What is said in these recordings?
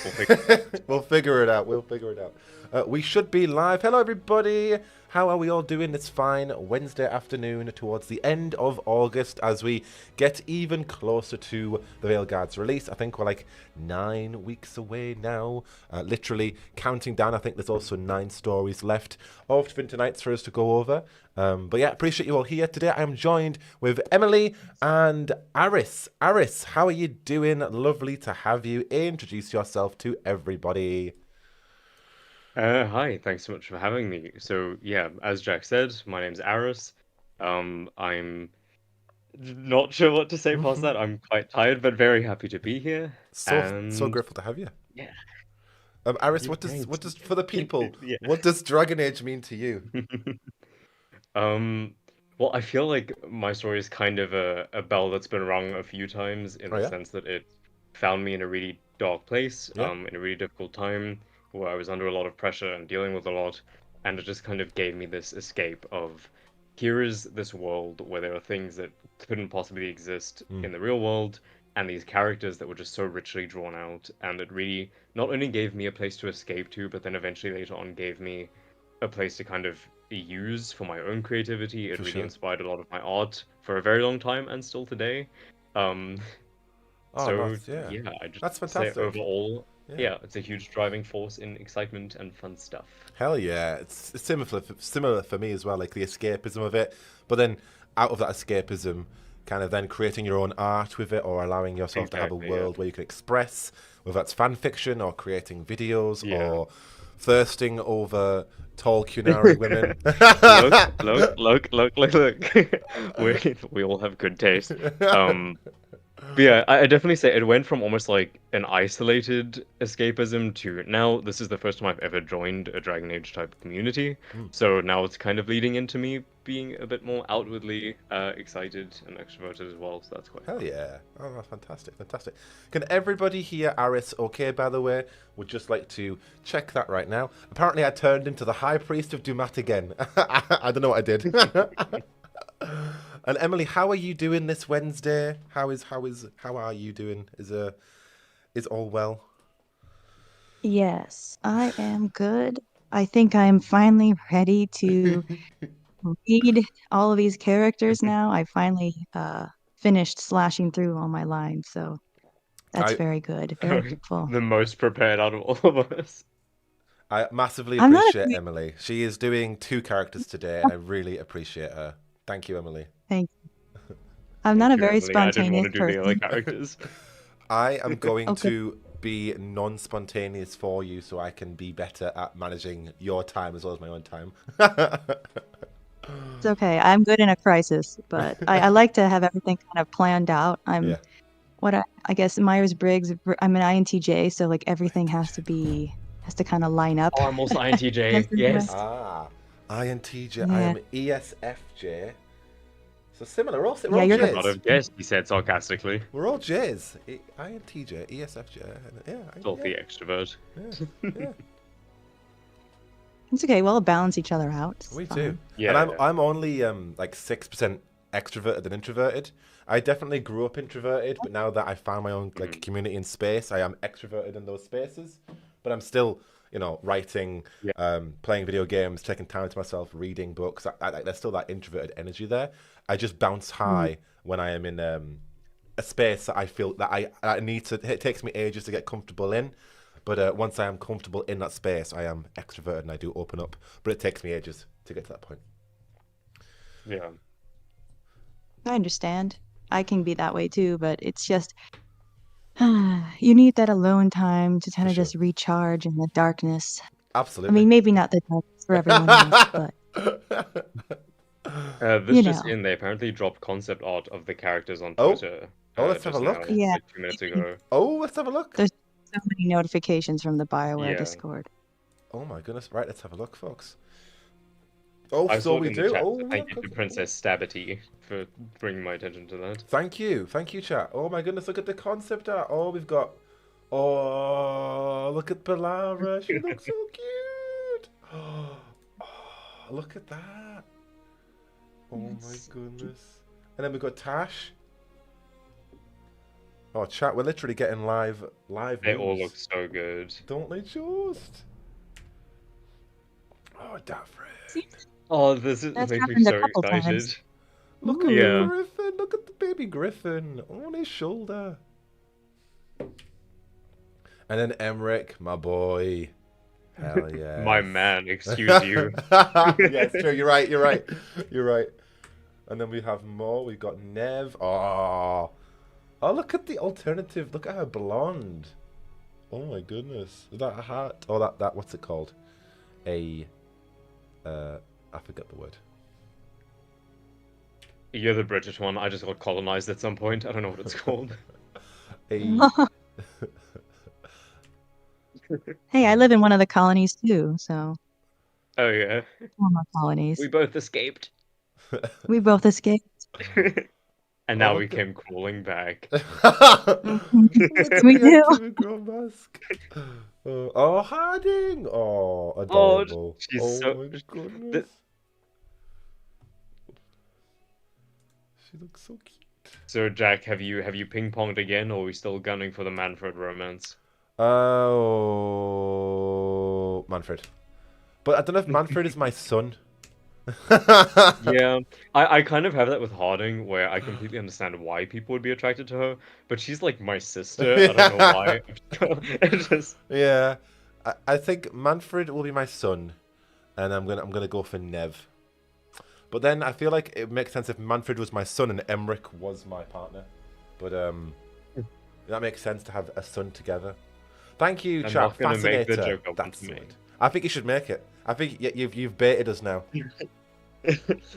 We'll figure it out. We'll figure it out. We'll figure it out. We should be live. Hello, everybody. How are we all doing this fine Wednesday afternoon towards the end of August as we get even closer to the Veilguard's release? I think we're like 9 weeks away now. Literally counting down. I think there's also 9 stories left of Tevinter Nights for us to go over. But yeah, appreciate you all here today. I'm joined with Emily and Aris. Aris, how are you doing? Lovely to have you. Introduce yourself to everybody. Hi, thanks so much for having me. So yeah, as Jack said, my name's Aris. I'm not sure what to say past that. I'm quite tired, but very happy to be here. So And grateful to have you. yeah, Aris, yeah, what great. does for the people, Yeah. what does Dragon Age mean to you? Um, well, I feel like my story is kind of a bell that's been rung a few times in Oh the yeah, sense that it found me in a really dark place, yeah. in a really difficult time where I was under a lot of pressure and dealing with a lot, and it just kind of gave me this escape of here is this world where there are things that couldn't possibly exist Mm, in the real world, and these characters that were just so richly drawn out, and it really not only gave me a place to escape to, but then eventually later on gave me a place to kind of use for my own creativity. It for really sure. inspired a lot of my art for a very long time and still today. Um, Oh, so nice. Yeah, yeah, I just that's say fantastic. overall, Yeah. yeah, it's a huge driving force in excitement and fun stuff. Hell yeah, it's similar for me as well. Like the escapism of it, but then out of that escapism, kind of then creating your own art with it, or allowing yourself to have a Exactly, yeah. world where you can express, whether that's fan fiction or creating videos Yeah. or thirsting over tall Cunari women. Look. We all have good taste. Um, But yeah, I definitely say it went from almost like an isolated escapism to now this is the first time I've ever joined a Dragon Age type community. Mm. So now it's kind of leading into me being a bit more outwardly excited and extroverted as well. So that's quite Hell fun. yeah. Oh, that's fantastic, fantastic. Can everybody hear Aris okay, by the way? Would just like to check that right now. Apparently I turned into the High Priest of Dumat again. I don't know what I did. And Emily, how are you doing this Wednesday? How are you doing? Is all well? Yes, I am good. I think I'm finally ready to read all of these characters now. I finally finished slashing through all my lines, so that's I very good. Very grateful. The most prepared out of all of us. I massively I'm not a appreciate great Emily. She is doing 2 characters today and I really appreciate her. Thank you, Emily. thank I'm not Thank a you, very Emily. I didn't want spontaneous to do the other person. characters. I am going Okay, to be non-spontaneous for you so I can be better at managing your time as well as my own time. it's okay. I'm good in a crisis, but I like to have everything kind of planned out. Yeah. I guess Myers-Briggs, I'm an INTJ, so like everything has to kind of line up. Oh, I'm also INTJ. Just in a way. Yes. Ah, INTJ. I Yeah. am ESFJ. So similar. We're Yeah, all you're Should the not J's. have guessed, he said sarcastically. We're all J's. INTJ, ESFJ. Yeah, Filthy extrovert. yeah. It's okay. We'll balance each other out. It's We do. fine. And Yeah. I'm only like 6% extroverted than introverted. I definitely grew up introverted, but now that I found my own like community and space, I am extroverted in those spaces. But I'm still, writing, Yeah. playing video games, taking time to myself, reading books. There's still that introverted energy there. I just bounce Mm. high when I am in a space that I feel that I need to. It takes me ages to get comfortable in. But once I am comfortable in that space, I am extroverted and I do open up. But it takes me ages to get to that point. Yeah. I understand. I can be that way too, but it's just you need that alone time to kind For of sure. just recharge in the darkness. I Absolutely. mean, maybe not the darkness for everyone else, but This you just know. in, they apparently dropped concept art of the characters on Oh, Twitter let's have a just now, look. Yeah, like 2 minutes ago. Oh, let's have a look. there's so many notifications from the BioWare Yeah. Discord. Oh my goodness. Right, let's have a look, folks. Oh, I so saw it we in the do. chat, Oh, so thank you look. to Princess Stabity for bringing my attention to that. Thank you. Thank you, chat. Oh my goodness, look at the concept art. Oh, we've got. Oh, look at Palavra. She looks so cute. Oh, look at that. Oh my Yes. goodness. And then we've got Tash. Oh, chat, we're literally getting live They news. all look so good. Don't they just? Oh, Daffrey. Oh, this That's makes me happened a so couple excited. times. Look at Ooh. the Yeah. griffin. Look at the baby griffin on his shoulder. And then Emmerich, my boy. Hell yeah. My man, excuse you. Yeah, it's true. You're right. You're right. You're right. And then we have more. We've got Nev. Oh, look at the alternative. Look at her blonde. Oh my goodness. Is that a hat? Oh, that what's it called? I forget the word. You're the British one. I just got colonized at some point. I don't know what it's called. Hey, I live in one of the colonies too, so Oh yeah. former colonies. We both escaped. We both escaped. And now Oh, we look came crawling back. With the We do. Timmy mask. Oh, Harding. Oh, adorable. she's oh so- my goodness. She looks so cute. So Jack, have you ping-ponged again, or are we still gunning for the Manfred romance? Oh, Manfred. But I don't know if Manfred is my son. Yeah, I kind of have that with Harding, where I completely understand why people would be attracted to her, but she's like my sister. I don't know why. It's just Yeah, I think Manfred will be my son, and I'm gonna go for Nev. But then I feel like it makes sense if Manfred was my son and Emmerich was my partner. But that makes sense to have a son together. Thank you, I'm chat. not gonna make the Fascinator. joke I want That's to the make. word. I think you should make it. I think you've baited us now.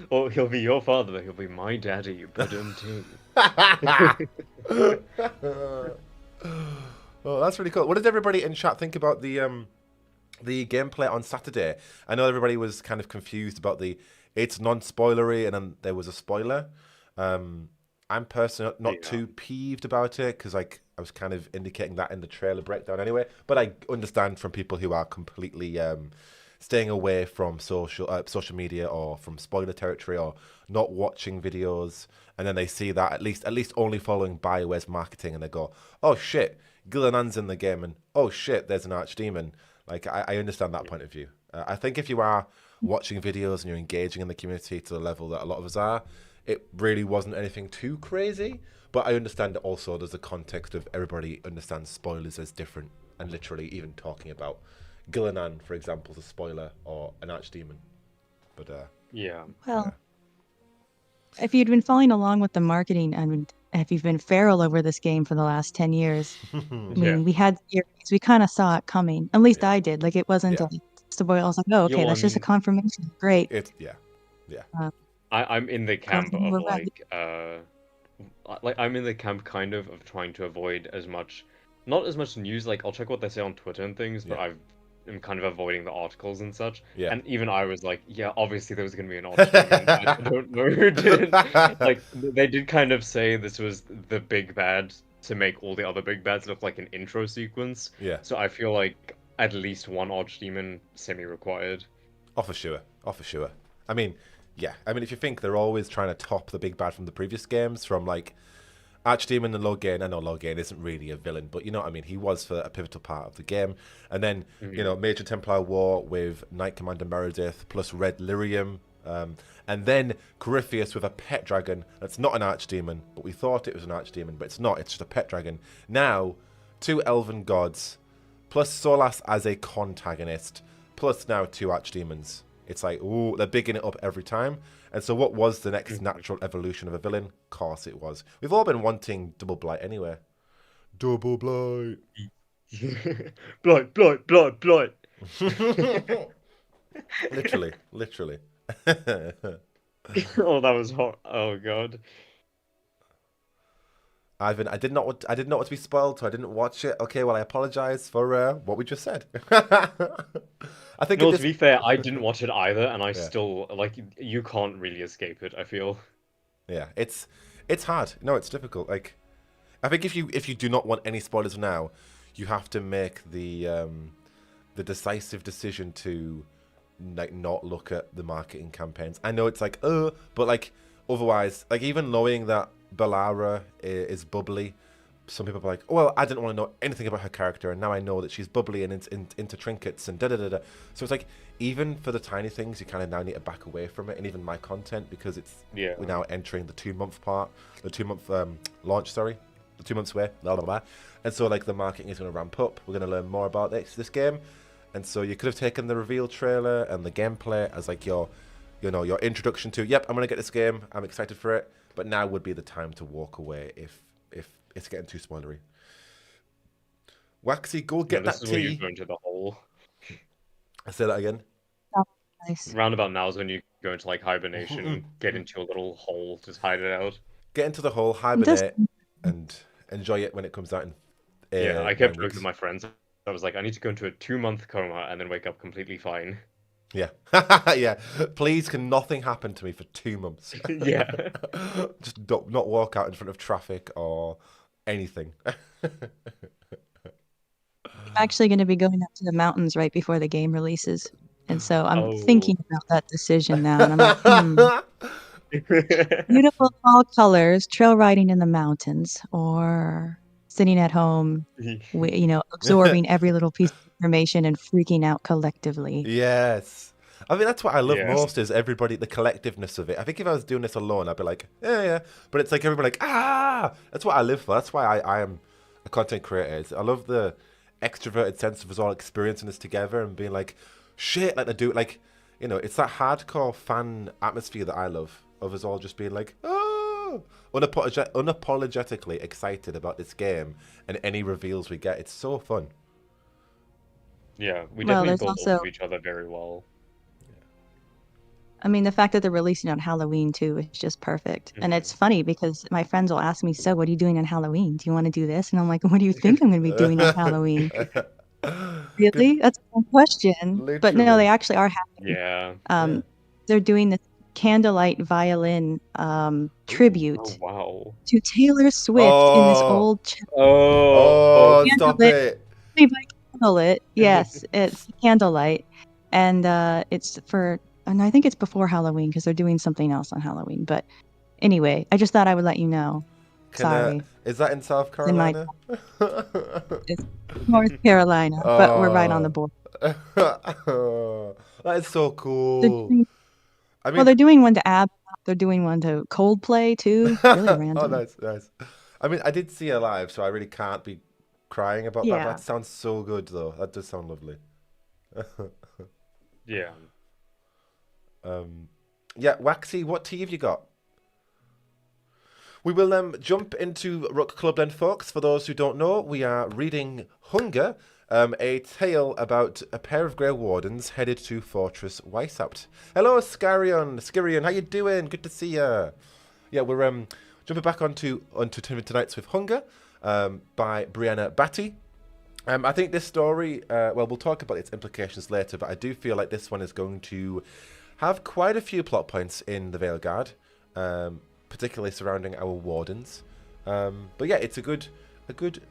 Well, he'll be your father, but he'll be my daddy. You put him too. Oh, that's really cool. What did everybody in chat think about the gameplay on Saturday? I know everybody was kind of confused about it's non-spoilery and then there was a spoiler. I'm personally not too peeved about it because I was kind of indicating that in the trailer breakdown anyway. But I understand from people who are completely staying away from social media or from spoiler territory or not watching videos, and then they see that at least only following BioWare's marketing, and they go, "Oh shit, Gillenan's in the game," and "Oh shit, there's an archdemon." Like I understand that point of view. I think if you are watching videos and you're engaging in the community to the level that a lot of us are, it really wasn't anything too crazy. But I understand that also there's a context of everybody understands spoilers as different, and literally even talking about Gillenan, for example, is a spoiler or an archdemon. But Yeah. Well, if you'd been following along with the marketing and if you've been feral over this game for the last 10 years, I mean, we had theories. We kind of saw it coming. At least I did. Like, it wasn't a spoiler. I was like, oh, okay, that's just a confirmation. Great. I'm in the camp you of were right. I'm in the camp kind of trying to avoid not as much news. Like I'll check what they say on Twitter and things, but I'm kind of avoiding the articles and such. Yeah. And even I was like, yeah, obviously there was going to be an article. I don't know who did. Like they did kind of say this was the big bad to make all the other big bads look like an intro sequence. Yeah. So I feel like at least one archdemon semi-required. Oh, for sure. I mean, yeah. I mean, if you think they're always trying to top the big bad from the previous games, from like Archdemon and Logain. I know Logain isn't really a villain, but you know what I mean? He was for a pivotal part of the game. And then, you know, Major Templar War with Knight Commander Meredith plus Red Lyrium. And then Corypheus with a pet dragon. That's not an archdemon, but we thought it was an archdemon, but it's not. It's just a pet dragon. Now, 2 elven gods, plus Solas as a contagonist, plus now 2 archdemons. It's like, ooh, they're bigging it up every time. And so what was the next natural evolution of a villain? Of course it was. We've all been wanting Double Blight anyway. Double Blight. Blight, blight, blight, blight. Literally. Oh, that was hot. Oh god. Ivan, I did not want to be spoiled, so I didn't watch it. Okay, well, I apologize for what we just said. I think. No, to be fair, I didn't watch it either, and I still like. You can't really escape it. I feel. Yeah, it's hard. No, it's difficult. Like, I think if you do not want any spoilers now, you have to make the decisive decision to like not look at the marketing campaigns. I know it's like, but like otherwise, like even knowing that Bellara is bubbly, some people are like, oh, well, I didn't want to know anything about her character, and now I know that she's bubbly and into trinkets and da-da-da-da. So it's like, even for the tiny things, you kind of now need to back away from it, and even my content, because we're now entering the 2-month part, the 2-month launch, the 2 months away, blah, blah, blah. And so, like, the marketing is going to ramp up. We're going to learn more about this game. And so you could have taken the reveal trailer and the gameplay as, like, your introduction to, yep, I'm going to get this game, I'm excited for it, but now would be the time to walk away if it's getting too spoilery. Waxy, go get that tea. This is where you go into the hole. I say that again. Oh, nice. Roundabout now is when you go into like hibernation, get into your little hole, just hide it out. Get into the hole, hibernate, and enjoy it when it comes out. I kept joking with my friends. I was like, I need to go into a 2-month coma and then wake up completely fine. Yeah. Yeah. Please, can nothing happen to me for 2 months? Yeah. Just not walk out in front of traffic or anything. I'm actually going to be going up to the mountains right before the game releases. And so I'm thinking about that decision now. And I'm like, beautiful fall colors, trail riding in the mountains, or sitting at home, absorbing every little piece of information and freaking out collectively. Yes. I mean, that's what I love most, is everybody, the collectiveness of it. I think if I was doing this alone, I'd be like, yeah. But it's like everybody like, ah! That's what I live for. That's why I am a content creator. I love the extroverted sense of us all experiencing this together and being like, shit, like, it's that hardcore fan atmosphere that I love, of us all just being like, oh, unapologetically excited about this game and any reveals we get. It's so fun. Yeah, we definitely build off of each other very well. I mean, the fact that they're releasing on Halloween too is just perfect. And it's funny because my friends will ask me, so what are you doing on Halloween? Do you want to do this? And I'm like, what do you think I'm going to be doing on Halloween? Really? That's a question. Literally. But no, they actually are happening. Yeah. They're doing this candlelight violin tribute to Taylor Swift in this old stop it. Candlelit. Yes, it's candlelight. And and I think it's before Halloween because they're doing something else on Halloween. But anyway, I just thought I would let you know. Sorry. Is that in South Carolina? It's North Carolina, but we're right on the board. That is so cool. They're doing one to ABBA. They're doing one to Coldplay too. Really random. Oh, nice. I mean, I did see her live, so I really can't be crying about that. That sounds so good, though. That does sound lovely. Yeah. Waxy, what tea have you got? We will jump into Rook Club then, folks. For those who don't know, we are reading Hunger, a tale about a pair of Grey Wardens headed to Fortress Weishaupt. Hello, Skirion, how you doing? Good to see you. Yeah, we're jumping back onto Tevinter Nights with Hunger by Brianna Batty. I think this story, we'll talk about its implications later, but I do feel like this one is going to have quite a few plot points in the Veilguard, particularly surrounding our wardens. But yeah, it's a good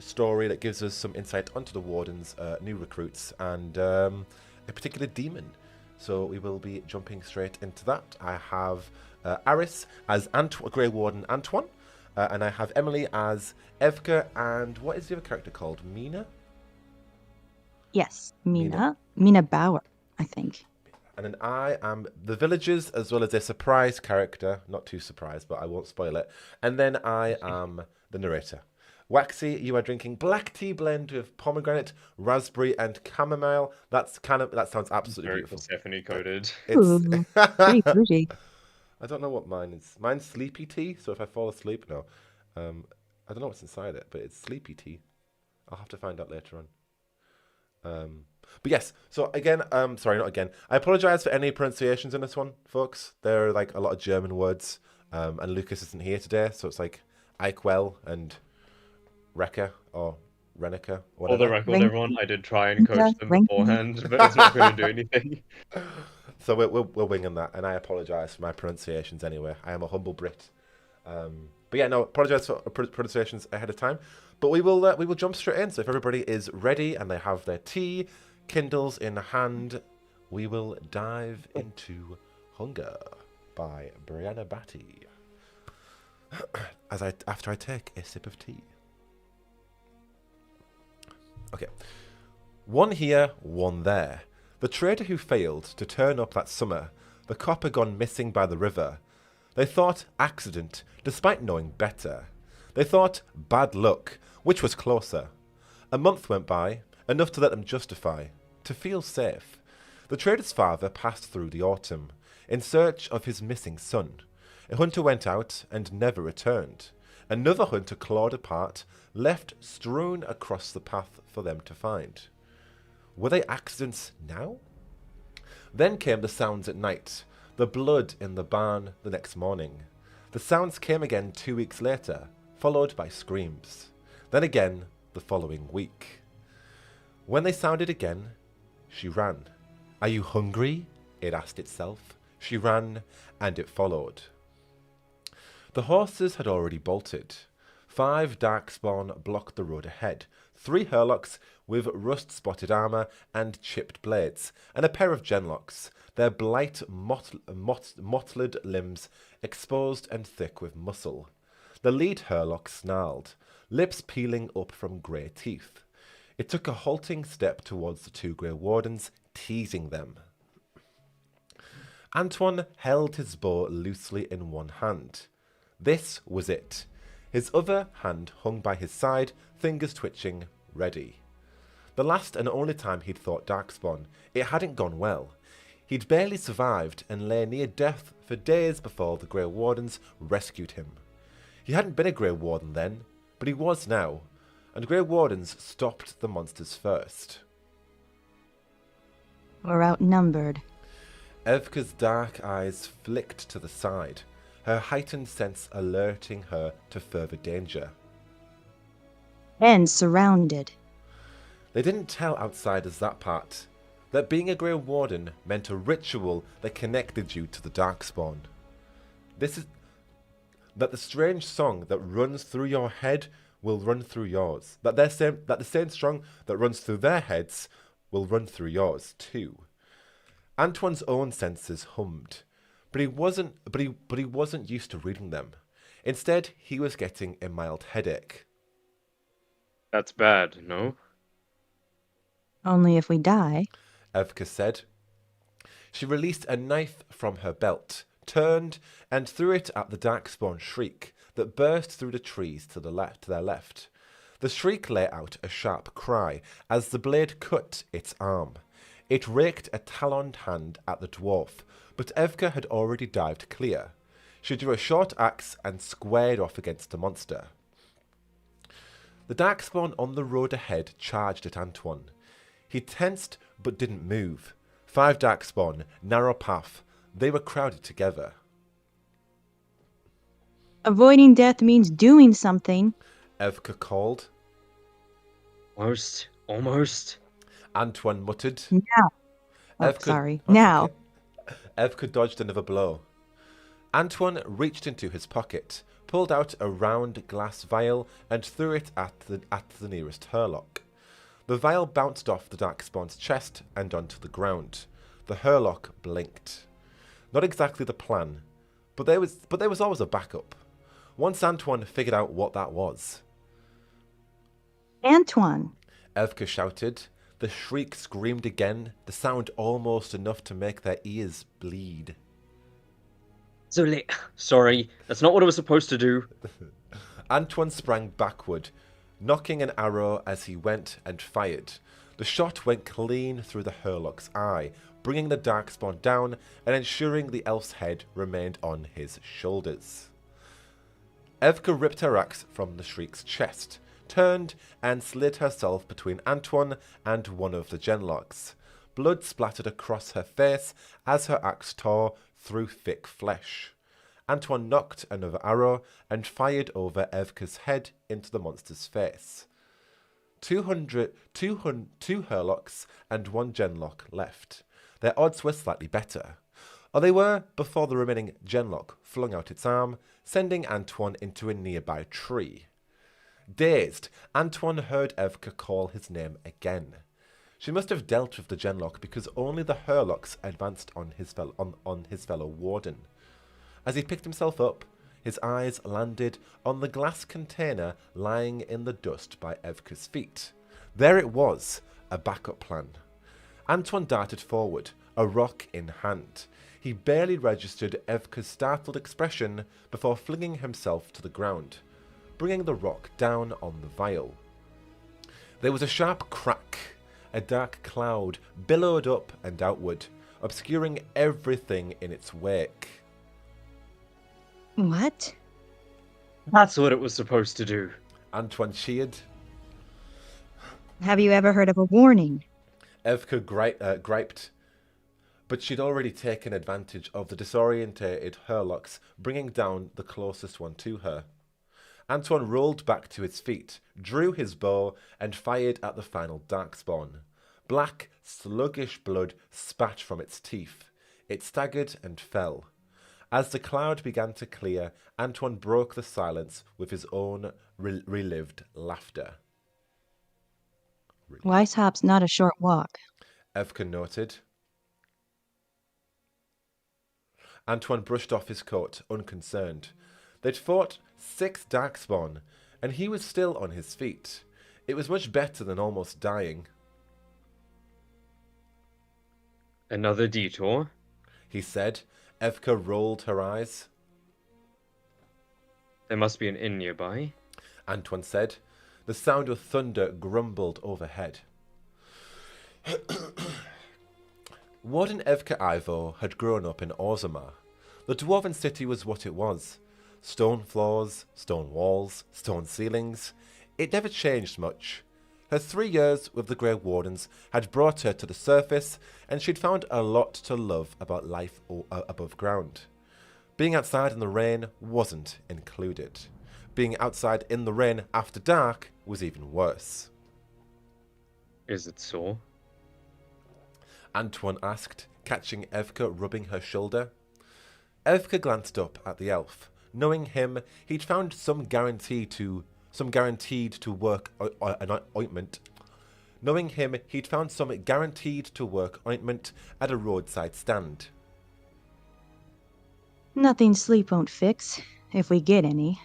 story that gives us some insight onto the wardens, new recruits, and a particular demon. So we will be jumping straight into that. I have Aris as Grey Warden Antoine, and I have Emily as Evka, and what is the other character called? Mina? Yes, Mina Bauer, I think. And then I am the villagers, as well as a surprise character. Not too surprised, but I won't spoil it. And then I am the narrator. Waxy, you are drinking black tea blend with pomegranate, raspberry, and chamomile. That sounds absolutely beautiful. Persephone coated. Pretty bougie. I don't know what mine is. Mine's sleepy tea, so if I fall asleep, no. I don't know what's inside it, but it's sleepy tea. I'll have to find out later on. But yes, so again, sorry, not again. I apologize for any pronunciations in this one, folks. There are like a lot of German words, and Lucas isn't here today, so it's like Eichwell and Rekka or Renica. For the record, everyone, I did try and coach them beforehand, but it's not going to do anything. So we're winging that, and I apologize for my pronunciations anyway. I am a humble Brit. But yeah, no, apologize for pronunciations ahead of time. But we will jump straight in. So if everybody is ready and they have their tea, Kindles in hand, we will dive into Hunger by Brianna Batty. After I take a sip of tea. Okay. One here, one there. The trader who failed to turn up that summer, the copper gone missing by the river. They thought accident, despite knowing better. They thought bad luck, which was closer. A month went by, enough to let them justify, to feel safe. The trader's father passed through the autumn, in search of his missing son. A hunter went out and never returned. Another hunter clawed apart, left strewn across the path for them to find. Were they accidents now? Then came the sounds at night, the blood in the barn the next morning. The sounds came again 2 weeks later, followed by screams. Then again the following week. When they sounded again, she ran. Are you hungry? It asked itself. She ran, and it followed. The horses had already bolted. 5 darkspawn blocked the road ahead. 3 Hurlocks with rust-spotted armour and chipped blades, and a pair of Genlocks, their blight mottled limbs exposed and thick with muscle. The lead Hurlock snarled, lips peeling up from grey teeth. It took a halting step towards the 2 Grey Wardens, teasing them. Antoine held his bow loosely in one hand. This was it. His other hand hung by his side, fingers twitching, ready. The last and only time he'd thought Darkspawn, it hadn't gone well. He'd barely survived and lay near death for days before the Grey Wardens rescued him. He hadn't been a Grey Warden then, but he was now, and Grey Wardens stopped the monsters first. We're outnumbered. Evka's dark eyes flicked to the side, her heightened sense alerting her to further danger. And surrounded. They didn't tell outsiders that part, that being a Grey Warden meant a ritual that connected you to the Darkspawn. This is that the strange song that runs through your head will run through yours. That the same song that runs through their heads will run through yours too. Antoine's own senses hummed, but he wasn't used to reading them. Instead, he was getting a mild headache. That's bad, no? Only if we die. Evka said. She released a knife from her belt, turned, and threw it at the Darkspawn shriek that burst through the trees to their left. The shriek let out a sharp cry as the blade cut its arm. It raked a taloned hand at the dwarf, but Evka had already dived clear. She drew a short axe and squared off against the monster. The Darkspawn on the road ahead charged at Antoine. He tensed but didn't move. 5 Darkspawn, narrow path. They were crowded together. Avoiding death means doing something. Evka called. Almost. Antoine muttered. Now. That's Now. okay. Evka dodged another blow. Antoine reached into his pocket, pulled out a round glass vial, and threw it at the nearest Hurlock. The vial bounced off the Darkspawn's chest and onto the ground. The Hurlock blinked. Not exactly the plan, but there was always a backup. Once Antoine figured out what that was. Antoine. Evka shouted. The shriek screamed again, the sound almost enough to make their ears bleed. Zule, sorry, that's not what I was supposed to do. Antoine sprang backward, knocking an arrow as he went and fired. The shot went clean through the Hurlock's eye, bringing the Darkspawn down and ensuring the elf's head remained on his shoulders. Evka ripped her axe from the shriek's chest, turned and slid herself between Antoine and one of the Genlocks. Blood splattered across her face as her axe tore through thick flesh. Antoine knocked another arrow and fired over Evka's head into the monster's face. 2 Hurlocks and 1 Genlock left. Their odds were slightly better. Or they were before the remaining Genlock flung out its arm, sending Antoine into a nearby tree. Dazed, Antoine heard Evka call his name again. She must have dealt with the Genlock because only the Hurlocks advanced on his fellow warden. As he picked himself up, his eyes landed on the glass container lying in the dust by Evka's feet. There it was, a backup plan. Antoine darted forward, a rock in hand. He barely registered Evka's startled expression before flinging himself to the ground, bringing the rock down on the vial. There was a sharp crack. A dark cloud billowed up and outward, obscuring everything in its wake. What? That's what it was supposed to do. Antoine cheered. Have you ever heard of a warning? Evka griped, but she'd already taken advantage of the disorientated Herlocks, bringing down the closest one to her. Antoine rolled back to his feet, drew his bow, and fired at the final darkspawn. Black, sluggish blood spat from its teeth. It staggered and fell. As the cloud began to clear, Antoine broke the silence with his own relived laughter. Weishop's not a short walk. Evka noted. Antoine brushed off his coat, unconcerned. They'd fought 6 darkspawn, and he was still on his feet. It was much better than almost dying. Another detour? He said. Evka rolled her eyes. There must be an inn nearby. Antoine said. The sound of thunder grumbled overhead. Warden Evka Ivo had grown up in Orzammar. The dwarven city was what it was. Stone floors, stone walls, stone ceilings. It never changed much. Her 3 years with the Grey Wardens had brought her to the surface, and she'd found a lot to love about life above ground. Being outside in the rain wasn't included. Being outside in the rain after dark was even worse. Is it so? Antoine asked, catching Evka rubbing her shoulder. Evka glanced up at the elf. Knowing him, he'd found some guaranteed to work ointment. Knowing him, he'd found some guaranteed to work ointment at a roadside stand. Nothing sleep won't fix, if we get any.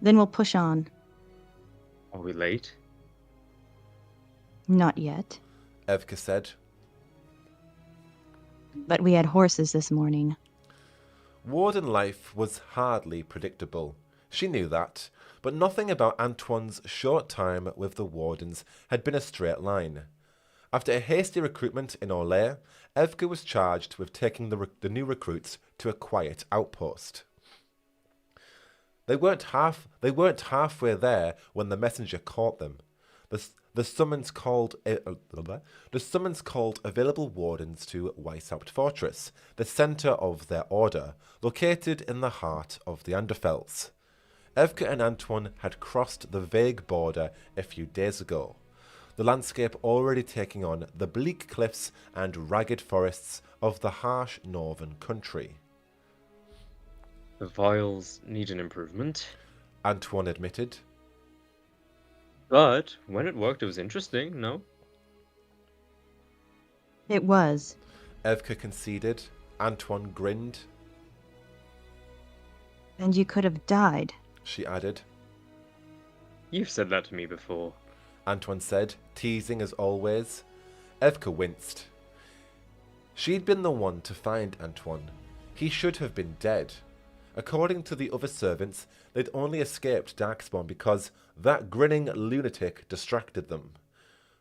Then we'll push on. Are we late? Not yet. Evka said. But we had horses this morning. Warden life was hardly predictable. She knew that, but nothing about Antoine's short time with the Wardens had been a straight line. After a hasty recruitment in Orlair, Evka was charged with taking the new recruits to a quiet outpost. They weren't halfway there when the messenger caught them. The summons called available wardens to Weishaupt Fortress, the centre of their order, located in the heart of the Anderfels. Evka and Antoine had crossed the vague border a few days ago, the landscape already taking on the bleak cliffs and ragged forests of the harsh northern country. The vials need an improvement. Antoine admitted. But when it worked, it was interesting, no? It was. Evka conceded. Antoine grinned. And you could have died. She added. You've said that to me before. Antoine said, teasing as always. Evka winced. She'd been the one to find Antoine. He should have been dead. According to the other servants, they'd only escaped Darkspawn because that grinning lunatic distracted them.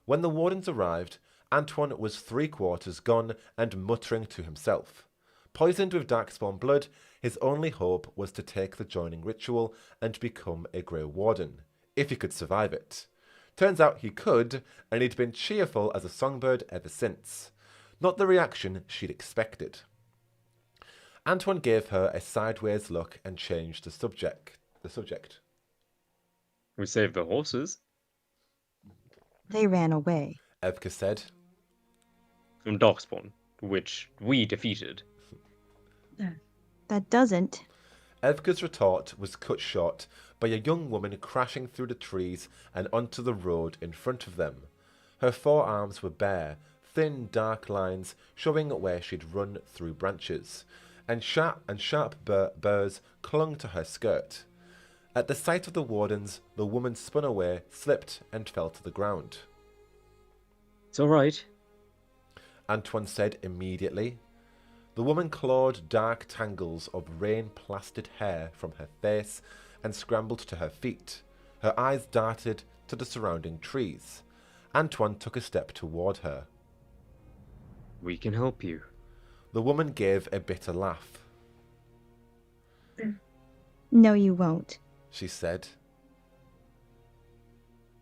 When the Wardens arrived, Antoine was 3/4 gone and muttering to himself. Poisoned with Darkspawn blood, his only hope was to take the joining ritual and become a Grey Warden, if he could survive it. Turns out he could, and he'd been cheerful as a songbird ever since. Not the reaction she'd expected. Antoine gave her a sideways look and changed the subject. We saved the horses. They ran away. Evka said. From Darkspawn, which we defeated. That doesn't. Evka's retort was cut short by a young woman crashing through the trees and onto the road in front of them. Her forearms were bare, thin dark lines showing where she'd run through branches, and sharp burrs clung to her skirt. At the sight of the Wardens, the woman spun away, slipped, and fell to the ground. It's all right. Antoine said immediately. The woman clawed dark tangles of rain-plastered hair from her face and scrambled to her feet. Her eyes darted to the surrounding trees. Antoine took a step toward her. We can help you. The woman gave a bitter laugh. No, you won't. She said.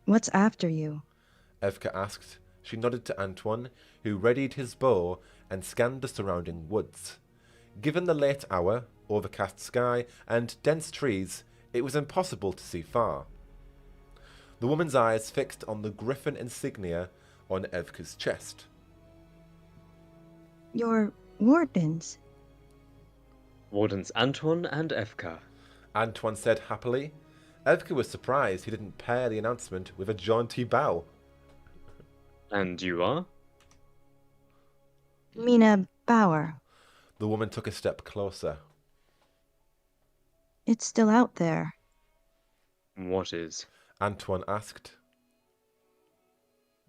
What's after you? Evka asked. She nodded to Antoine, who readied his bow and scanned the surrounding woods. Given the late hour, overcast sky, and dense trees, it was impossible to see far. The woman's eyes fixed on the griffin insignia on Evka's chest. Your wardens. Wardens Anton and Evka. Antoine said happily. Evka was surprised he didn't pair the announcement with a jaunty bow. And you are? Mina Bauer. The woman took a step closer. It's still out there. What is? Antoine asked.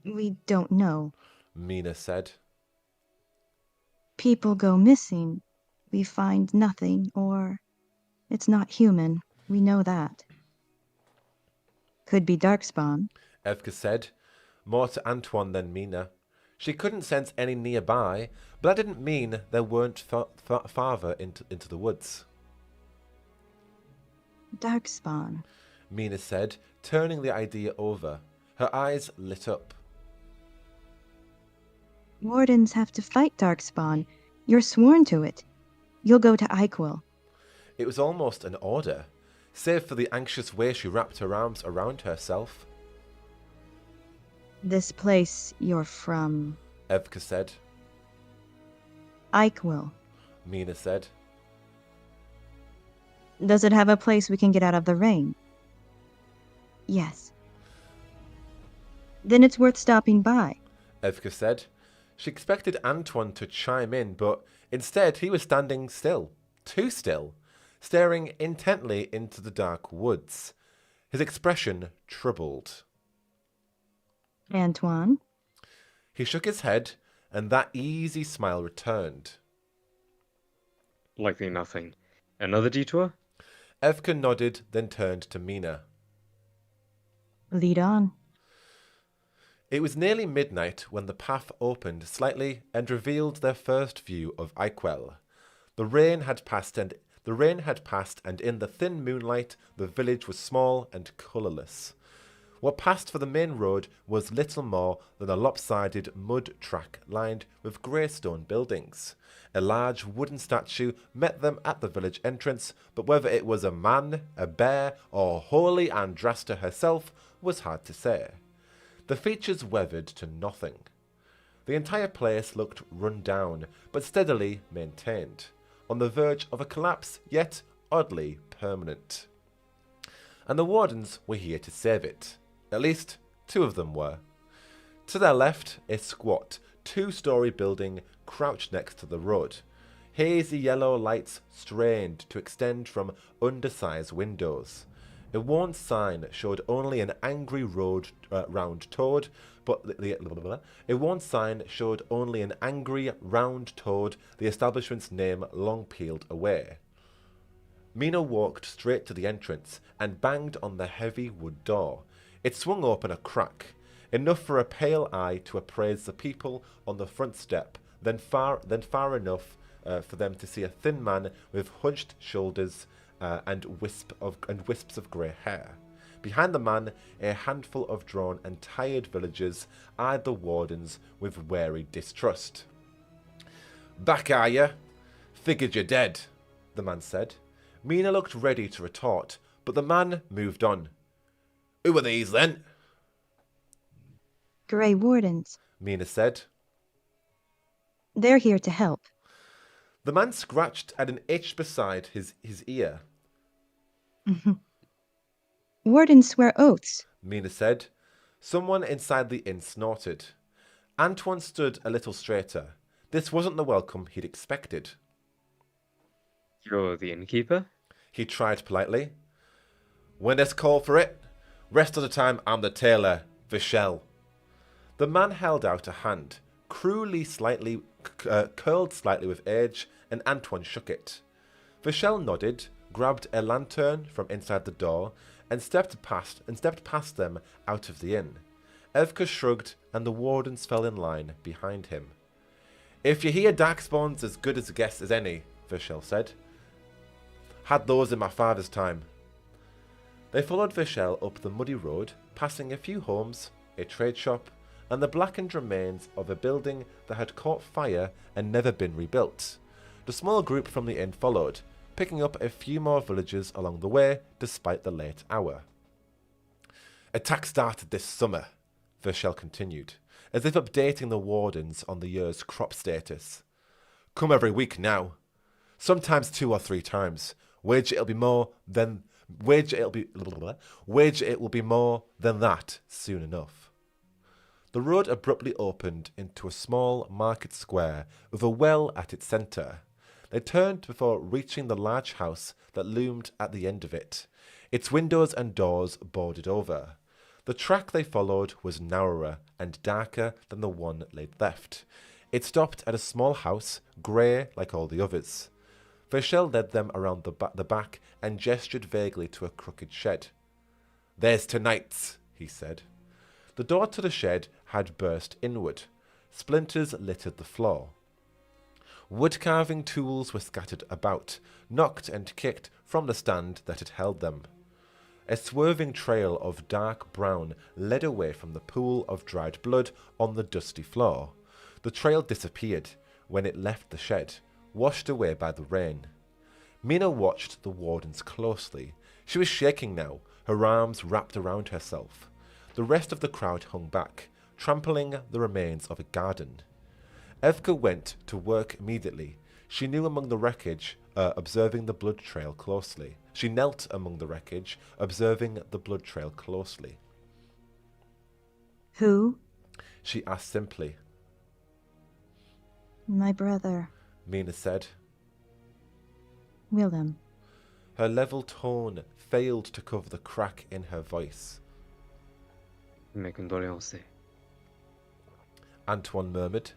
We don't know. Mina said. People go missing. We find nothing, or it's not human. We know that. Could be Darkspawn. Evka said, more to Antoine than Mina. She couldn't sense any nearby, but that didn't mean there weren't farther into the woods. Darkspawn. Mina said, turning the idea over. Her eyes lit up. Wardens have to fight Darkspawn. You're sworn to it. You'll go to Iquil. It was almost an order, save for the anxious way she wrapped her arms around herself. This place you're from. Evka said. Iquil. Mina said. Does it have a place we can get out of the rain? Yes. Then it's worth stopping by. Evka said. She expected Antoine to chime in, but instead he was standing still, too still, staring intently into the dark woods, his expression troubled. Antoine? He shook his head, and that easy smile returned. Likely nothing. Another detour? Evka nodded, then turned to Mina. Lead on. It was nearly midnight when the path opened slightly and revealed their first view of Iquel. The rain had passed, and in the thin moonlight the village was small and colourless. What passed for the main road was little more than a lopsided mud track lined with grey stone buildings. A large wooden statue met them at the village entrance, but whether it was a man, a bear, or holy Andrasta herself was hard to say. The features weathered to nothing. The entire place looked run down, but steadily maintained, on the verge of a collapse, yet oddly permanent. And the wardens were here to save it. At least, two of them were. To their left, a squat, two-story building crouched next to the road. Hazy yellow lights strained to extend from undersized windows. A worn sign showed only an angry round toad, a worn sign showed only an angry round toad, the establishment's name long peeled away. Mina walked straight to the entrance and banged on the heavy wood door. It swung open a crack, enough for a pale eye to appraise the people on the front step, then far enough for them to see a thin man with hunched shoulders and wisps of grey hair. Behind the man, a handful of drawn and tired villagers eyed the wardens with wary distrust. "Back, are you? Figured you're dead," the man said. Mina looked ready to retort, but the man moved on. "Who are these, then?" Grey Wardens. Mina said. They're here to help. The man scratched at an itch beside his ear. Wardens swear oaths. Mina said. Someone inside the inn snorted. Antoine stood a little straighter. This wasn't the welcome he'd expected. You're the innkeeper? He tried politely. When there's call for it. Rest of the time I'm the tailor, Vishel. The man held out a hand, curled slightly with age, and Antoine shook it. Vachel nodded, grabbed a lantern from inside the door, and stepped past them out of the inn. Evka shrugged, and the wardens fell in line behind him. "If you hear darkspawn's as good as a guess as any," Vachel said. "Had those in my father's time." They followed Vachel up the muddy road, passing a few homes, a trade shop, and the blackened remains of a building that had caught fire and never been rebuilt. The small group from the inn followed, picking up a few more villagers along the way despite the late hour. "Attack started this summer," Vachel continued, as if updating the wardens on the year's crop status. "Come every week now. Sometimes 2 or 3 times. Wager it will be more than that soon enough." The road abruptly opened into a small market square with a well at its centre. They turned before reaching the large house that loomed at the end of it, its windows and doors boarded over. The track they followed was narrower and darker than the one they'd left. It stopped at a small house, grey like all the others. Vachel led them around the back and gestured vaguely to a crooked shed. "There's Tonight's," he said. The door to the shed had burst inward. Splinters littered the floor. Wood-carving tools were scattered about, knocked and kicked from the stand that had held them. A swerving trail of dark brown led away from the pool of dried blood on the dusty floor. The trail disappeared when it left the shed, washed away by the rain. Mina watched the wardens closely. She was shaking now, her arms wrapped around herself. The rest of the crowd hung back, trampling the remains of a garden. Evka went to work immediately. She knew among the wreckage, observing the blood trail closely. She knelt among the wreckage, observing the blood trail closely. "Who?" she asked simply. "My brother, Mina said. Willem." Her level tone failed to cover the crack in her voice. Mes condoléances. Antoine murmured.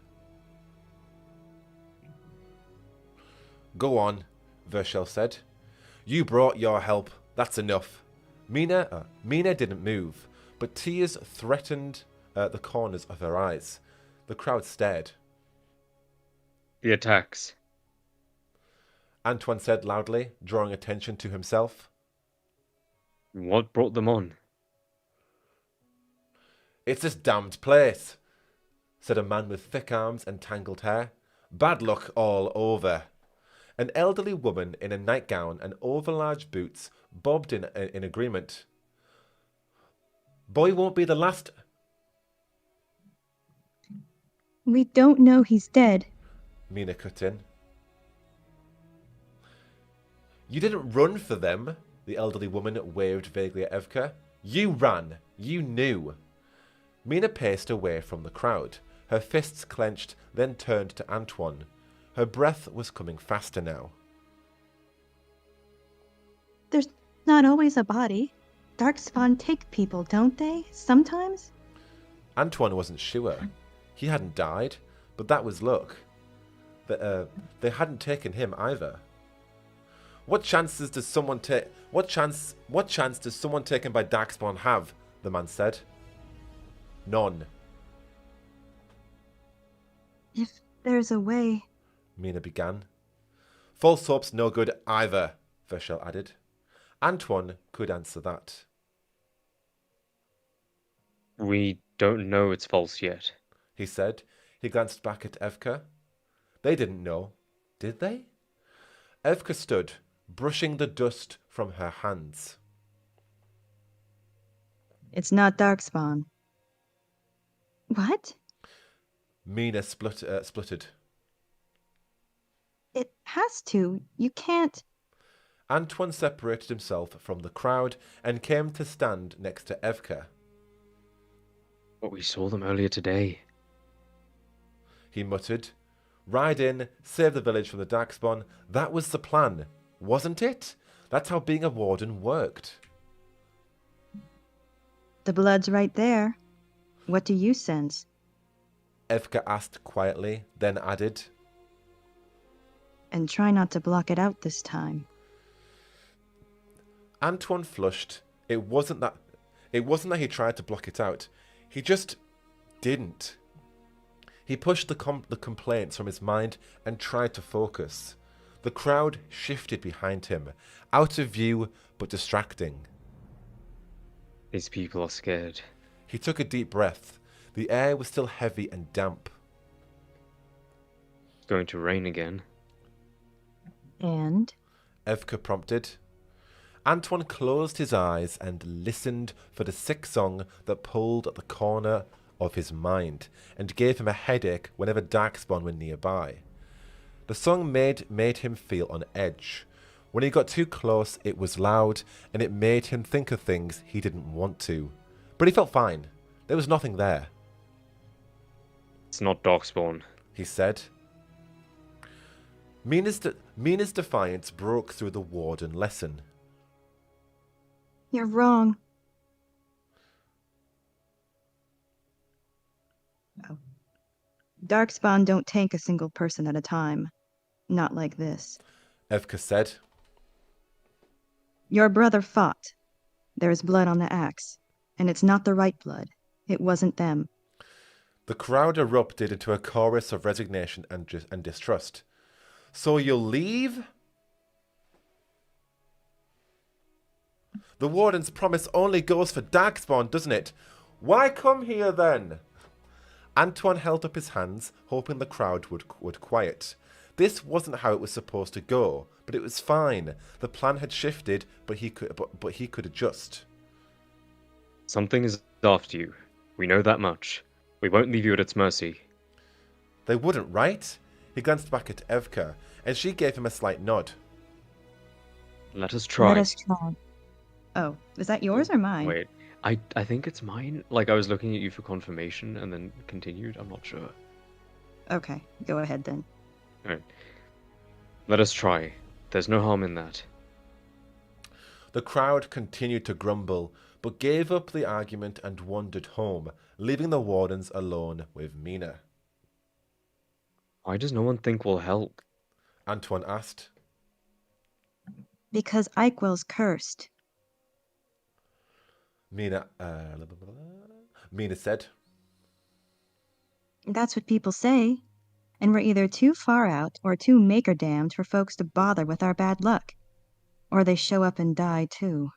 "Go on," Vachel said. "You brought your help. That's enough." Mina didn't move, but tears threatened the corners of her eyes. The crowd stared. The attacks. Antoine said loudly, drawing attention to himself. What brought them on? "It's this damned place," said a man with thick arms and tangled hair. "Bad luck all over." An elderly woman in a nightgown and overlarge boots bobbed in agreement. "Boy won't be the last." "We don't know he's dead." Mina cut in. "You didn't run for them," the elderly woman waved vaguely at Evka. "You ran. You knew." Mina paced away from the crowd. Her fists clenched, then turned to Antoine. Her breath was coming faster now. "There's not always a body. Darkspawn take people, don't they? Sometimes?" Antoine wasn't sure. He hadn't died, but that was luck. They hadn't taken him either. What chance does someone taken by Darkspawn have?" the man said. "None." "If there's a way..." Mina began. "False hope's no good either," Vachel added. Antoine could answer that. We don't know it's false yet. He said. He glanced back at Evka. They didn't know, did they? Evka stood, brushing the dust from her hands. "It's not Darkspawn." "What?" Mina spluttered. "It has to. You can't..." Antoine separated himself from the crowd and came to stand next to Evka. But we saw them earlier today. He muttered. Ride in, save the village from the Darkspawn. That was the plan, wasn't it? That's how being a warden worked. "The blood's right there. What do you sense?" Evka asked quietly, then added, And try not to block it out this time. Antoine flushed. It wasn't that he tried to block it out. He just didn't. He pushed the complaints from his mind and tried to focus. The crowd shifted behind him, out of view but distracting. These people are scared. He took a deep breath. The air was still heavy and damp. It's going to rain again. And? Evka prompted. Antoine closed his eyes and listened for the sick song that pulled at the corner of his mind and gave him a headache whenever Darkspawn were nearby. The song made him feel on edge. When he got too close, it was loud, and it made him think of things he didn't want to. But he felt fine. There was nothing there. It's not Darkspawn, he said. Mina's defiance broke through the warden lesson. You're wrong. Oh. Darkspawn don't take a single person at a time. Not like this. Evka said. Your brother fought. There's blood on the axe. And it's not the right blood. It wasn't them. The crowd erupted into a chorus of resignation and distrust. So you'll leave? The warden's promise only goes for Darkspawn, doesn't it? Why come here then? Antoine held up his hands, hoping the crowd would quiet. This wasn't how it was supposed to go, but it was fine. The plan had shifted, but he could adjust. Something is after you. We know that much. We won't leave you at its mercy. They wouldn't, right? He glanced back at Evka, and she gave him a slight nod. Let us try. Let us try. Oh, is that yours or mine? Wait, I think it's mine. Like, I was looking at you for confirmation and then continued. I'm not sure. Okay, go ahead then. Alright. Let us try. There's no harm in that. The crowd continued to grumble, but gave up the argument and wandered home, leaving the wardens alone with Mina. Why does no one think we'll help? Antoine asked. Because Eichwell's cursed. Mina said. That's what people say. And we're either too far out or too maker-damned for folks to bother with our bad luck. Or they show up and die too.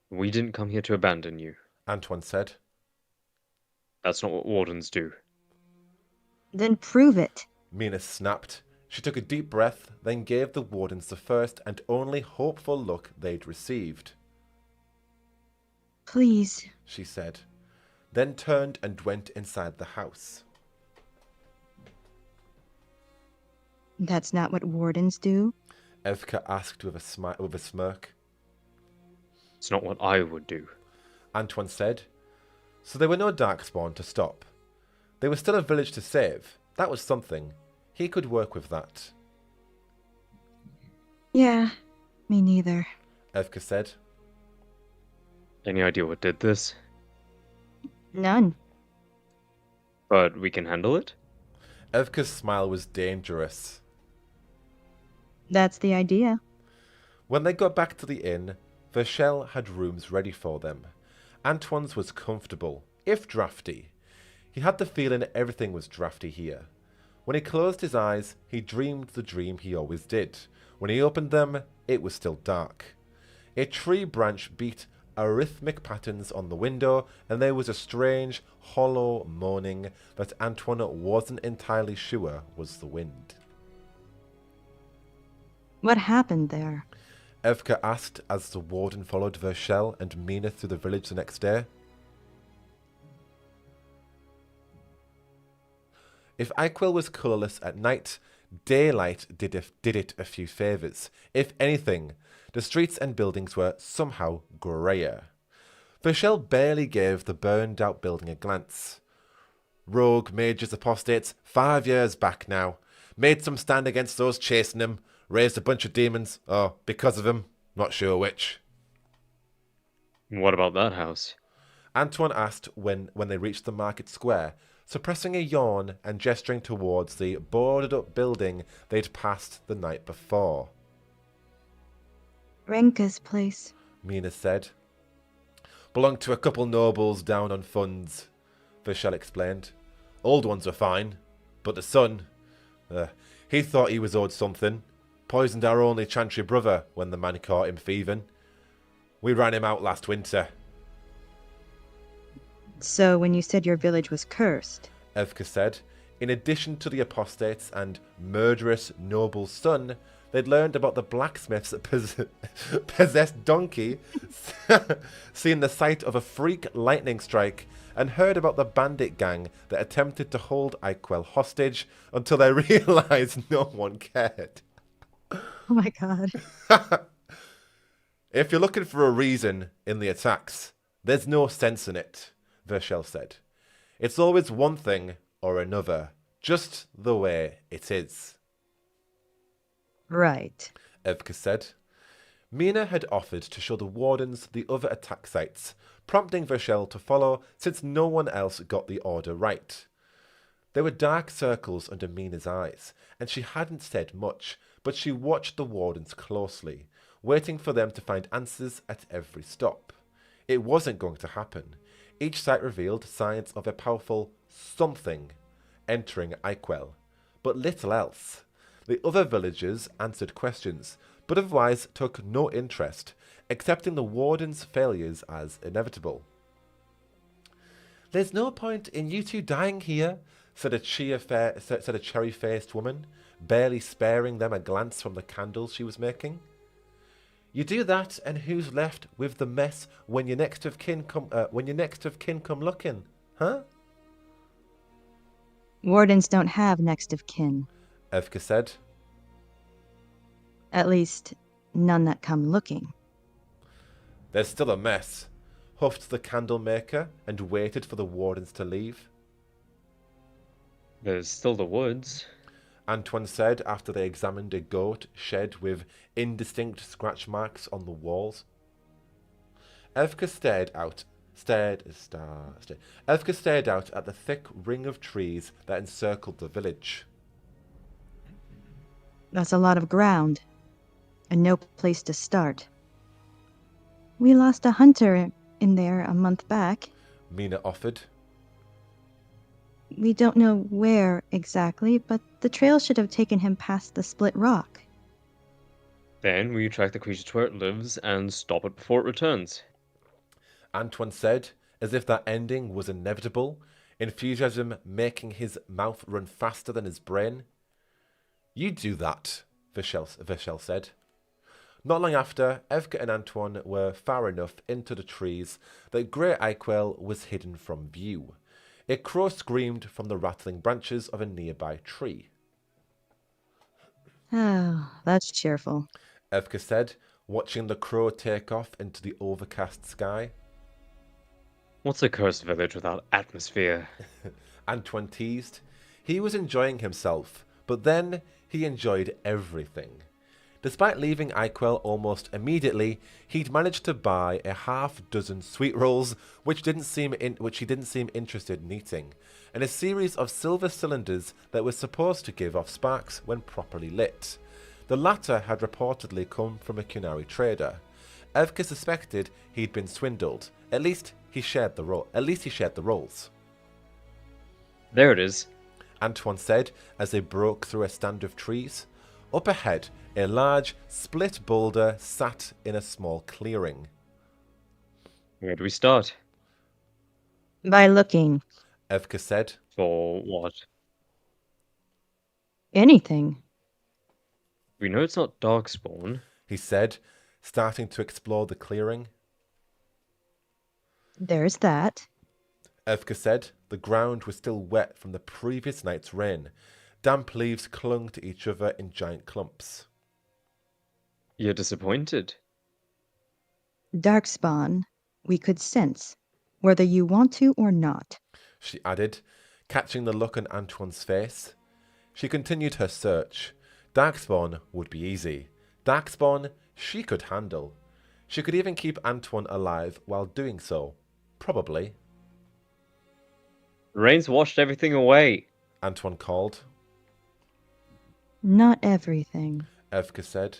We didn't come here to abandon you. Antoine said. That's not what wardens do. Then prove it. Mina snapped. She took a deep breath, then gave the wardens the first and only hopeful look they'd received. Please, she said, then turned and went inside the house. That's not what wardens do? Evka asked with a smirk. It's not what I would do. Antoine said. So there were no Darkspawn to stop. There was still a village to save. That was something. He could work with that. Yeah, me neither. Evka said. Any idea what did this? None. But we can handle it? Evka's smile was dangerous. That's the idea. When they got back to the inn, Verschel had rooms ready for them. Antoine's was comfortable, if drafty. He had the feeling everything was drafty here. When he closed his eyes, he dreamed the dream he always did. When he opened them, it was still dark. A tree branch beat arrhythmic patterns on the window, and there was a strange, hollow moaning that Antoine wasn't entirely sure was the wind. What happened there? Evka asked as the warden followed Verschel and Mina through the village the next day. If Eichwell was colourless at night, daylight did it a few favours. If anything, the streets and buildings were somehow greyer. Verschel barely gave the burned-out building a glance. Rogue mages apostates 5 years back now. Made some stand against those chasing him. Raised a bunch of demons. Oh, because of him. Not sure which. What about that house? Antoine asked when they reached the market square. suppressing a yawn and gesturing towards the boarded-up building they'd passed the night before. Renka's place. Mina said. Belonged to a couple nobles down on funds, Vishal explained. Old ones are fine, but the son, he thought he was owed something. Poisoned our only chantry brother when the man caught him thieving. We ran him out last winter. So when you said your village was cursed? Evka said, in addition to the apostate's and murderous noble son, they'd learned about the blacksmith's possessed donkey, seen the sight of a freak lightning strike, and heard about the bandit gang that attempted to hold Iquel hostage until they realised no one cared. Oh my god. If you're looking for a reason in the attacks, there's no sense in it, Vershel said. It's always one thing or another, just the way it is. Right, Evka said. Mina had offered to show the wardens the other attack sites, prompting Vershel to follow since no one else got the order right. There were dark circles under Mina's eyes, and she hadn't said much, but she watched the wardens closely, waiting for them to find answers at every stop. It wasn't going to happen. Each site revealed signs of a powerful something entering Iquel, but little else. The other villagers answered questions, but otherwise took no interest, accepting the warden's failures as inevitable. There's no point in you two dying here, said a cherry-faced woman, barely sparing them a glance from the candles she was making. You do that, and who's left with the mess when your next of kin come looking, huh? Wardens don't have next of kin. Evka said. At least, none that come looking. There's still a mess, huffed the candle maker and waited for the wardens to leave. There's still the woods. Antoine said after they examined a goat shed with indistinct scratch marks on the walls. Evka stared out at the thick ring of trees that encircled the village. That's a lot of ground, and no place to start. We lost a hunter in there a month back. Mina offered. We don't know where exactly, but the trail should have taken him past the split rock. Then we track the creature to where it lives and stop it before it returns. Antoine said, as if that ending was inevitable, enthusiasm making his mouth run faster than his brain. You do that, Vishel said. Not long after, Evka and Antoine were far enough into the trees that Grey Iquel was hidden from view. A crow screamed from the rattling branches of a nearby tree. Oh, that's cheerful. Evka said, watching the crow take off into the overcast sky. What's a cursed village without atmosphere? Antoine teased. He was enjoying himself, but then he enjoyed everything. Despite leaving Iquel almost immediately, he'd managed to buy a half-dozen sweet rolls, which he didn't seem interested in eating, and a series of silver cylinders that were supposed to give off sparks when properly lit. The latter had reportedly come from a Kunari trader. Evka suspected he'd been swindled. At least he shared the rolls. There it is, Antoine said as they broke through a stand of trees. Up ahead, a large, split boulder sat in a small clearing. Where do we start? By looking. Evka said. For what? Anything. We know it's not Darkspawn. He said, starting to explore the clearing. There's that. Evka said. The ground was still wet from the previous night's rain. Damp leaves clung to each other in giant clumps. You're disappointed? Darkspawn, we could sense, whether you want to or not. She added, catching the look on Antoine's face. She continued her search. Darkspawn would be easy. Darkspawn she could handle. She could even keep Antoine alive while doing so. Probably. Rain's washed everything away. Antoine called. Not everything. Evka said.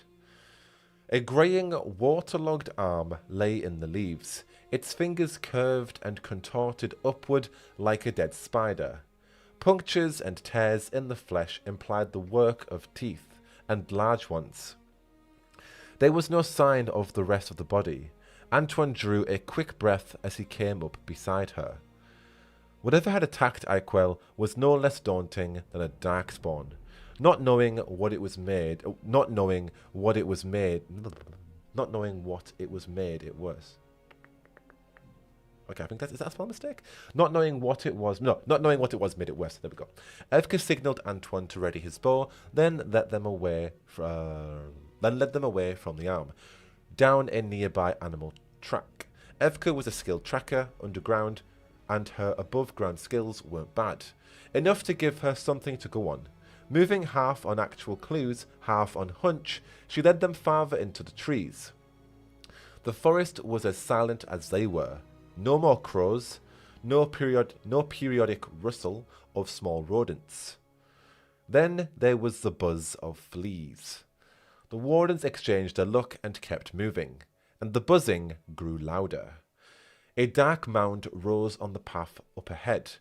A greying, waterlogged arm lay in the leaves, its fingers curved and contorted upward like a dead spider. Punctures and tears in the flesh implied the work of teeth, and large ones. There was no sign of the rest of the body. Antoine drew a quick breath as he came up beside her. Whatever had attacked Iquel was no less daunting than a darkspawn. Not knowing what it was made, it was. Okay, I think is that a spell mistake? Not knowing what it was made it worse. There we go. Evka signaled Antoine to ready his bow, then led them away from the arm, down a nearby animal track. Evka was a skilled tracker underground, and her above-ground skills weren't bad. Enough to give her something to go on. Moving half on actual clues, half on hunch, she led them farther into the trees. The forest was as silent as they were. No more crows, no periodic rustle of small rodents. Then there was the buzz of fleas. The wardens exchanged a look and kept moving, and the buzzing grew louder. A dark mound rose on the path up ahead.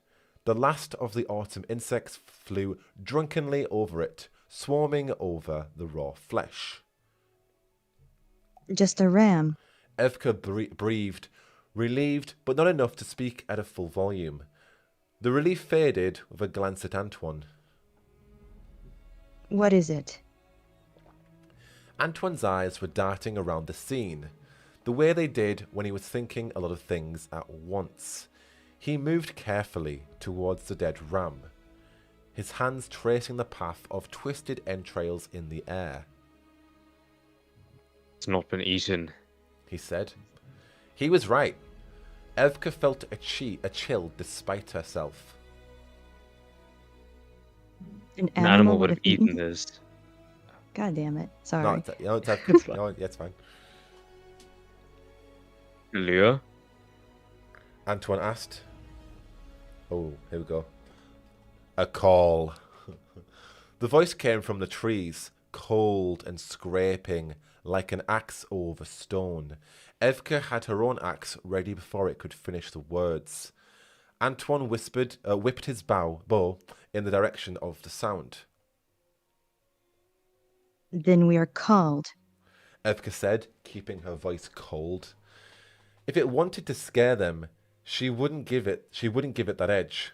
The last of the autumn insects flew drunkenly over it, swarming over the raw flesh. Just a ram. Evka breathed, relieved, but not enough to speak at a full volume. The relief faded with a glance at Antoine. What is it? Antoine's eyes were darting around the scene, the way they did when he was thinking a lot of things at once. He moved carefully towards the dead ram, his hands tracing the path of twisted entrails in the air. It's not been eaten, he said. He was right. Evka felt a chill despite herself. An An animal would would have eaten this. God damn it. Sorry. No, it's fine. Lure? Antoine asked. Oh, here we go. A call. The voice came from the trees, cold and scraping, like an axe over stone. Evka had her own axe ready before it could finish the words. Antoine whipped his bow in the direction of the sound. Then we are called. Evka said, keeping her voice cold. If it wanted to scare them, she wouldn't give it that edge.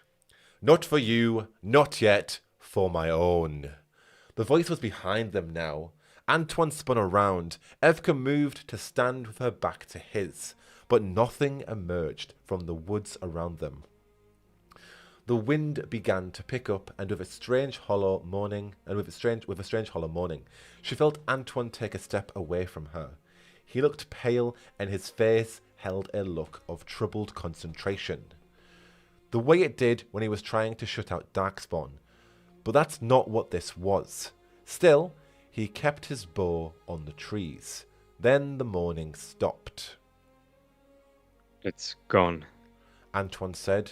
Not for you, not yet, for my own. The voice was behind them now. Antoine spun around. Evka moved to stand with her back to his, but nothing emerged from the woods around them. The wind began to pick up, and with a strange hollow moaning, she felt Antoine take a step away from her. He looked pale, and his face held a look of troubled concentration. The way it did when he was trying to shut out Darkspawn. But that's not what this was. Still, he kept his bow on the trees. Then the moaning stopped. It's gone, Antoine said,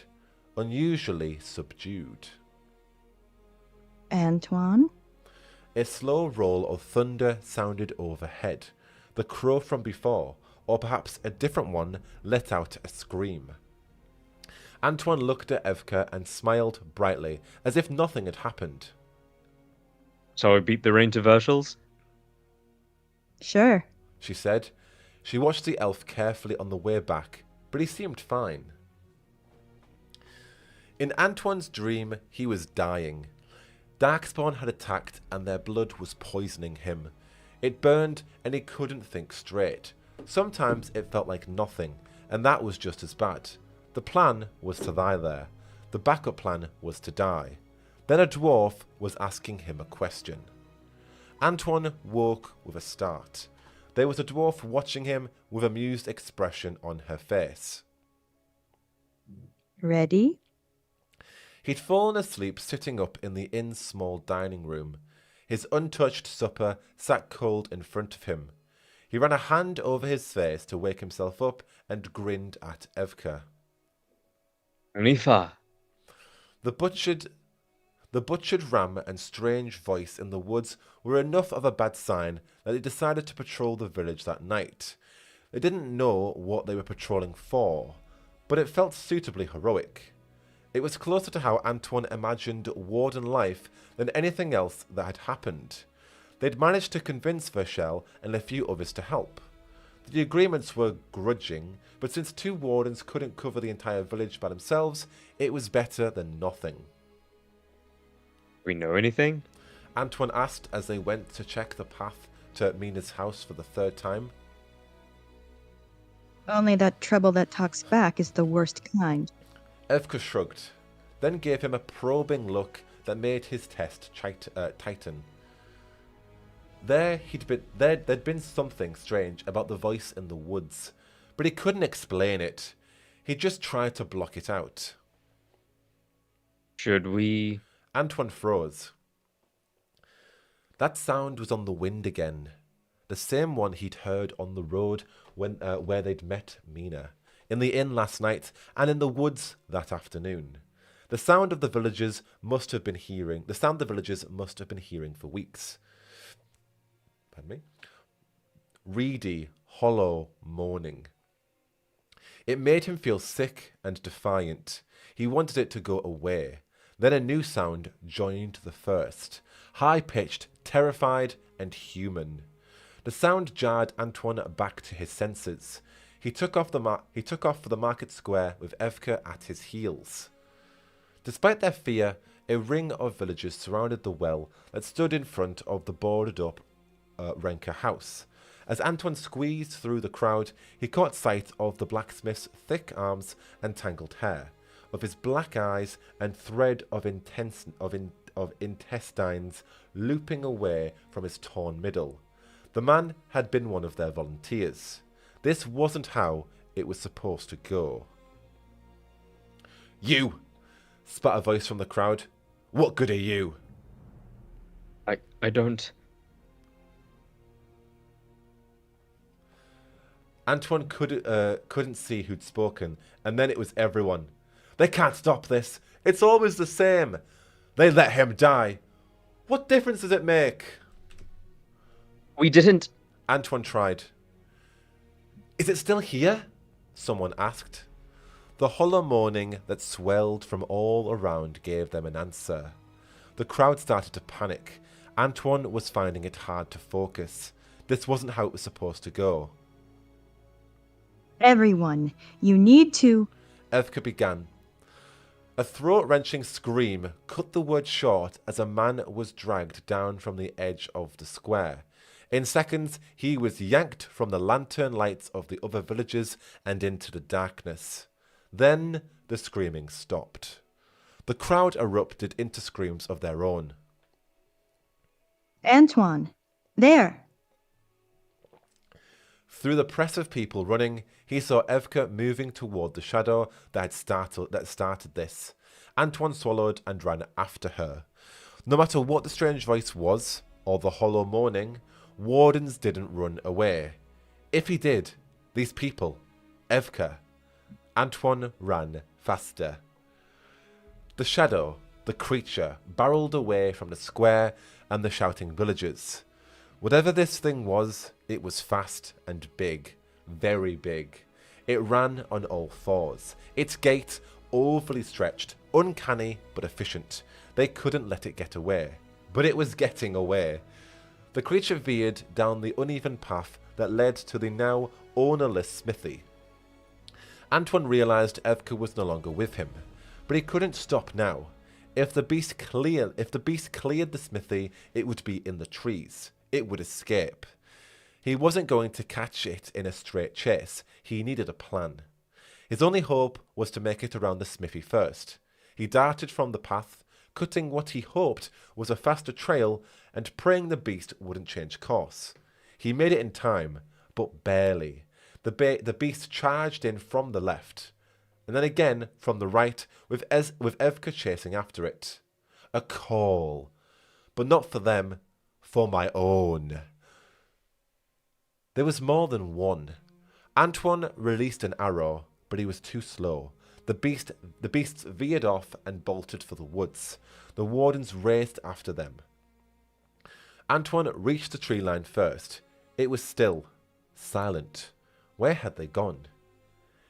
unusually subdued. Antoine? A slow roll of thunder sounded overhead. The crow from before, or perhaps a different one, let out a scream. Antoine looked at Evka and smiled brightly, as if nothing had happened. So I beat the rain to Virtuals? Sure. She said. She watched the elf carefully on the way back, but he seemed fine. In Antoine's dream, he was dying. Darkspawn had attacked and their blood was poisoning him. It burned and he couldn't think straight. Sometimes it felt like nothing, and that was just as bad. The plan was to lie there. The backup plan was to die. Then a dwarf was asking him a question. Antoine woke with a start. There was a dwarf watching him with an amused expression on her face. Ready? He'd fallen asleep sitting up in the inn's small dining room. His untouched supper sat cold in front of him. He ran a hand over his face to wake himself up and grinned at Evka. Anifa. The butchered ram and strange voice in the woods were enough of a bad sign that they decided to patrol the village that night. They didn't know what they were patrolling for, but it felt suitably heroic. It was closer to how Antoine imagined warden life than anything else that had happened. They'd managed to convince Verschel and a few others to help. The agreements were grudging, but since 2 wardens couldn't cover the entire village by themselves, it was better than nothing. We know anything? Antoine asked as they went to check the path to Mina's house for the 3rd time. Only that trouble that talks back is the worst kind. Evka shrugged, then gave him a probing look that made his test tighten. There'd been something strange about the voice in the woods, but he couldn't explain it. He just tried to block it out. Should we? Antoine froze. That sound was on the wind again. The same one he'd heard on the road where they'd met Mina, in the inn last night, and in the woods that afternoon. The sound the villagers must have been hearing for weeks. Pardon me? Reedy, hollow moaning. It made him feel sick and defiant. He wanted it to go away. Then a new sound joined the first, high-pitched, terrified, and human. The sound jarred Antoine back to his senses. He took off for the market square with Evka at his heels. Despite their fear, a ring of villagers surrounded the well that stood in front of the boarded-up Renka house. As Antoine squeezed through the crowd, he caught sight of the blacksmith's thick arms and tangled hair, of his black eyes and thread of intestines looping away from his torn middle. The man had been one of their volunteers. This wasn't how it was supposed to go. "You!" spat a voice from the crowd. "What good are you?" I don't... Antoine couldn't see who'd spoken, and then it was everyone. "They can't stop this. It's always the same. They let him die. What difference does it make?" We didn't... Antoine tried. "Is it still here?" someone asked. The hollow moaning that swelled from all around gave them an answer. The crowd started to panic. Antoine was finding it hard to focus. This wasn't how it was supposed to go. Everyone, you need to... Evka began. A throat-wrenching scream cut the word short as a man was dragged down from the edge of the square. In seconds, he was yanked from the lantern lights of the other villagers and into the darkness. Then the screaming stopped. The crowd erupted into screams of their own. Antoine, there! Through the press of people running, he saw Evka moving toward the shadow that started this. Antoine swallowed and ran after her. No matter what the strange voice was, or the hollow moaning, wardens didn't run away. If he did, these people, Evka, Antoine ran faster. The shadow, the creature, barreled away from the square and the shouting villagers. Whatever this thing was, it was fast and big, very big. It ran on all fours, its gait overly stretched, uncanny but efficient. They couldn't let it get away. But it was getting away. The creature veered down the uneven path that led to the now ownerless smithy. Antoine realized Evka was no longer with him, but he couldn't stop now. If the beast cleared the smithy, it would be in the trees. It would escape. He wasn't going to catch it in a straight chase. He needed a plan. His only hope was to make it around the smithy first. He darted from the path, cutting what he hoped was a faster trail and praying the beast wouldn't change course. He made it in time, but barely. The beast charged in from the left, and then again from the right, with Evka chasing after it. A call, but not for them, for my own. There was more than one. Antoine released an arrow, but he was too slow. The beasts veered off and bolted for the woods. The wardens raced after them. Antoine reached the tree line first. It was still, silent. Where had they gone?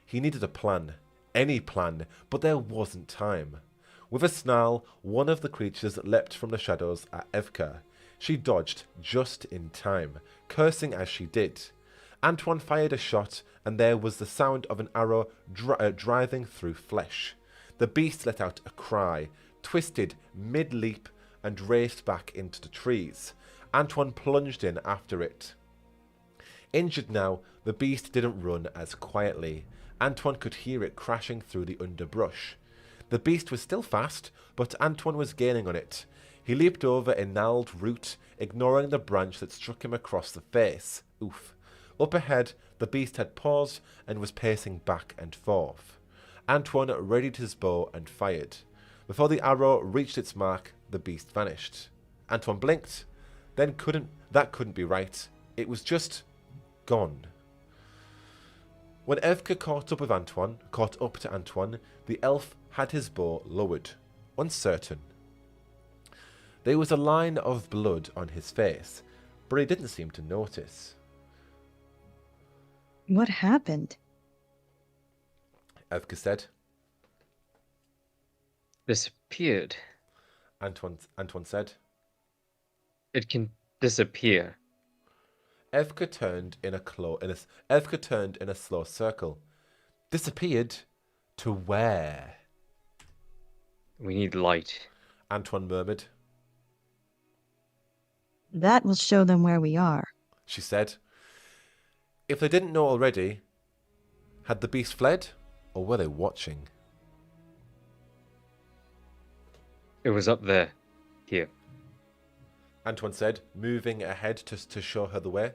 He needed a plan, any plan, but there wasn't time. With a snarl, one of the creatures leapt from the shadows at Evka. She dodged just in time, cursing as she did. Antoine fired a shot, and there was the sound of an arrow driving through flesh. The beast let out a cry, twisted mid-leap, and raced back into the trees. Antoine plunged in after it. Injured now, the beast didn't run as quietly. Antoine could hear it crashing through the underbrush. The beast was still fast, but Antoine was gaining on it. He leaped over a gnarled root, ignoring the branch that struck him across the face. Oof. Up ahead, the beast had paused and was pacing back and forth. Antoine readied his bow and fired. Before the arrow reached its mark, the beast vanished. Antoine blinked, then that couldn't be right. It was just gone. When Evka caught up to Antoine, the elf had his bow lowered, uncertain. There was a line of blood on his face, but he didn't seem to notice. What happened? Evka said. Disappeared. Antoine said. It can disappear. Evka turned in a slow circle. Disappeared? To where? We need light. Antoine murmured. That will show them where we are, she said. If they didn't know already, had the beast fled, or were they watching? It was up there. Here. Antoine said, moving ahead to show her the way.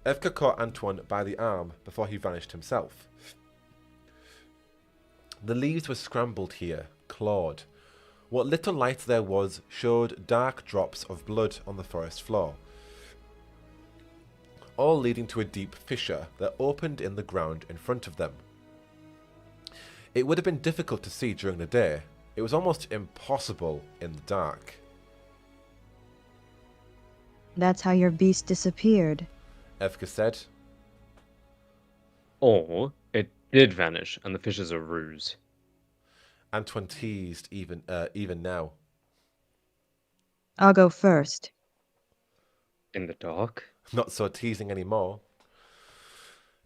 Evka caught Antoine by the arm before he vanished himself. The leaves were scrambled here, clawed. What little light there was showed dark drops of blood on the forest floor, all leading to a deep fissure that opened in the ground in front of them. It would have been difficult to see during the day. It was almost impossible in the dark. That's how your beast disappeared. Evka said. Or it did vanish, and the fish is a ruse. Antoine teased even now. I'll go first. In the dark? Not so teasing anymore.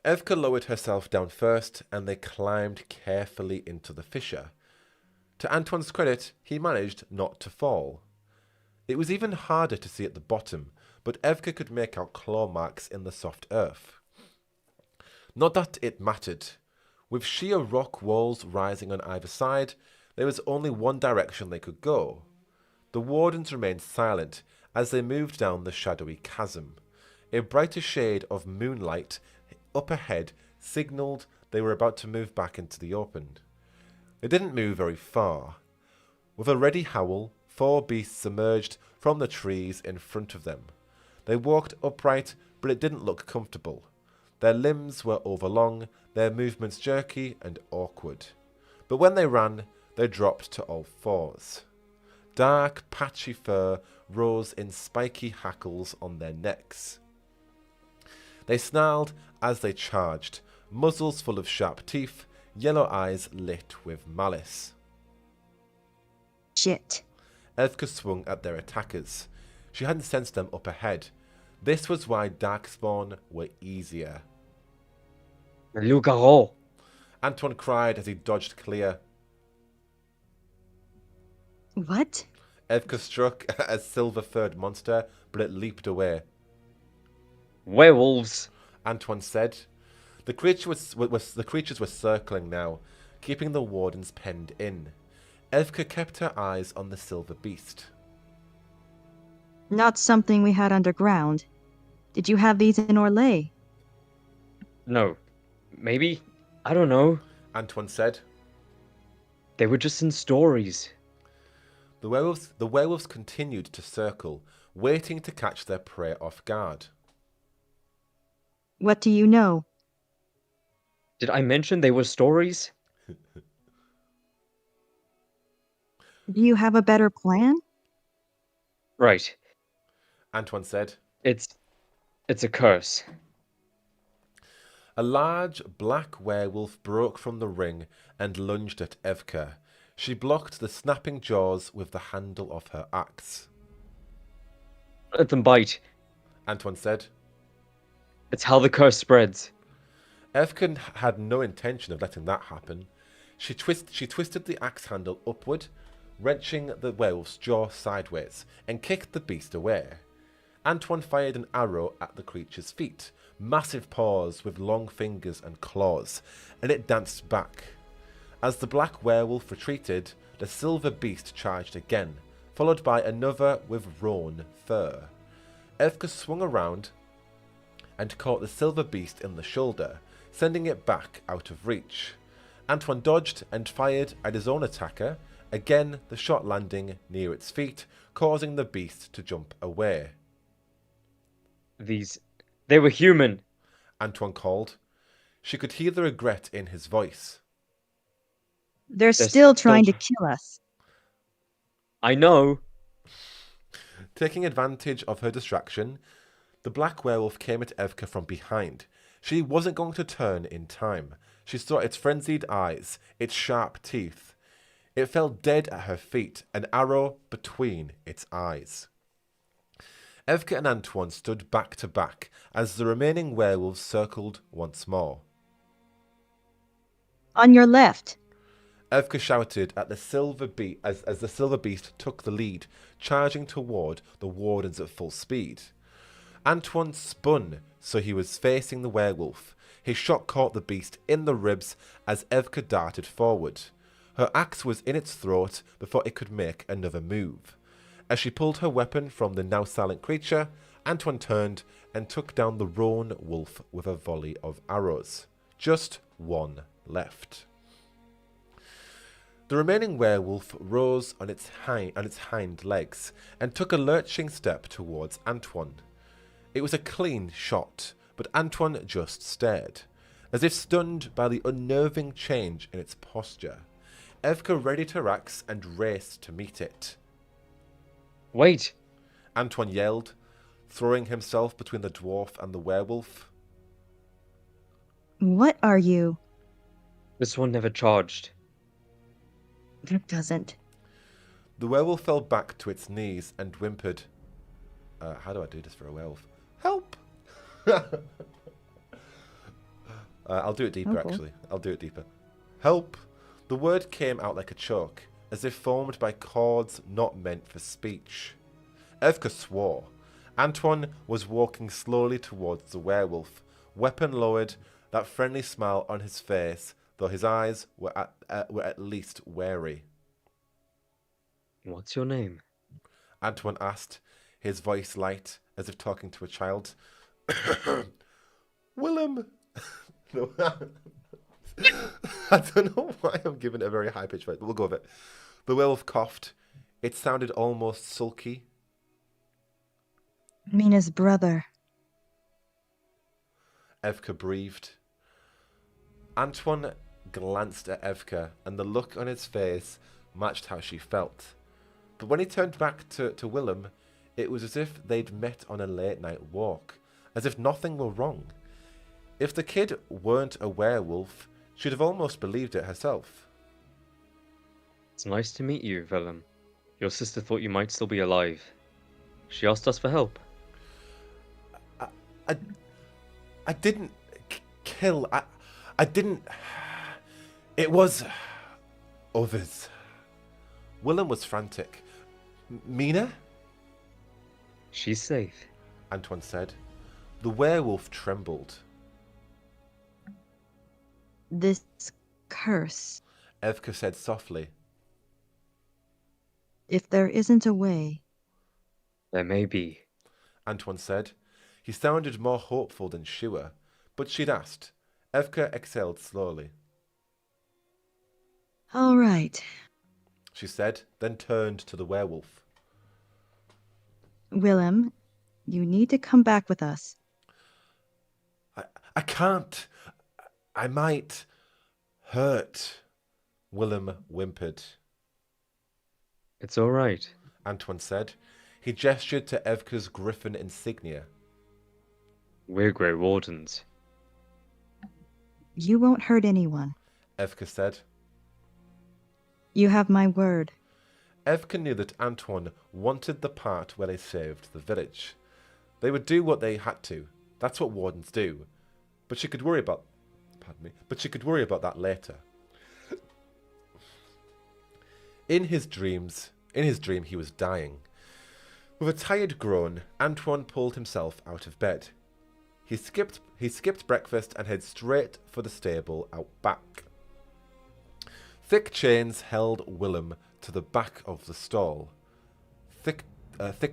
Evka lowered herself down first, and they climbed carefully into the fissure. To Antoine's credit, he managed not to fall. It was even harder to see at the bottom, but Evka could make out claw marks in the soft earth. Not that it mattered. With sheer rock walls rising on either side, there was only one direction they could go. The wardens remained silent as they moved down the shadowy chasm. A brighter shade of moonlight up ahead signalled they were about to move back into the open. They didn't move very far. With a ready howl, 4 beasts emerged from the trees in front of them. They walked upright, but it didn't look comfortable. Their limbs were overlong, their movements jerky and awkward. But when they ran, they dropped to all fours. Dark, patchy fur rose in spiky hackles on their necks. They snarled as they charged, muzzles full of sharp teeth, yellow eyes lit with malice. Shit. Evka swung at their attackers. She hadn't sensed them up ahead. This was why Darkspawn were easier. Loup-garou! Antoine cried as he dodged clear. What? Evka struck a silver-furred monster, but it leaped away. Werewolves! Antoine said. The creatures were circling now, keeping the wardens penned in. Evka kept her eyes on the silver beast. Not something we had underground. Did you have these in Orlais? No. Maybe? I don't know. Antoine said. They were just in stories. The werewolves continued to circle, waiting to catch their prey off guard. What do you know? Did I mention they were stories? Do you have a better plan? Right. Antoine said. It's a curse. A large black werewolf broke from the ring and lunged at Evka. She blocked the snapping jaws with the handle of her axe. Let them bite. Antoine said. It's how the curse spreads. Evka had no intention of letting that happen. She twisted the axe handle upward, wrenching the werewolf's jaw sideways, and kicked the beast away. Antoine fired an arrow at the creature's feet, massive paws with long fingers and claws, and it danced back. As the black werewolf retreated, the silver beast charged again, followed by another with roan fur. Evka swung around and caught the silver beast in the shoulder, sending it back out of reach. Antoine dodged and fired at his own attacker, again the shot landing near its feet, causing the beast to jump away. They were human. Antoine called. She could hear the regret in his voice. They're still trying to kill us. I know. Taking advantage of her distraction, the black werewolf came at Evka from behind. She wasn't going to turn in time. She saw its frenzied eyes, its sharp teeth. It fell dead at her feet, an arrow between its eyes. Evka and Antoine stood back to back as the remaining werewolves circled once more. On your left. Evka shouted at the silver beast as the silver beast took the lead, charging toward the wardens at full speed. Antoine spun so he was facing the werewolf. His shot caught the beast in the ribs as Evka darted forward. Her axe was in its throat before it could make another move. As she pulled her weapon from the now silent creature, Antoine turned and took down the roan wolf with a volley of arrows. Just one left. The remaining werewolf rose on its hind legs and took a lurching step towards Antoine. It was a clean shot, but Antoine just stared, as if stunned by the unnerving change in its posture. Evka readied her axe and raced to meet it. Wait! Antoine yelled, throwing himself between the dwarf and the werewolf. What are you? This one never charged. That doesn't. The werewolf fell back to its knees and whimpered. How do I do this for a werewolf? Help! I'll do it deeper, Okay. actually. I'll do it deeper. Help! The word came out like a choke, as if formed by chords not meant for speech. Evka swore. Antoine was walking slowly towards the werewolf, weapon lowered, that friendly smile on his face, though his eyes were at least wary. What's your name? Antoine asked, his voice light, as if talking to a child. Willem! No, I don't know why I'm giving it a very high-pitched voice, but we'll go with it. The werewolf coughed. It sounded almost sulky. Mina's brother. Evka breathed. Antoine glanced at Evka, and the look on his face matched how she felt. But when he turned back to Willem, it was as if they'd met on a late-night walk, as if nothing were wrong. If the kid weren't a werewolf, she'd have almost believed it herself. It's nice to meet you, Vellum. Your sister thought you might still be alive. She asked us for help. I didn't kill. I didn't. It was others. Willem was frantic. Mina? She's safe. Antoine said. The werewolf trembled. This curse. Evka said softly. If there isn't a way. There may be. Antoine said. He sounded more hopeful than sure, but she'd asked. Evka exhaled slowly. All right. She said, then turned to the werewolf. Willem, you need to come back with us. I can't. I might hurt. Willem whimpered. It's all right. Antoine said. He gestured to Evka's griffin insignia. We're Grey Wardens. You won't hurt anyone. Evka said. You have my word. Evka knew that Antoine wanted the part where they saved the village. They would do what they had to. That's what wardens do. But she could worry about... Pardon me. But she could worry about that later. In his dream, he was dying. With a tired groan, Antoine pulled himself out of bed. He skipped breakfast and headed straight for the stable out back. Thick chains held Willem to the back of the stall. Thick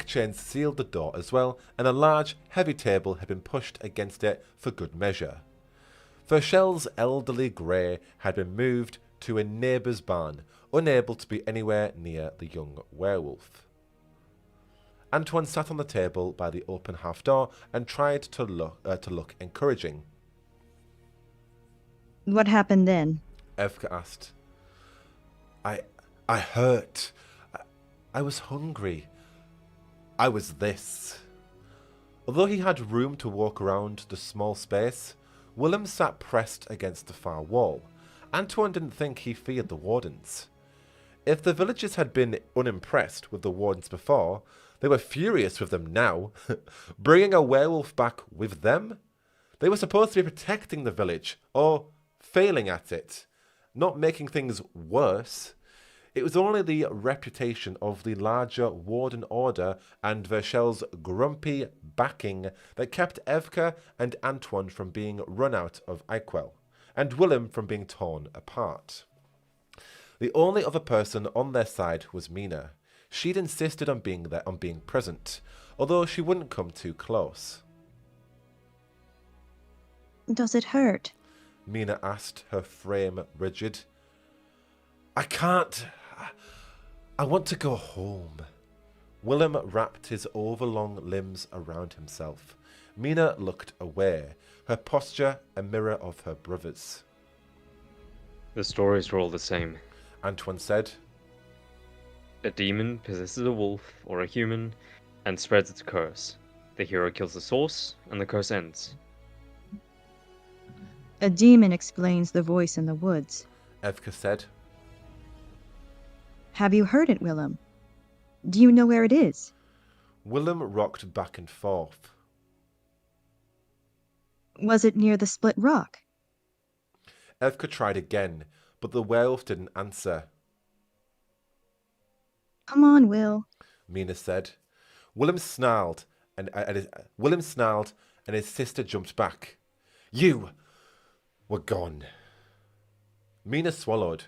chains sealed the door as well, and a large, heavy table had been pushed against it for good measure. Verschel's elderly grey had been moved to a neighbour's barn, unable to be anywhere near the young werewolf. Antoine sat on the table by the open half door and tried to look encouraging. What happened then? Evka asked. I hurt. I was hungry. I was this. Although he had room to walk around the small space, Willem sat pressed against the far wall. Antoine didn't think he feared the wardens. If the villagers had been unimpressed with the wardens before, they were furious with them now. Bringing a werewolf back with them? They were supposed to be protecting the village, or failing at it, not making things worse. It was only the reputation of the larger warden order and Verschel's grumpy backing that kept Evka and Antoine from being run out of Eichwell, and Willem from being torn apart. The only other person on their side was Mina. She'd insisted on being there, on being present, although she wouldn't come too close. Does it hurt? Mina asked, her frame rigid. I can't. I want to go home. Willem wrapped his overlong limbs around himself. Mina looked away, her posture a mirror of her brother's. The stories are all the same. Antoine said. A demon possesses a wolf or a human and spreads its curse. The hero kills the source, and the curse ends. A demon explains the voice in the woods. Evka said. Have you heard it, Willem? Do you know where it is? Willem rocked back and forth. Was it near the split rock? Evka tried again, but the werewolf didn't answer. Come on, Will. Mina said. Willem snarled, and his sister jumped back. You were gone. Mina swallowed.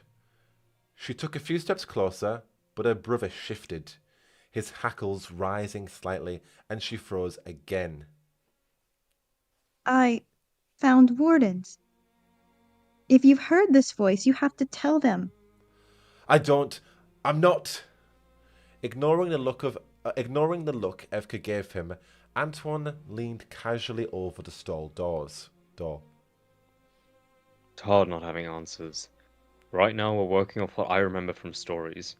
She took a few steps closer, but her brother shifted, his hackles rising slightly, and she froze again. I found wardens. If you've heard this voice, you have to tell them. I'm not. Ignoring the look Evka gave him, Antoine leaned casually over the stall door. It's hard not having answers. Right now we're working off what I remember from stories.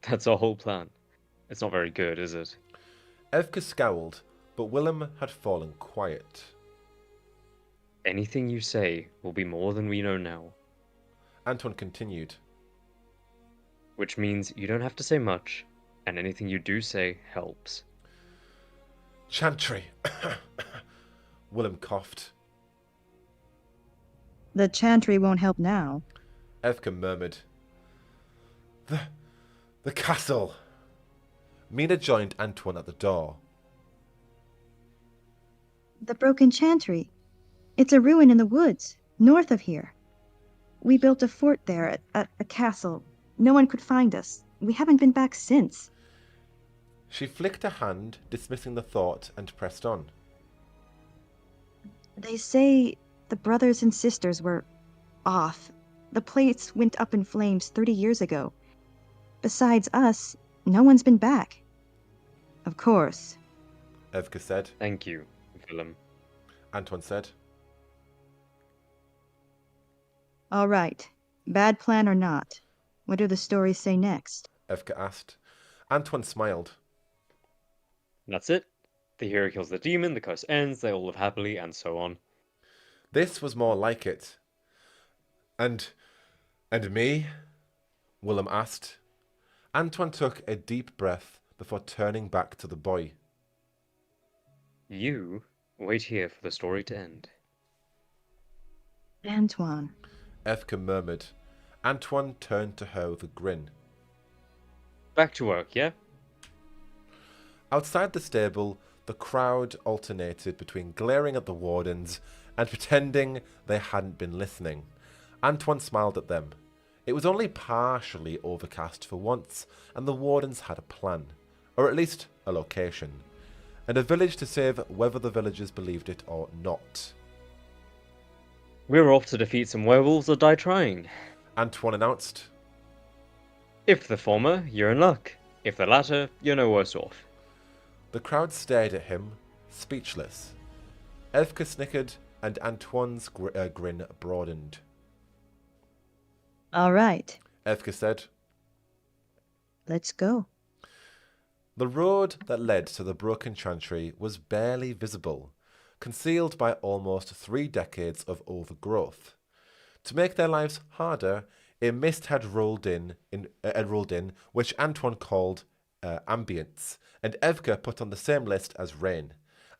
That's our whole plan. It's not very good, is it? Evka scowled, but Willem had fallen quiet. Anything you say will be more than we know now. Antoine continued. Which means you don't have to say much, and anything you do say helps. Chantry. Willem coughed. The chantry won't help now. Evka murmured. The castle. Mina joined Antoine at the door. The broken chantry. It's a ruin in the woods, north of here. We built a fort there, at a castle. No one could find us. We haven't been back since. She flicked a hand, dismissing the thought, and pressed on. They say the brothers and sisters were off. The place went up in flames 30 years ago. Besides us, no one's been back. Of course. Evka said. Thank you, Willem. Antoine said. All right. Bad plan or not, what do the stories say next? Evka asked. Antoine smiled. That's it. The hero kills the demon, the curse ends, they all live happily, and so on. This was more like it. And me? Willem asked. Antoine took a deep breath before turning back to the boy. You wait here for the story to end. Antoine. Evka murmured. Antoine turned to her with a grin. Back to work, yeah? Outside the stable, the crowd alternated between glaring at the wardens and pretending they hadn't been listening. Antoine smiled at them. It was only partially overcast for once, and the wardens had a plan, or at least a location, and a village to save whether the villagers believed it or not. We're off to defeat some werewolves or die trying. Antoine announced. If the former, you're in luck. If the latter, you're no worse off. The crowd stared at him, speechless. Evka snickered, and Antoine's grin broadened. All right, Evka said. let's go. The road that led to the broken chantry was barely visible, concealed by almost 3 decades of overgrowth. To make their lives harder, a mist had rolled in, which Antoine called ambience, and Evka put on the same list as rain.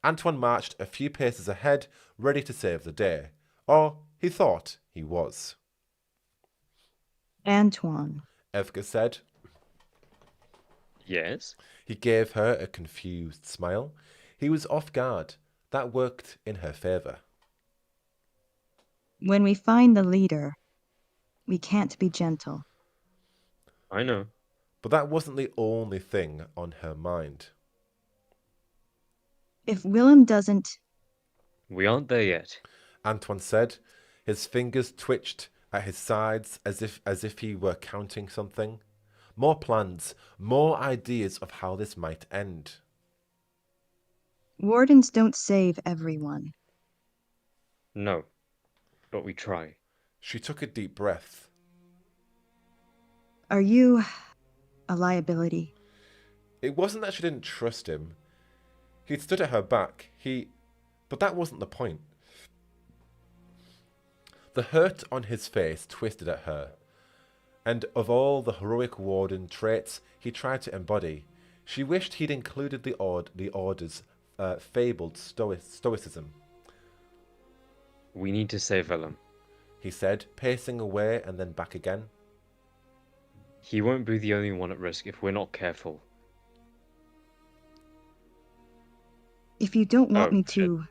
Antoine marched a few paces ahead, ready to save the day. Or he thought he was. Antoine. Evka said. Yes? He gave her a confused smile. He was off guard. That worked in her favour. When we find the leader, we can't be gentle. I know. But that wasn't the only thing on her mind. If Willem doesn't... We aren't there yet. Antoine said. His fingers twitched at his sides as if he were counting something. More plans, more ideas of how this might end. Wardens don't save everyone. No. But we try. She took a deep breath. Are you a liability? It wasn't that she didn't trust him. He'd stood at her back. But that wasn't the point. The hurt on his face twisted at her. And of all the heroic warden traits he tried to embody, she wished he'd included the order's fabled stoicism. We need to save Willem. He said, pacing away and then back again. He won't be the only one at risk if we're not careful. If you don't want me to...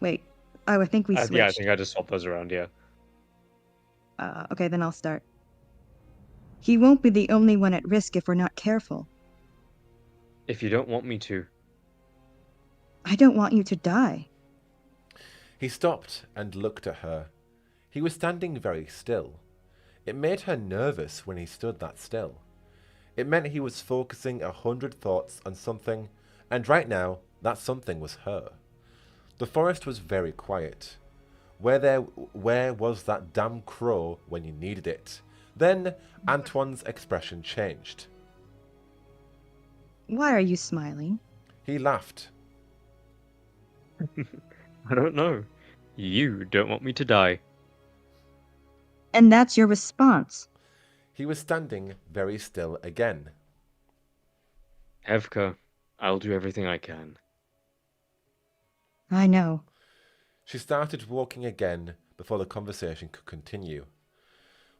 Wait, I think we switched. Yeah, I think I just swapped those around, yeah. Okay, then I'll start. He won't be the only one at risk if we're not careful. If you don't want me to. I don't want you to die. He stopped and looked at her. He was standing very still. It made her nervous when he stood that still. It meant he was focusing 100 thoughts on something, and right now, that something was her. The forest was very quiet. Where was that damn crow when you needed it? Then Antoine's expression changed. Why are you smiling? He laughed. I don't know. You don't want me to die. And that's your response. He was standing very still again. Evka, I'll do everything I can. I know. She started walking again before the conversation could continue.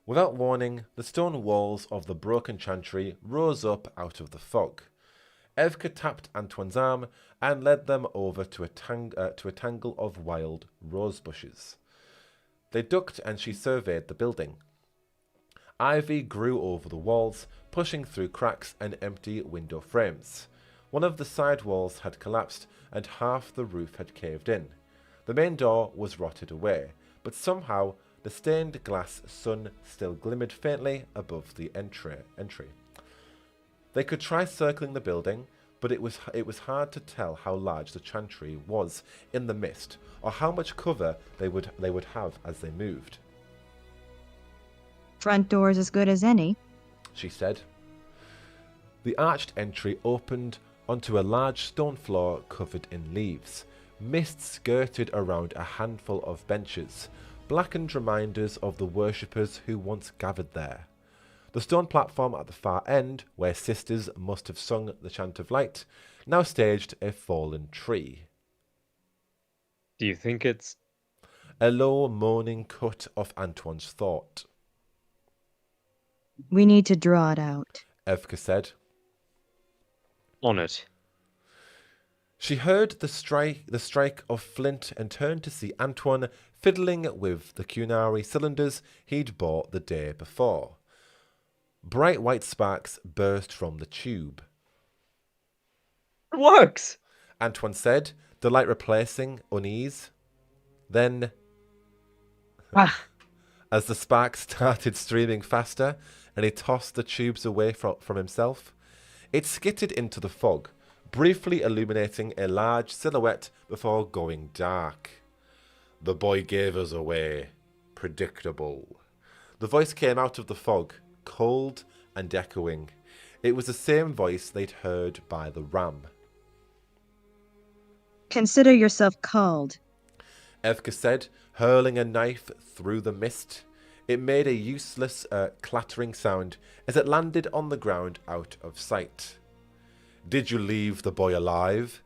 Without warning, the stone walls of the broken chantry rose up out of the fog. Evka tapped Antoine's arm and led them over to a tangle of wild rose bushes. They ducked and she surveyed the building. Ivy grew over the walls, pushing through cracks and empty window frames. One of the side walls had collapsed and half the roof had caved in. The main door was rotted away, but somehow the stained glass sun still glimmered faintly above the entry. They could try circling the building, but it was hard to tell how large the chantry was in the mist, or how much cover they would have as they moved. Front door's as good as any, She said. The arched entry opened onto a large stone floor covered in leaves. Mist skirted around a handful of benches, blackened reminders of the worshippers who once gathered there. The stone platform at the far end, where sisters must have sung the chant of light, now staged a fallen tree. Do you think it's... A low moaning cut off Antoine's thought. We need to draw it out. Evka said. on it? She heard the strike of flint and turned to see Antoine fiddling with the cunari cylinders he'd bought the day before. Bright white sparks burst from the tube. It works! Antoine said, the light replacing unease. Then, as the sparks started streaming faster and he tossed the tubes away from himself, it skittered into the fog, briefly illuminating a large silhouette before going dark. The boy gave us away. Predictable. The voice came out of the fog, cold and echoing. It was the same voice they'd heard by the ram. Consider yourself called. Evka said, hurling a knife through the mist. It made a useless clattering sound as it landed on the ground out of sight. Did you leave the boy alive?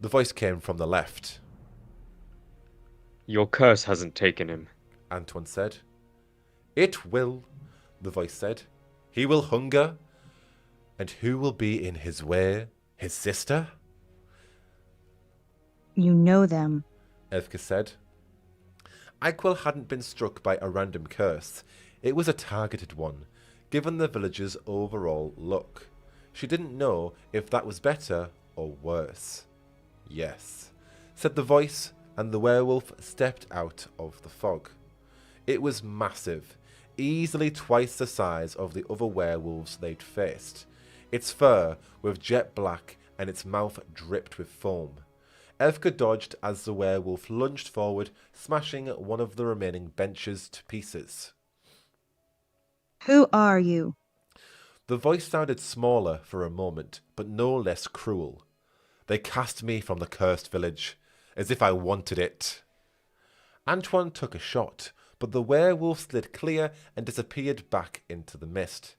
The voice came from the left. Your curse hasn't taken him. Antoine said. It will, the voice said. He will hunger. And who will be in his way? His sister? You know them. Evka said. Iquel hadn't been struck by a random curse. It was a targeted one, given the village's overall look. She didn't know if that was better or worse. Yes, said the voice, and the werewolf stepped out of the fog. It was massive, easily twice the size of the other werewolves they'd faced. Its fur was jet black and its mouth dripped with foam. Evka dodged as the werewolf lunged forward, smashing one of the remaining benches to pieces. Who are you? The voice sounded smaller for a moment, but no less cruel. They cast me from the cursed village, as if I wanted it. Antoine took a shot, but the werewolf slid clear and disappeared back into the mist.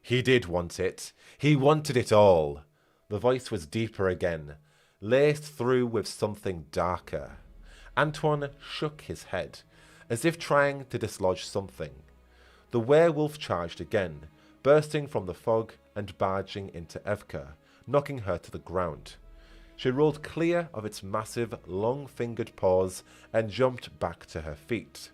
He did want it. He wanted it all. The voice was deeper again, laced through with something darker. Antoine shook his head, as if trying to dislodge something. The werewolf charged again, bursting from the fog and barging into Evka, knocking her to the ground. She rolled clear of its massive, long-fingered paws and jumped back to her feet.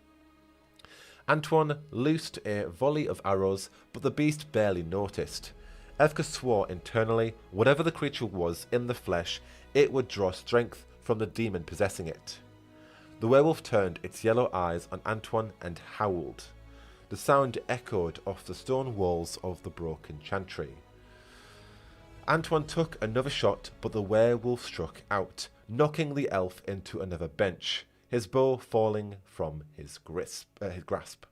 Antoine loosed a volley of arrows, but the beast barely noticed. Evka swore internally, whatever the creature was in the flesh, it would draw strength from the demon possessing it. The werewolf turned its yellow eyes on Antoine and howled. The sound echoed off the stone walls of the broken chantry. Antoine took another shot, but the werewolf struck out, knocking the elf into another bench, his bow falling from his grasp.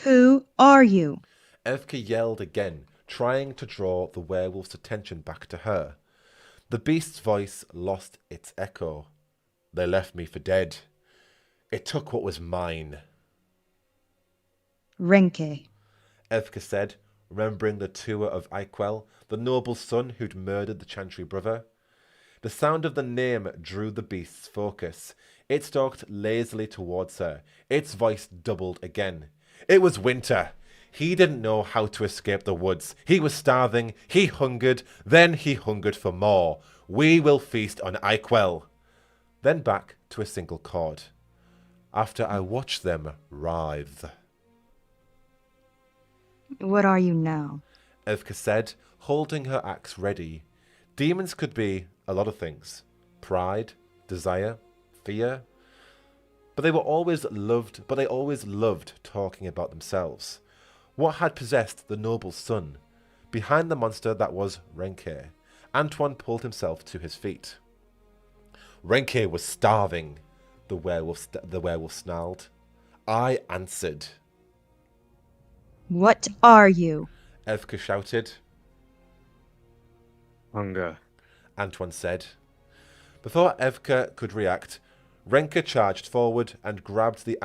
Who are you? Evka yelled again, trying to draw the werewolf's attention back to her. The beast's voice lost its echo. They left me for dead. It took what was mine. Renke. Evka said, remembering the tour of Iquel, the noble son who'd murdered the Chantry brother. The sound of the name drew the beast's focus. It stalked lazily towards her. Its voice doubled again. It was winter. He didn't know how to escape the woods. He was starving. He hungered. Then he hungered for more. We will feast on Iquel. Then back to a single chord. After I watched them writhe. What are you now? Evka said, holding her axe ready. Demons could be a lot of things. Pride, desire, fear. But they always loved talking about themselves. What had possessed the noble son? Behind the monster that was Renke, Antoine pulled himself to his feet. Renke was starving, the werewolf snarled. I answered. What are you? Evka shouted. Hunger. Antoine said. Before Evka could react, Renka charged forward and grabbed the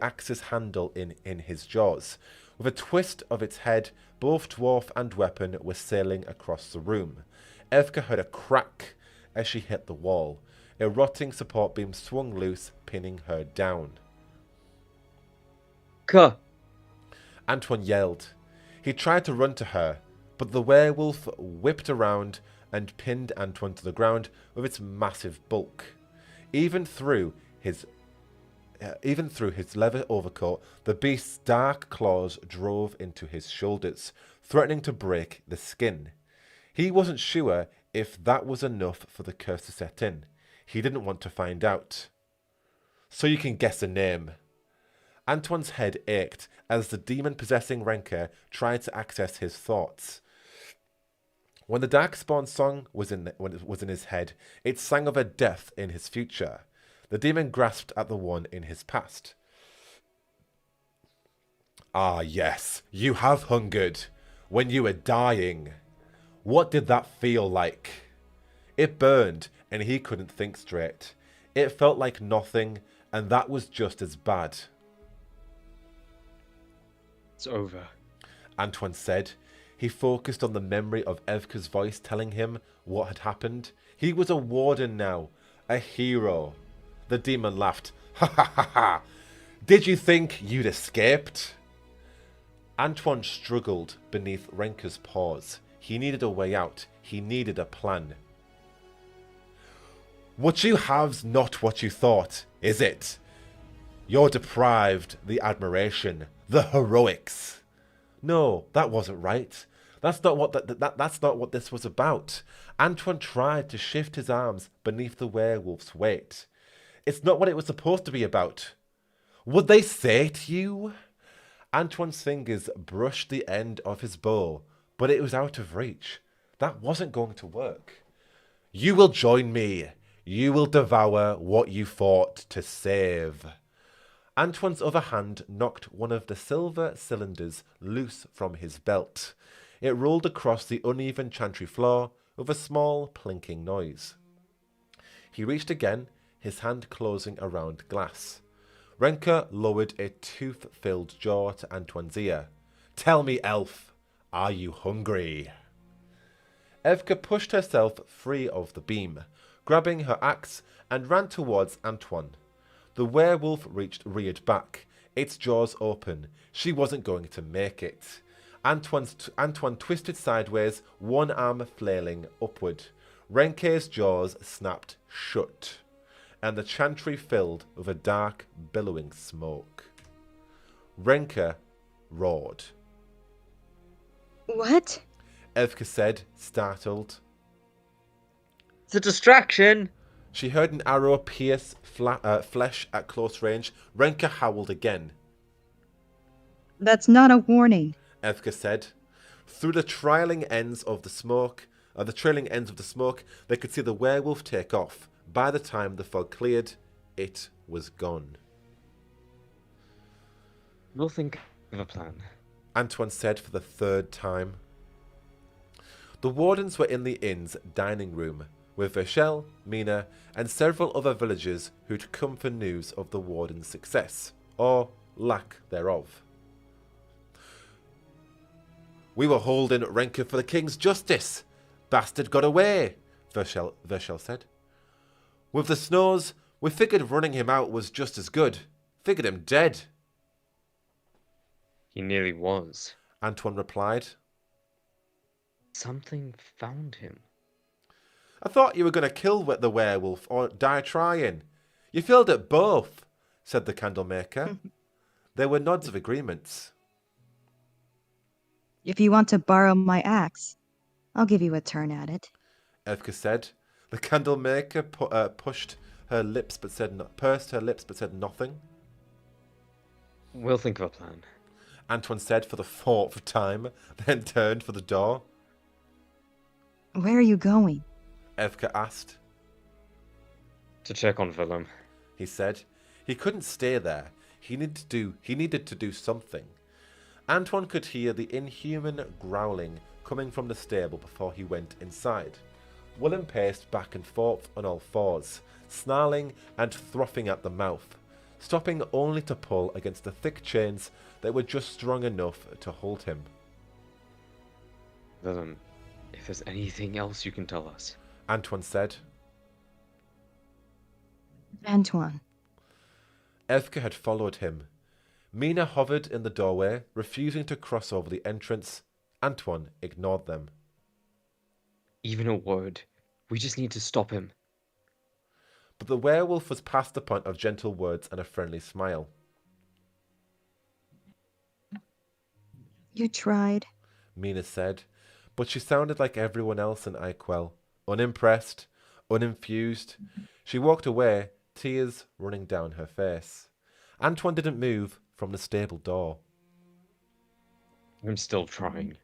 axe's handle in his jaws. With a twist of its head, both dwarf and weapon were sailing across the room. Evka heard a crack as she hit the wall. A rotting support beam swung loose, pinning her down. Ka! Antoine yelled. He tried to run to her, but the werewolf whipped around and pinned Antoine to the ground with its massive bulk. Even through his leather overcoat, the beast's dark claws drove into his shoulders, threatening to break the skin. He wasn't sure if that was enough for the curse to set in. He didn't want to find out. So you can guess a name. Antoine's head ached as the demon possessing Renka tried to access his thoughts. When the Darkspawn song was in his head, it sang of a death in his future. The demon grasped at the one in his past. Ah, yes, you have hungered. When you were dying. What did that feel like? It burned, and he couldn't think straight. It felt like nothing, and that was just as bad. It's over. Antoine said. He focused on the memory of Evka's voice telling him what had happened. He was a warden now, a hero. The demon laughed. Ha ha ha ha! Did you think you'd escaped? Antoine struggled beneath Renka's paws. He needed a way out. He needed a plan. What you have's not what you thought, is it? You're deprived the admiration, the heroics. No, that wasn't right. That's not what this was about. Antoine tried to shift his arms beneath the werewolf's weight. It's not what it was supposed to be about. Would they say it to you? Antoine's fingers brushed the end of his bow, but it was out of reach. That wasn't going to work. You will join me. You will devour what you fought to save. Antoine's other hand knocked one of the silver cylinders loose from his belt. It rolled across the uneven chantry floor with a small plinking noise. He reached again, his hand closing around glass. Renka lowered a tooth-filled jaw to Antoine's ear. Tell me, elf, are you hungry? Evka pushed herself free of the beam, grabbing her axe, and ran towards Antoine. The werewolf reared back, its jaws open. She wasn't going to make it. Antoine twisted sideways, one arm flailing upward. Renke's jaws snapped shut, and the chantry filled with a dark, billowing smoke. Renke roared. What? Evka said, startled. It's a distraction! She heard an arrow pierce flesh at close range. Renke howled again. That's not a warning. Evka said. Through the trailing ends of the smoke, they could see the werewolf take off. By the time the fog cleared, it was gone. We'll think of a plan. Antoine said for the third time. The wardens were in the inn's dining room, with Rachel, Mina, and several other villagers who'd come for news of the warden's success, or lack thereof. We were holding Renke for the king's justice. Bastard got away, Rachel said. With the snows, we figured running him out was just as good. Figured him dead. He nearly was. Antoine replied. Something found him. I thought you were going to kill the werewolf or die trying. You failed at both, said the candlemaker. There were nods of agreement. If you want to borrow my axe, I'll give you a turn at it. Evka said. The candlemaker pursed her lips but said nothing. We'll think of a plan. Antoine said for the fourth time, then turned for the door. Where are you going? Evka asked. To check on Willem. He said. He couldn't stay there. He needed to do something. Antoine could hear the inhuman growling coming from the stable before he went inside. Willem paced back and forth on all fours, snarling and frothing at the mouth, stopping only to pull against the thick chains that were just strong enough to hold him. Willem, if there's anything else you can tell us. Antoine said. Antoine. Evka had followed him. Mina hovered in the doorway, refusing to cross over the entrance. Antoine ignored them. Even a word. We just need to stop him. But the werewolf was past the point of gentle words and a friendly smile. You tried, Mina said, but she sounded like everyone else in Iquel, unimpressed, uninfused. She walked away, tears running down her face. Antoine didn't move from the stable door. I'm still trying.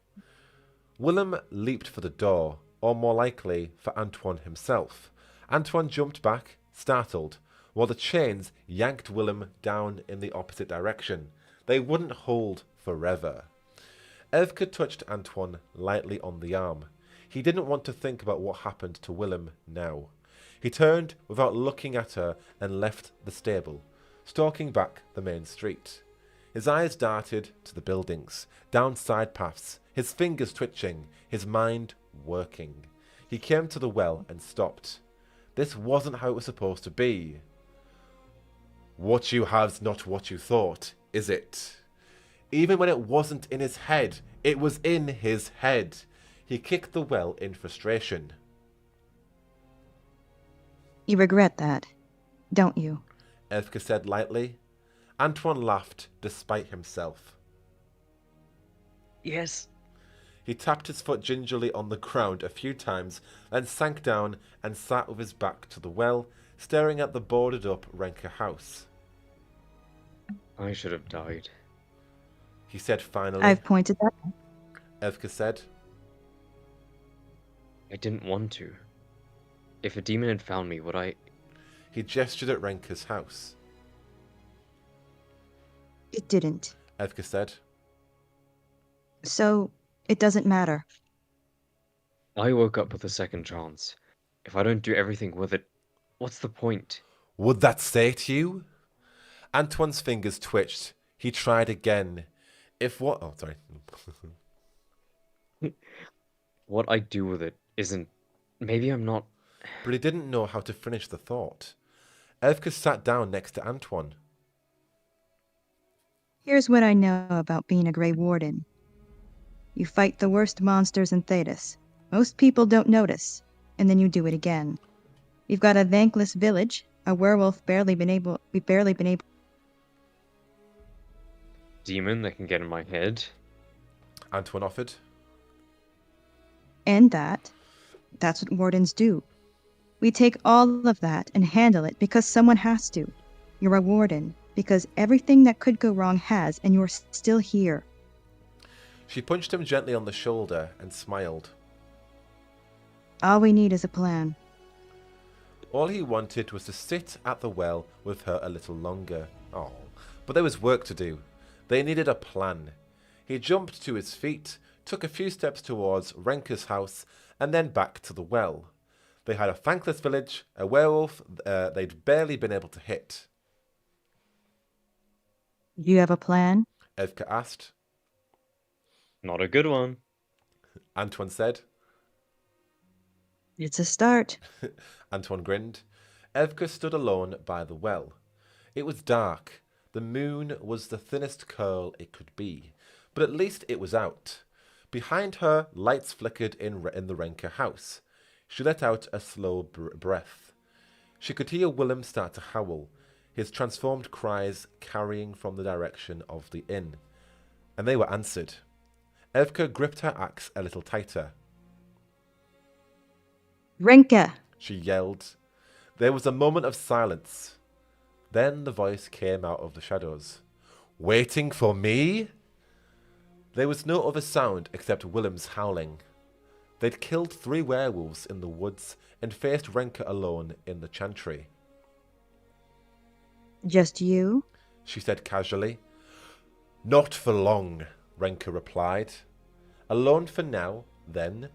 Willem leaped for the door, or more likely, for Antoine himself. Antoine jumped back, startled, while the chains yanked Willem down in the opposite direction. They wouldn't hold forever. Evka touched Antoine lightly on the arm. He didn't want to think about what happened to Willem now. He turned without looking at her and left the stable, stalking back the main street. His eyes darted to the buildings, down side paths, his fingers twitching, his mind working. He came to the well and stopped. This wasn't how it was supposed to be. What you have's not what you thought, is it? Even when it wasn't in his head, it was in his head. He kicked the well in frustration. You regret that, don't you? Evka said lightly. Antoine laughed despite himself. Yes. He tapped his foot gingerly on the ground a few times, then sank down and sat with his back to the well, staring at the boarded-up Renka house. I should have died. He said finally. I've pointed that out. Evka said. I didn't want to. If a demon had found me, would I... He gestured at Renka's house. It didn't. Evka said. So, it doesn't matter. I woke up with a second chance. If I don't do everything with it, what's the point? Would that say it to you? Antoine's fingers twitched. He tried again. If what... Oh, sorry. What I do with it isn't... Maybe I'm not... But he didn't know how to finish the thought. Evka sat down next to Antoine. Here's what I know about being a Grey Warden. You fight the worst monsters in Thedas. Most people don't notice, and then you do it again. We've got a thankless village, a werewolf we've barely been able... Demon that can get in my head? Antoine offered. And that's what wardens do. We take all of that and handle it because someone has to. You're a warden, because everything that could go wrong has, and you're still here. She punched him gently on the shoulder and smiled. All we need is a plan. All he wanted was to sit at the well with her a little longer. Oh, but there was work to do. They needed a plan. He jumped to his feet, took a few steps towards Renka's house, and then back to the well. They had a thankless village, a werewolf they'd barely been able to hit. Do you have a plan? Evka asked. Not a good one. Antoine said. It's a start. Antoine grinned. Evka stood alone by the well. It was dark. The moon was the thinnest curl it could be, but at least it was out. Behind her, lights flickered in the Renka house. She let out a slow breath. She could hear Willem start to howl, his transformed cries carrying from the direction of the inn. And they were answered. Evka gripped her axe a little tighter. Renka! She yelled. There was a moment of silence. Then the voice came out of the shadows. Waiting for me? There was no other sound except Willem's howling. They'd killed 3 werewolves in the woods and faced Renka alone in the chantry. Just you? She said casually. Not for long, Renka replied. Alone for now, Then,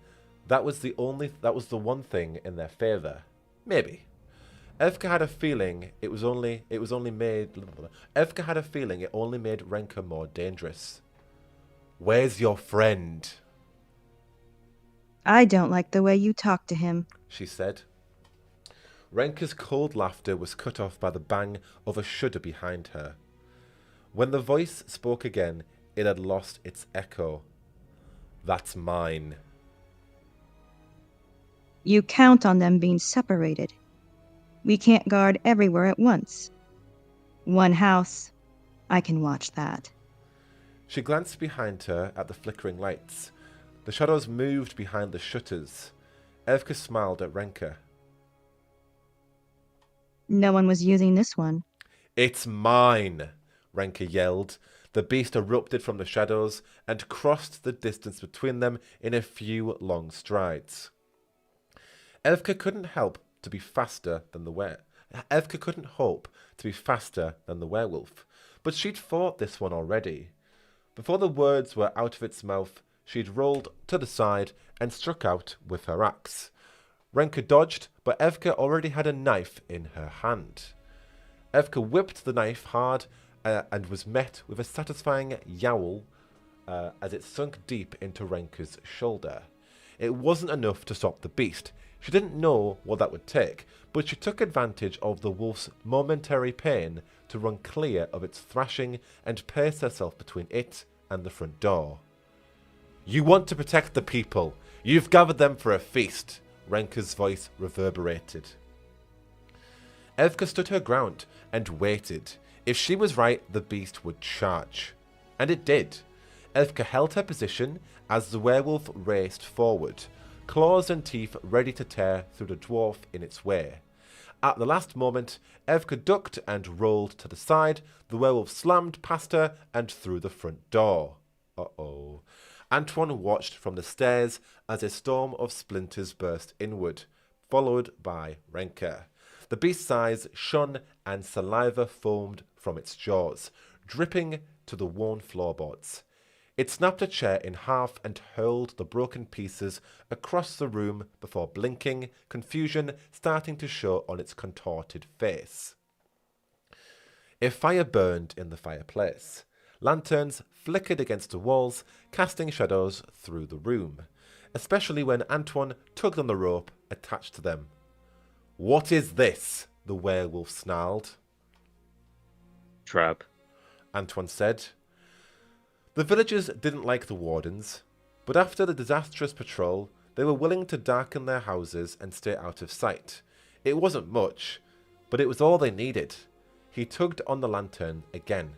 that was the one thing in their favor. Maybe. Evka had a feeling it only made Renka more dangerous. Where's your friend? I don't like the way you talk to him, she said. Renka's cold laughter was cut off by the bang of a shudder behind her. When the voice spoke again, it had lost its echo. That's mine. You count on them being separated. We can't guard everywhere at once. One house, I can watch that. She glanced behind her at the flickering lights. The shadows moved behind the shutters. Evka smiled at Renka. No one was using this one. It's mine, Renka yelled. The beast erupted from the shadows and crossed the distance between them in a few long strides. Evka couldn't hope to be faster than the werewolf, but she'd fought this one already. Before the words were out of its mouth, she'd rolled to the side and struck out with her axe. Renka dodged, but Evka already had a knife in her hand. Evka whipped the knife hard and was met with a satisfying yowl as it sunk deep into Renka's shoulder. It wasn't enough to stop the beast. She didn't know what that would take, but she took advantage of the wolf's momentary pain to run clear of its thrashing and place herself between it and the front door. You want to protect the people. You've gathered them for a feast, Renka's voice reverberated. Evka stood her ground and waited. If she was right, the beast would charge. And it did. Evka held her position as the werewolf raced forward, claws and teeth ready to tear through the dwarf in its way. At the last moment, Evka ducked and rolled to the side. The werewolf slammed past her and through the front door. Uh-oh. Antoine watched from the stairs as a storm of splinters burst inward, followed by Renka. The beast's eyes shone and saliva foamed from its jaws, dripping to the worn floorboards. It snapped a chair in half and hurled the broken pieces across the room before blinking, confusion starting to show on its contorted face. A fire burned in the fireplace. Lanterns flickered against the walls, casting shadows through the room, especially when Antoine tugged on the rope attached to them. What is this? The werewolf snarled. Trap, Antoine said. The villagers didn't like the wardens, but after the disastrous patrol, they were willing to darken their houses and stay out of sight. It wasn't much, but it was all they needed. He tugged on the lantern again.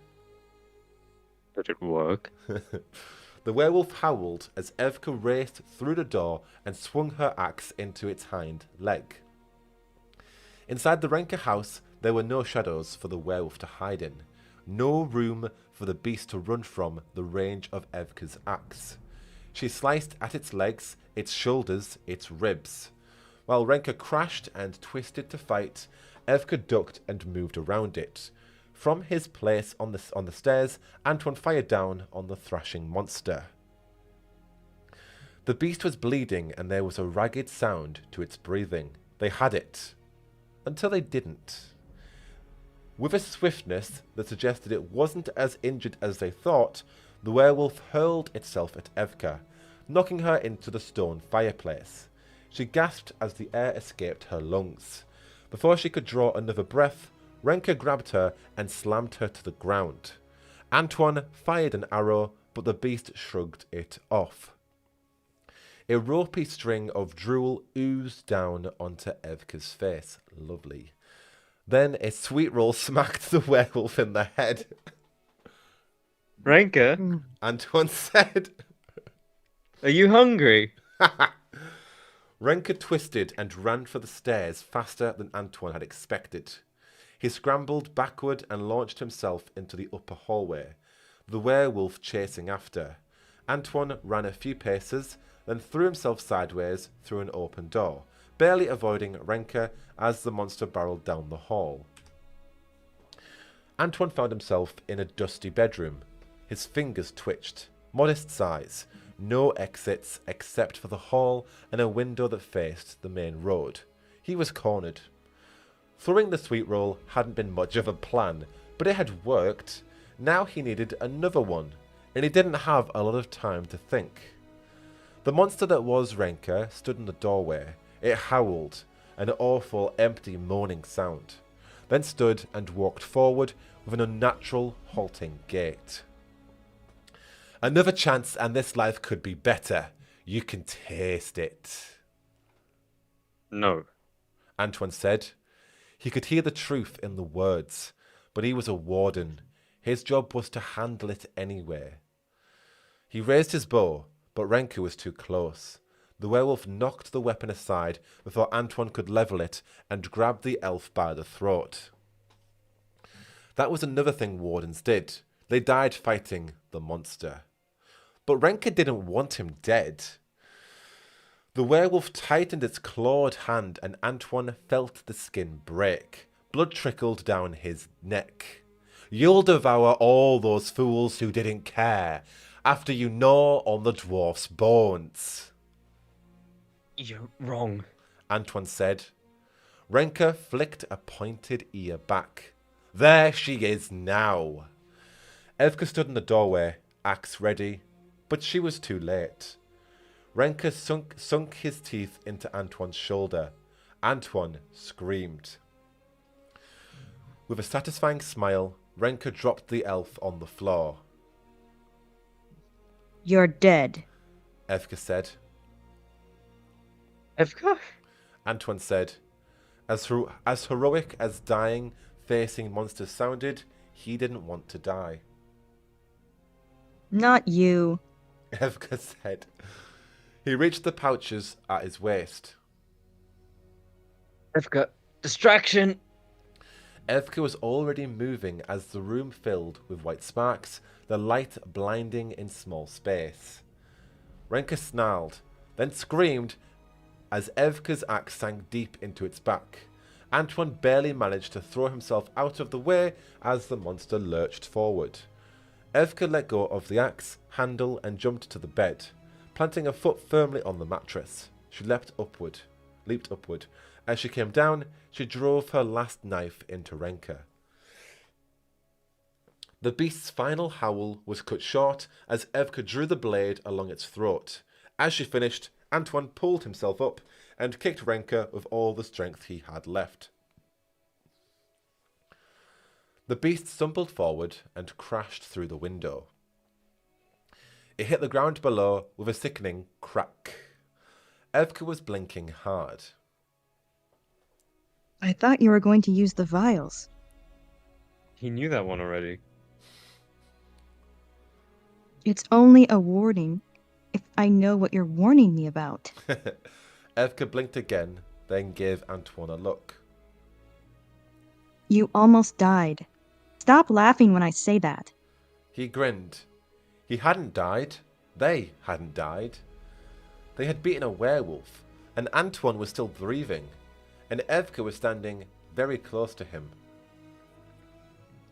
did it work? The werewolf howled as Evka raced through the door and swung her axe into its hind leg. Inside the Renka house, there were no shadows for the werewolf to hide in. No room for the beast to run from the range of Evka's axe. She sliced at its legs, its shoulders, its ribs. While Renka crashed and twisted to fight, Evka ducked and moved around it. From his place on the stairs, Antoine fired down on the thrashing monster. The beast was bleeding and there was a ragged sound to its breathing. They had it. Until they didn't. With a swiftness that suggested it wasn't as injured as they thought, the werewolf hurled itself at Evka, knocking her into the stone fireplace. She gasped as the air escaped her lungs. Before she could draw another breath, Renka grabbed her and slammed her to the ground. Antoine fired an arrow, but the beast shrugged it off. A ropey string of drool oozed down onto Evka's face. Lovely. Then a sweet roll smacked the werewolf in the head. Renka, Antoine said. are you hungry? Renka twisted and ran for the stairs faster than Antoine had expected. He scrambled backward and launched himself into the upper hallway, the werewolf chasing after. Antoine ran a few paces, then threw himself sideways through an open door, barely avoiding Renka as the monster barreled down the hall. Antoine found himself in a dusty bedroom. His fingers twitched. Modest size. No exits except for the hall and a window that faced the main road. He was cornered. Throwing the sweet roll hadn't been much of a plan, but it had worked. Now he needed another one, and he didn't have a lot of time to think. The monster that was Renka stood in the doorway. It howled, an awful, empty, moaning sound, then stood and walked forward with an unnatural, halting gait. Another chance and this life could be better. You can taste it. No. Antoine said. He could hear the truth in the words, but he was a warden. His job was to handle it anyway. He raised his bow, but Renka was too close. The werewolf knocked the weapon aside before Antoine could level it and grab the elf by the throat. That was another thing wardens did. They died fighting the monster. But Renka didn't want him dead. The werewolf tightened its clawed hand and Antoine felt the skin break. Blood trickled down his neck. You'll devour all those fools who didn't care after you gnaw on the dwarf's bones. You're wrong, Antoine said. Renka flicked a pointed ear back. There she is now. Evka stood in the doorway, axe ready, but she was too late. Renka sunk his teeth into Antoine's shoulder. Antoine screamed. With a satisfying smile, Renka dropped the elf on the floor. You're dead, Evka said. Evka? Antoine said. As heroic as dying, facing monsters sounded, he didn't want to die. Not you. Evka said. He reached the pouches at his waist. Evka, distraction! Evka was already moving as the room filled with white sparks, the light blinding in small space. Renka snarled, then screamed as Evka's axe sank deep into its back. Antoine barely managed to throw himself out of the way as the monster lurched forward. Evka let go of the axe handle and jumped to the bed. Planting a foot firmly on the mattress, she leapt upward. As she came down, she drove her last knife into Renka. The beast's final howl was cut short as Evka drew the blade along its throat. As she finished, Antoine pulled himself up and kicked Renka with all the strength he had left. The beast stumbled forward and crashed through the window. It hit the ground below with a sickening crack. Evka was blinking hard. I thought you were going to use the vials. He knew that one already. It's only a warning. If I know what you're warning me about. Evka blinked again, then gave Antoine a look. You almost died. Stop laughing when I say that. He grinned. He hadn't died. They hadn't died. They had beaten a werewolf, and Antoine was still breathing, and Evka was standing very close to him.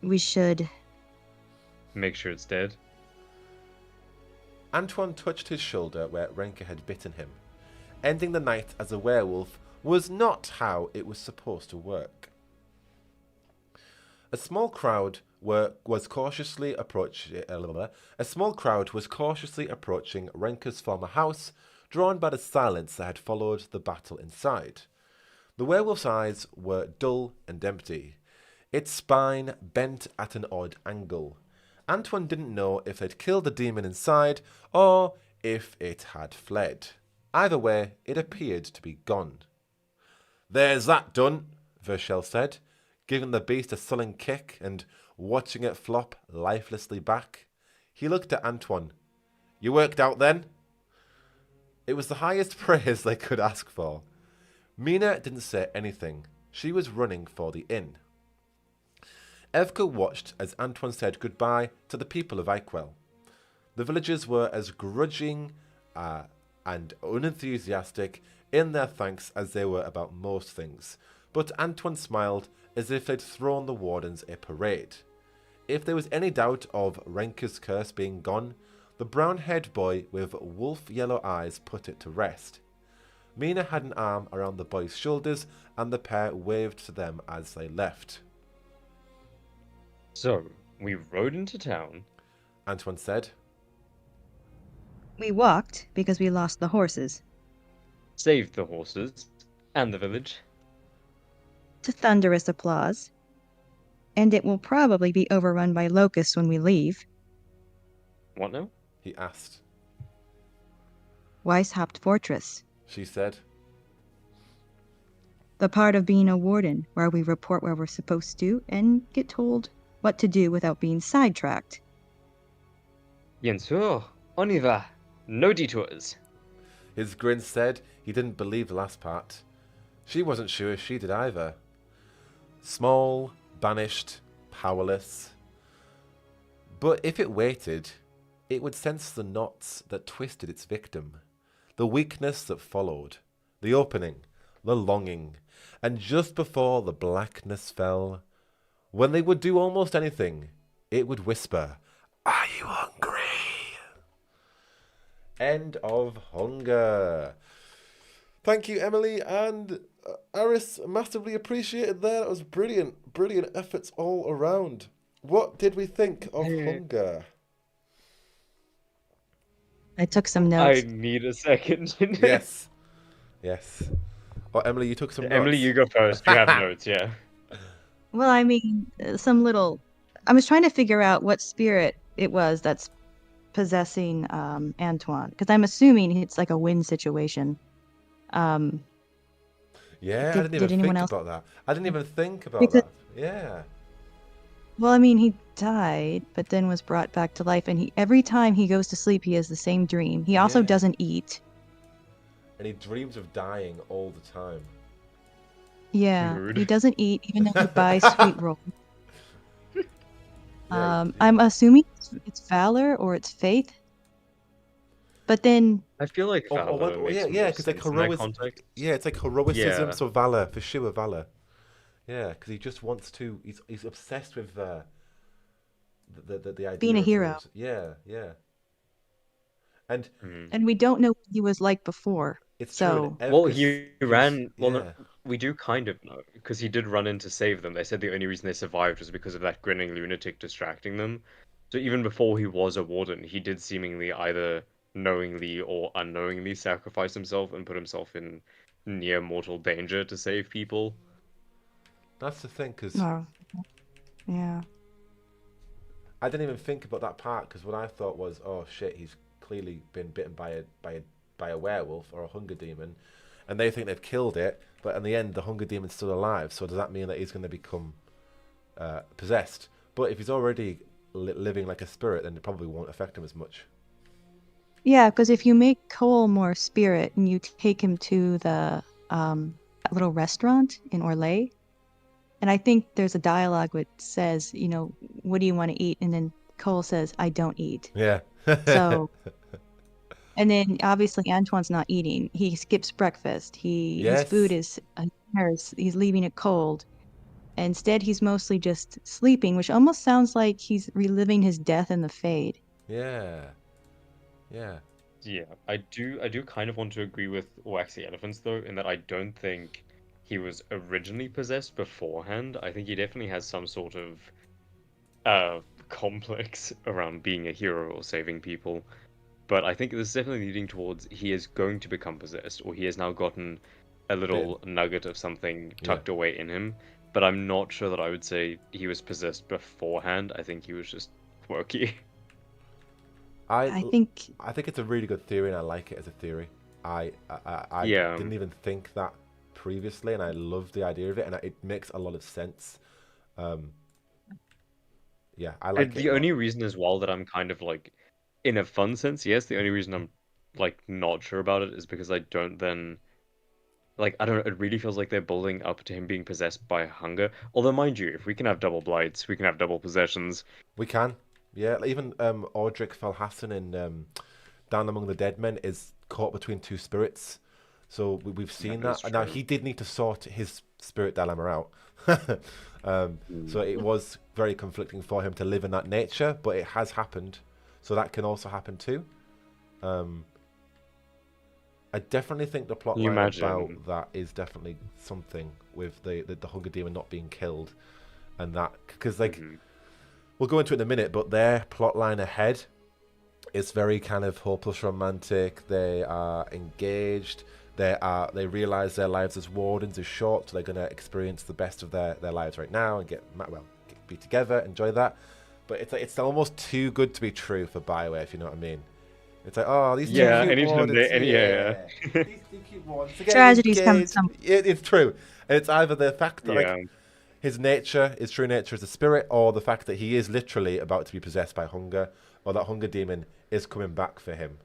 We should... Make sure it's dead. Antoine touched his shoulder where Renka had bitten him. Ending the night as a werewolf was not how it was supposed to work. A small crowd was cautiously approaching Renka's former house, drawn by the silence that had followed the battle inside. The werewolf's eyes were dull and empty, its spine bent at an odd angle. Antoine didn't know if they'd killed the demon inside or if it had fled. Either way, it appeared to be gone. There's that done, Verschel said, giving the beast a sullen kick and watching it flop lifelessly back. He looked at Antoine. You worked out then? It was the highest praise they could ask for. Mina didn't say anything. She was running for the inn. Evka watched as Antoine said goodbye to the people of Eichwell. The villagers were as grudging and unenthusiastic in their thanks as they were about most things, but Antoine smiled as if they'd thrown the wardens a parade. If there was any doubt of Renka's curse being gone, The brown-haired boy with wolf-yellow eyes put it to rest. Mina had an arm around the boy's shoulders, and the pair waved to them as they left. So, we rode into town. Antoine said, We walked because we lost the horses. Saved the horses and the village. To thunderous applause. And it will probably be overrun by locusts when we leave. What now? he asked. Weishaupt Fortress. She said, The part of being a warden, where we report where we're supposed to and get told what to do without being sidetracked. Bien sûr, on y va. No detours. His grin said he didn't believe the last part. She wasn't sure she did either. Small, banished, powerless. But if it waited, it would sense the knots that twisted its victim, the weakness that followed, the opening, the longing, and just before the blackness fell, when they would do almost anything, it would whisper, "Are you hungry?" End of Hunger. Thank you, Emily and Aris. Massively appreciated there. That was brilliant. Brilliant efforts all around. What did we think of Hunger? I took some notes. I need a second. Yes. Yes. Oh, Emily, you took some notes. Emily, you go first. You have notes, yeah. Well, I mean, I was trying to figure out what spirit it was that's possessing Antoine, because I'm assuming it's like a wind situation. Yeah, I didn't even anyone think else? about that. I didn't even think about Because- that. Yeah. Well, I mean, he died, but then was brought back to life, and every time he goes to sleep, he has the same dream. He also Yeah. doesn't eat. And he dreams of dying all the time. Yeah, Rude. he doesn't eat, even though he buys sweet rolls. Yeah, I'm assuming it's valor or it's faith. But then, I feel like valor makes more because like sense in that heroism. context. Yeah, it's like heroicism, Yeah. so valor, for sure, valor. Yeah, because he just wants to. He's obsessed with the idea Being a of hero. those. Yeah, yeah. And and we don't know what he was like before. it's So- true. Well, he ran. Well, yeah. no, we do kind of know because he did run in to save them. They said the only reason they survived was because of that grinning lunatic distracting them. So even before he was a warden, he did seemingly either knowingly or unknowingly sacrifice himself and put himself in near mortal danger to save people. That's the thing, because Oh, yeah. I didn't even think about that part. Because what I thought was, oh shit, he's clearly been bitten by a werewolf or a hunger demon, and they think they've killed it. But in the end, the hunger demon's still alive. So does that mean that he's going to become possessed? But if he's already living like a spirit, then it probably won't affect him as much. Yeah, because if you make Cole more spirit and you take him to the that little restaurant in Orlais, and I think there's a dialogue which says, what do you want to eat? And then Cole says, I don't eat. Yeah. So, and then obviously Antoine's not eating. He skips breakfast. His food is he's leaving it cold. Instead, he's mostly just sleeping, which almost sounds like he's reliving his death in the Fade. Yeah. Yeah. Yeah, I do kind of want to agree with Waxy Elephants though, in that I don't think he was originally possessed beforehand. I think he definitely has some sort of complex around being a hero or saving people. But I think this is definitely leading towards he is going to become possessed, or he has now gotten a little nugget of something tucked away in him. But I'm not sure that I would say he was possessed beforehand. I think he was just quirky. I think it's a really good theory, and I like it as a theory. I Yeah. didn't even think that previously, and I love the idea of it, and it makes a lot of sense. Yeah, I like it. The only reason as well that I'm kind of like, in a fun sense, yes, the only reason I'm like not sure about it is because I don't then, like, I don't know, it really feels like they're building up to him being possessed by hunger. Although, mind you, if we can have double blights, we can have double possessions. We can. Yeah, even Audric Falhassan in Down Among the Dead Men is caught between two spirits. So we've seen That is that. Now, true. he did need to sort his spirit dilemma out. So it was very conflicting for him to live in that nature, but it has happened. so that can also happen too. I definitely think the plot Can you line about imagine? that is definitely something with the Hunger Demon not being killed, and that because like Hmm. we'll go into it in a minute, but their plot line ahead is very kind of hopeless romantic. They are engaged. They realize their lives as wardens is short, so they're gonna experience the best of their lives right now and be together, enjoy that. But it's like it's almost too good to be true for Bioware, if you know what I mean. It's like, oh, these two Yeah, cute anytime wardens, they, any, yeah, yeah. yeah. These two cute wardens are getting Tragedies come engaged. some. It's true. And it's either the fact that Yeah, like his nature, his true nature is a spirit, or the fact that he is literally about to be possessed by hunger, or that hunger demon is coming back for him.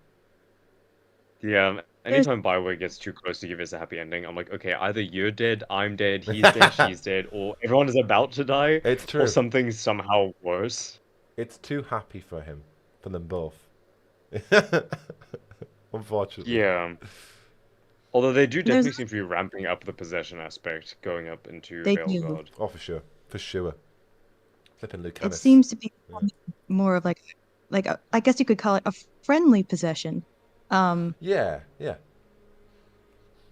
yeah. There's Anytime Bioware gets too close to give us a happy ending, I'm like, okay, either you're dead, I'm dead, he's dead, she's dead, or everyone is about to die, It's or true. something somehow worse. It's too happy for him, for them both. Unfortunately. Yeah. Although they do there's definitely seem to be ramping up the possession aspect, going up into they do. Veilguard. Oh, for sure. For sure. Flipping It Lucanus. seems to be Yeah. more of like I guess you could call it a friendly possession. Um, Yeah, yeah.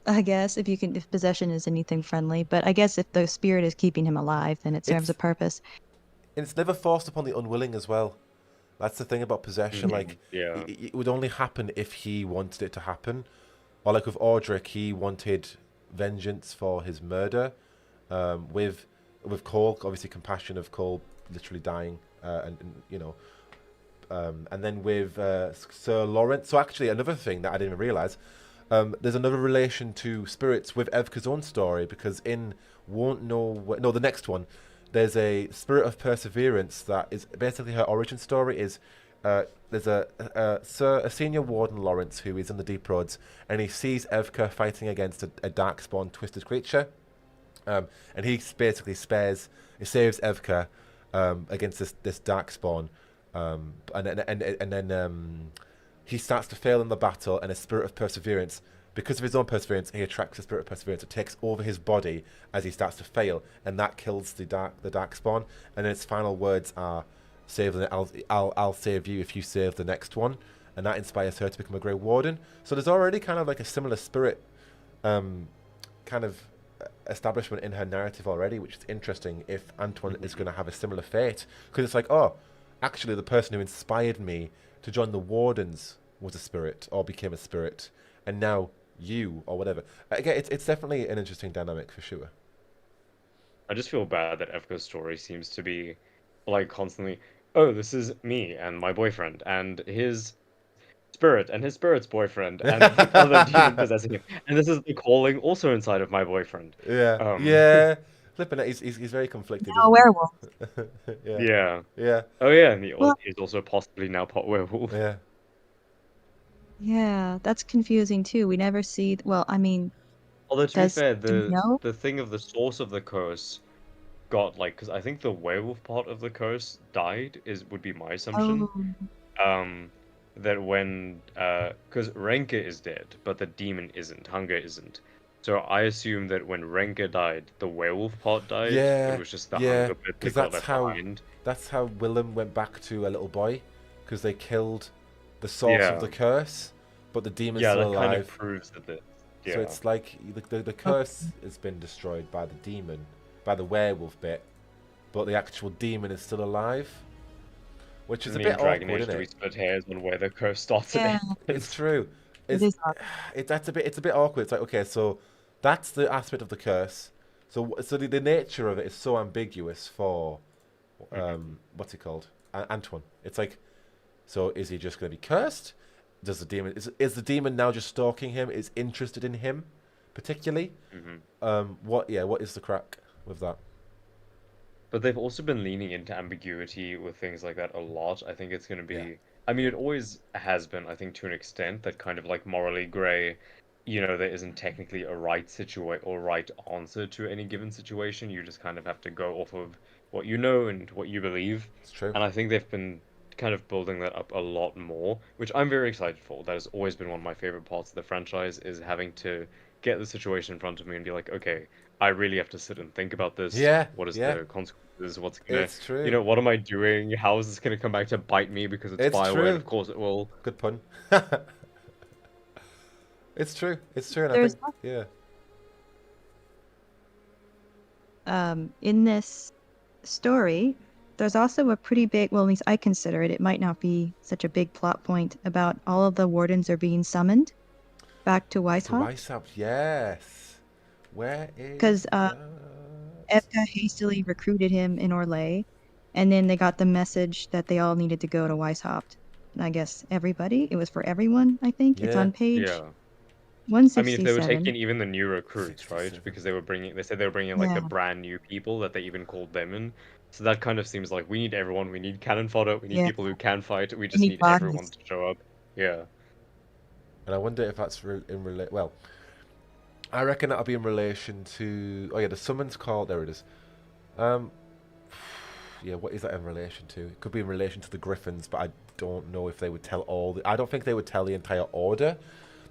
I guess if possession is anything friendly, but I guess if the spirit is keeping him alive, then it serves a It's purpose. it's never forced upon the unwilling as well. That's the thing about possession. Hmm. Like, Yeah. it would only happen if he wanted it to happen. Or like with Audric, he wanted vengeance for his murder. With Cole, obviously compassion of Cole literally dying, and you know, and then with Sir Lawrence. So actually, another thing that I didn't even realize, there's another relation to spirits with Evka's own story because in Won't Know no, the next one, there's a spirit of perseverance that is basically her origin story is. There's a senior warden Lawrence who is in the Deep Roads, and he sees Evka fighting against a darkspawn twisted creature, and he basically he saves Evka against this darkspawn, and then he starts to fail in the battle, and a spirit of perseverance. Because of his own perseverance, he attracts a spirit of perseverance that takes over his body as he starts to fail, and that kills the darkspawn. And then its final words are, "Save the, I'll save you if you save the next one," and that inspires her to become a Grey Warden. So there's already kind of like a similar spirit, kind of establishment in her narrative already, which is interesting. If Antoine is going to have a similar fate, because it's like, oh, actually, the person who inspired me to join the Wardens was a spirit or became a spirit, and now you or whatever. Again, it's definitely an interesting dynamic for sure. I just feel bad that Evka's story seems to be like constantly, oh, this is me and my boyfriend and his spirit and his spirit's boyfriend and the other demon possessing him. And this is the calling also inside of my boyfriend. Yeah, Um, yeah. Flipping it, he's very conflicted, Now a isn't he? werewolf. Yeah, yeah. yeah, Oh yeah, and Well, he's also possibly now pot werewolf. yeah. yeah, that's confusing too. We never see. Well, I mean, Although to be fair, do we know? the thing of the source of the curse got like, because I think the werewolf part of the curse died would be my assumption. Oh, Um, that when because Renka is dead, but the demon isn't, Hunger isn't. So I assume that when Renka died, the werewolf part died. It Yeah, was just the yeah, Hunger bit because that got left behind. that's how Willem went back to a little boy, because they killed the source of Yeah, the curse, but the demon's yeah, still that kind of alive. proves that So yeah, it's like the curse okay. has been destroyed by the demon, by the werewolf bit, but the actual demon is still alive, which is in a me and bit Dragon awkward, Age, isn't do we it? split hairs on where the curse starts Yeah, and It's ends? true. it It's is awkward. it's a bit awkward. It's like, okay, so that's the aspect of the curse. So the nature of it is so ambiguous for what's it called? Antoine. It's like, so is he just going to be cursed? Does the demon is the demon now just stalking him? Is interested in him, particularly? Hmm. What is the crack with that? But they've also been leaning into ambiguity with things like that a lot. I think it's going to Yeah. be. I mean, it always has been, I think, to an extent, that kind of like morally gray. There isn't technically a right situation or right answer to any given situation. You just kind of have to go off of what you know and what you believe. It's true. And I think they've been kind of building that up a lot more, which I'm very excited for. That has always been one of my favorite parts of the franchise, is having to get the situation in front of me and be like, okay, I really have to sit and think about this. Yeah, What is yeah, the consequences? What's gonna, it's true. what am I doing? How is this gonna come back to bite me because it's It's Bioware? And true. of course it will. Good pun. It's true. It's true, and I There's think yeah. in this story, there's also a pretty big, well, at least I consider it, it might not be such a big plot point about all of the wardens are being summoned back to To Weishaupt Weishaupt, yes. Where because is that? Evka hastily recruited him in Orlais, and then they got the message that they all needed to go to Weishaupt. And I guess everybody, it was for everyone, I think. It's Yeah. on page Yeah. I mean, if they were 167. taking even the new recruits, right? 67. Because they said they were bringing like the Yeah, brand new people that they even called them in. So that kind of seems like we need everyone. We need cannon fodder. We need yeah. people who can fight. We They just need need everyone bodies. to show up. Yeah. And I wonder if that's in relation. Well, I reckon that'll be in relation to. Oh yeah, the summons call. There it is. Um, yeah, what is that in relation to? It could be in relation to the Griffins, but I don't know if they would tell all. I don't think they would tell the entire order.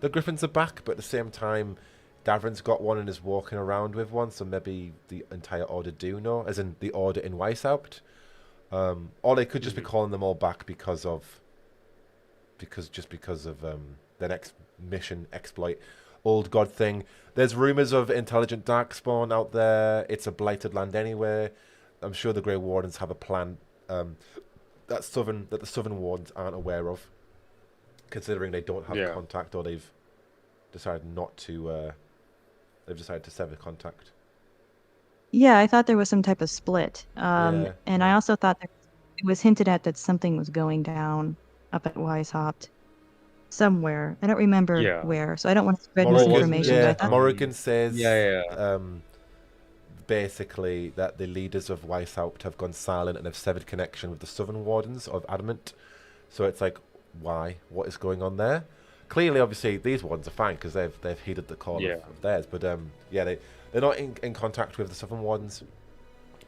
The Griffins are back, but at the same time, Davrin's got one and is walking around with one, so maybe the entire order do know, as in the order in Weishaupt. Or they could just be calling them all back because of the next mission exploit, old god thing. There's rumors of intelligent darkspawn out there. It's a blighted land anyway. I'm sure the Grey Wardens have a plan that the Southern Wardens aren't aware of, considering they don't have Yeah. contact, or they've decided not to. They've decided to sever contact. Yeah, I thought there was some type of split. Yeah, And I also thought that it was hinted at that something was going down up at Weishaupt somewhere. I don't remember Yeah. where, so I don't want to spread Well, wasn't misinformation, but I it? thought Morrigan says Yeah, yeah. basically that the leaders of Weishaupt have gone silent and have severed connection with the Southern Wardens of Adamant. So it's like, why? What is going on there? Clearly, obviously, these ones are fine because they've heeded the call Yeah. of theirs. But yeah, they're not in contact with the Southern Wardens.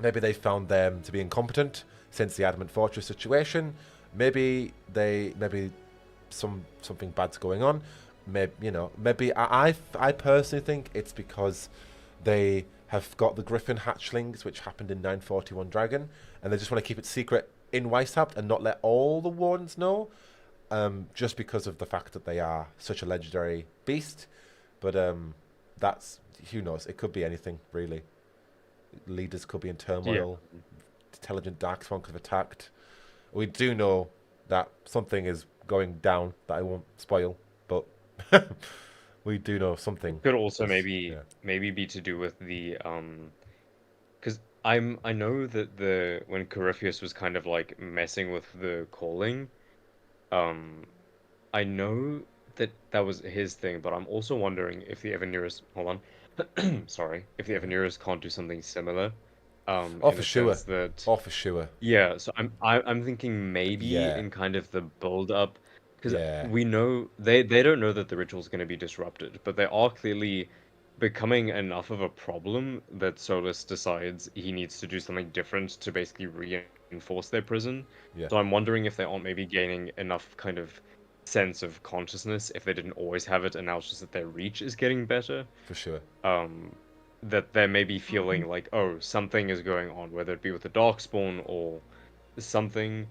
Maybe they found them to be incompetent since the Adamant Fortress situation. Maybe something bad's going on. Maybe I personally think it's because they have got the Griffin hatchlings, which happened in 941 Dragon, and they just want to keep it secret in Weishaupt and not let all the Wardens know, just because of the fact that they are such a legendary beast. But that's, who knows? It could be anything, really. Leaders could be in turmoil. Yeah. Intelligent Darkspawn could have attacked. We do know that something is going down that I won't spoil, but we do know something. Could also is- maybe yeah. be to do with the because I know that when Corypheus was kind of like messing with the calling, um I know that was his thing, but I'm also wondering if the Evaneris, hold on, sorry, if the Evaneris can't do something similar, Oh, in for the sure. sense that, Oh, for sure. yeah, so I'm thinking maybe Yeah. in kind of the build up, because Yeah. we know they don't know that the ritual's going to be disrupted, but they are clearly becoming enough of a problem that Solus decides he needs to do something different to basically reinforce their prison. Yeah. So I'm wondering if they aren't maybe gaining enough kind of sense of consciousness if they didn't always have it, and now it's just that their reach is getting better. For sure. That they may be feeling like, oh, something is going on, whether it be with the Darkspawn or something.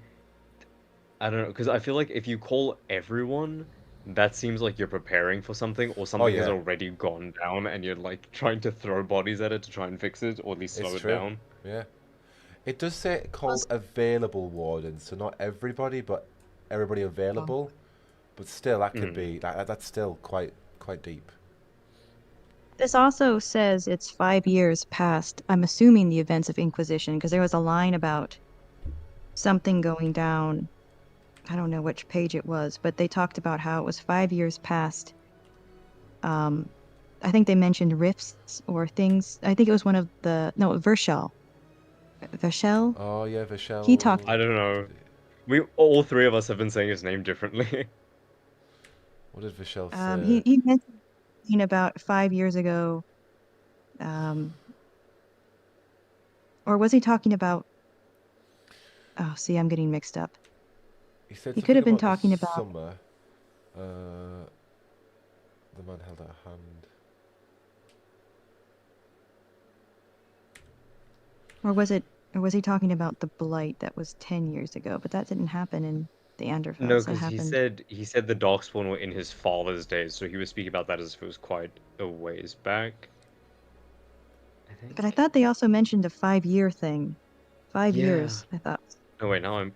I don't know, because I feel like if you call everyone, that seems like you're preparing for something, or something has yeah. already gone down, and you're like trying to throw bodies at it to try and fix it, or at least slow It's it true. down. Yeah. It does say called available wardens, so not everybody, but everybody available. But still, that could be that's still quite deep. this also says it's 5 years past, I'm assuming, the events of Inquisition, because there was a line about something going down. I don't know which page it was, but they talked about how it was 5 years past. I think they mentioned rifts or things. I think it was one of the, no, Verschel. Verschel? Oh yeah, Vishal. He talked. I don't know. We all three of us have been saying his name differently. What did Vishal say? He mentioned about 5 years ago, or was he talking about? Oh, see, I'm getting mixed up. He said He could have something been talking the about. summer. The man held out a hand. Or was he talking about the blight that was 10 years ago? But that didn't happen in the No, Anderfells. That because happened. he said the Darkspawn were in his father's days, so he was speaking about that as if it was quite a ways back. I think. But I thought they also mentioned a 5-year thing. 5 Yeah. years, I thought. Oh wait, now I'm.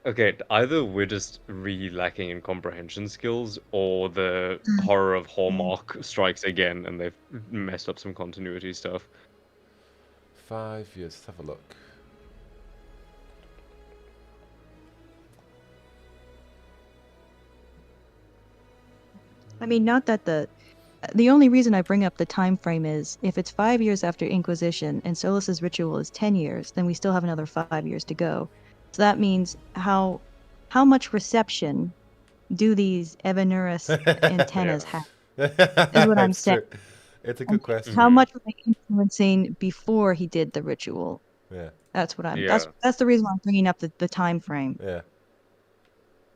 Okay, either we're just really lacking in comprehension skills, or the horror of Hallmark strikes again, and they've messed up some continuity stuff. 5 years. Let's have a look. I mean, not that the only reason I bring up the time frame is if it's 5 years after Inquisition and Solus's ritual is 10 years, then we still have another 5 years to go. So that means how much reception do these Evanurus antennas have? Is what I'm It's saying. true. It's a good question. How much were they influencing before he did the ritual? Yeah. That's what I'm. Yeah. That's the reason why I'm bringing up the time frame. Yeah.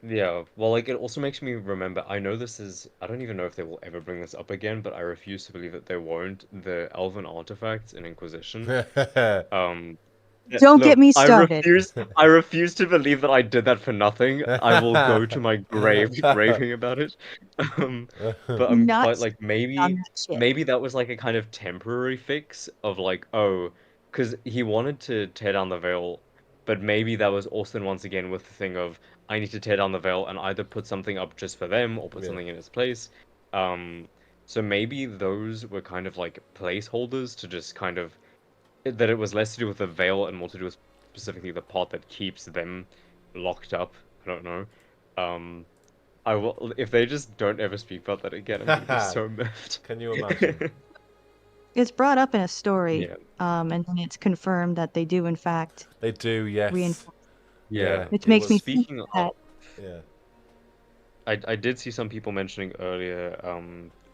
Yeah, well, like, it also makes me remember, I know this is, I don't even know if they will ever bring this up again, but I refuse to believe that they won't, the Elven artifacts in Inquisition. Don't No, get me started. I refuse to believe that I did that for nothing. I will go to my grave raving about it. But I'm Not quite like, on maybe that shit. that was like a kind of temporary fix of like, oh, because he wanted to tear down the veil, but maybe that was also once again with the thing of I need to tear down the veil and either put something up just for them or put Yeah. something in its place. So maybe those were kind of like placeholders to just kind of that it was less to do with the veil and more to do with specifically the part that keeps them locked up. I don't know. I will if they just don't ever speak about that again. I'm gonna be so miffed. Can you imagine? It's brought up in a story, Yeah. and then it's confirmed that they do in fact They do, yes. reinforce, Yeah. which it makes was- me Speaking think of, that Yeah. I did see some people mentioning earlier,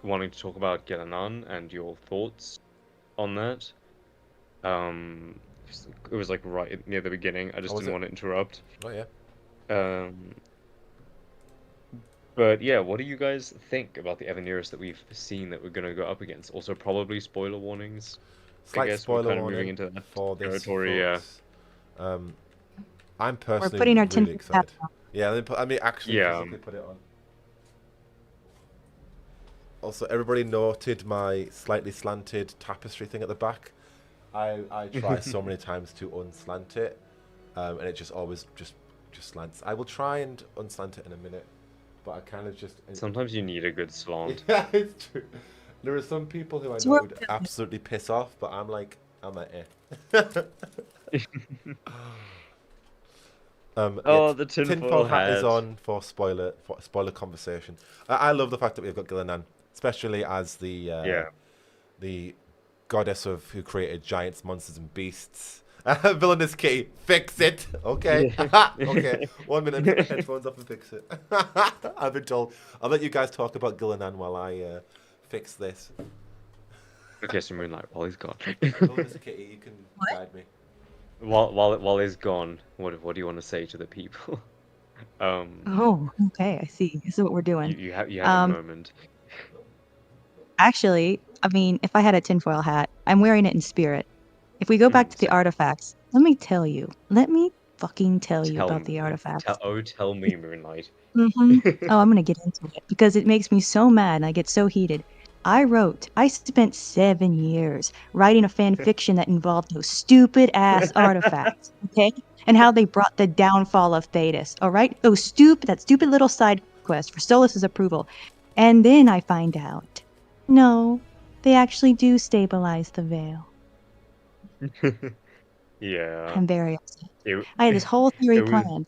wanting to talk about Gelanan and your thoughts on that. It was like right near the beginning. I just Oh, was didn't it? want to interrupt. Oh, yeah. But yeah, what do you guys think about the Evanurus that we've seen that we're gonna go up against? Also, probably spoiler warnings. Slight guess we're spoiler kind of warning moving into that for this, territory, yeah. folks. I'm personally putting our really tinfoil excited. hat on. Yeah, I mean, actually Yeah. physically put it on. Also, everybody noted my slightly slanted tapestry thing at the back. I try so many times to unslant it, and it just always just slants. I will try and unslant it in a minute, but I kind of just... Sometimes you need a good slant. Yeah, it's true. There are some people who I It's know worth would it. absolutely piss off, but I'm like eh. Oh, the tinfoil hat is hat. on for spoiler conversation. I love the fact that we've got Gillinan, especially as Yeah. the goddess of who created giants, monsters, and beasts. Villainous kitty, fix it. Okay, okay. 1 minute, put the headphones up and fix it. I've been told. I'll let you guys talk about Gillinan while I fix this. Okay, so Moonlight, while he's gone. Villainous kitty, you can guide me. While he's gone, what do you want to say to the people? Oh, okay, I see. This is what we're doing. you have a moment. Actually, I mean, if I had a tinfoil hat, I'm wearing it in spirit. If we go back to the artifacts, let me fucking tell you about the artifacts. Mm-hmm. Tell me, Moonlight. Oh, I'm gonna get into it because it makes me so mad and I get so heated. I spent 7 years writing a fan fiction that involved those stupid ass artifacts, okay? And how they brought the downfall of Thetis, all right? That stupid little side quest for Solus's approval. And then I find out, no, they actually do stabilize the veil. Yeah. I'm very upset. I had this whole theory planned.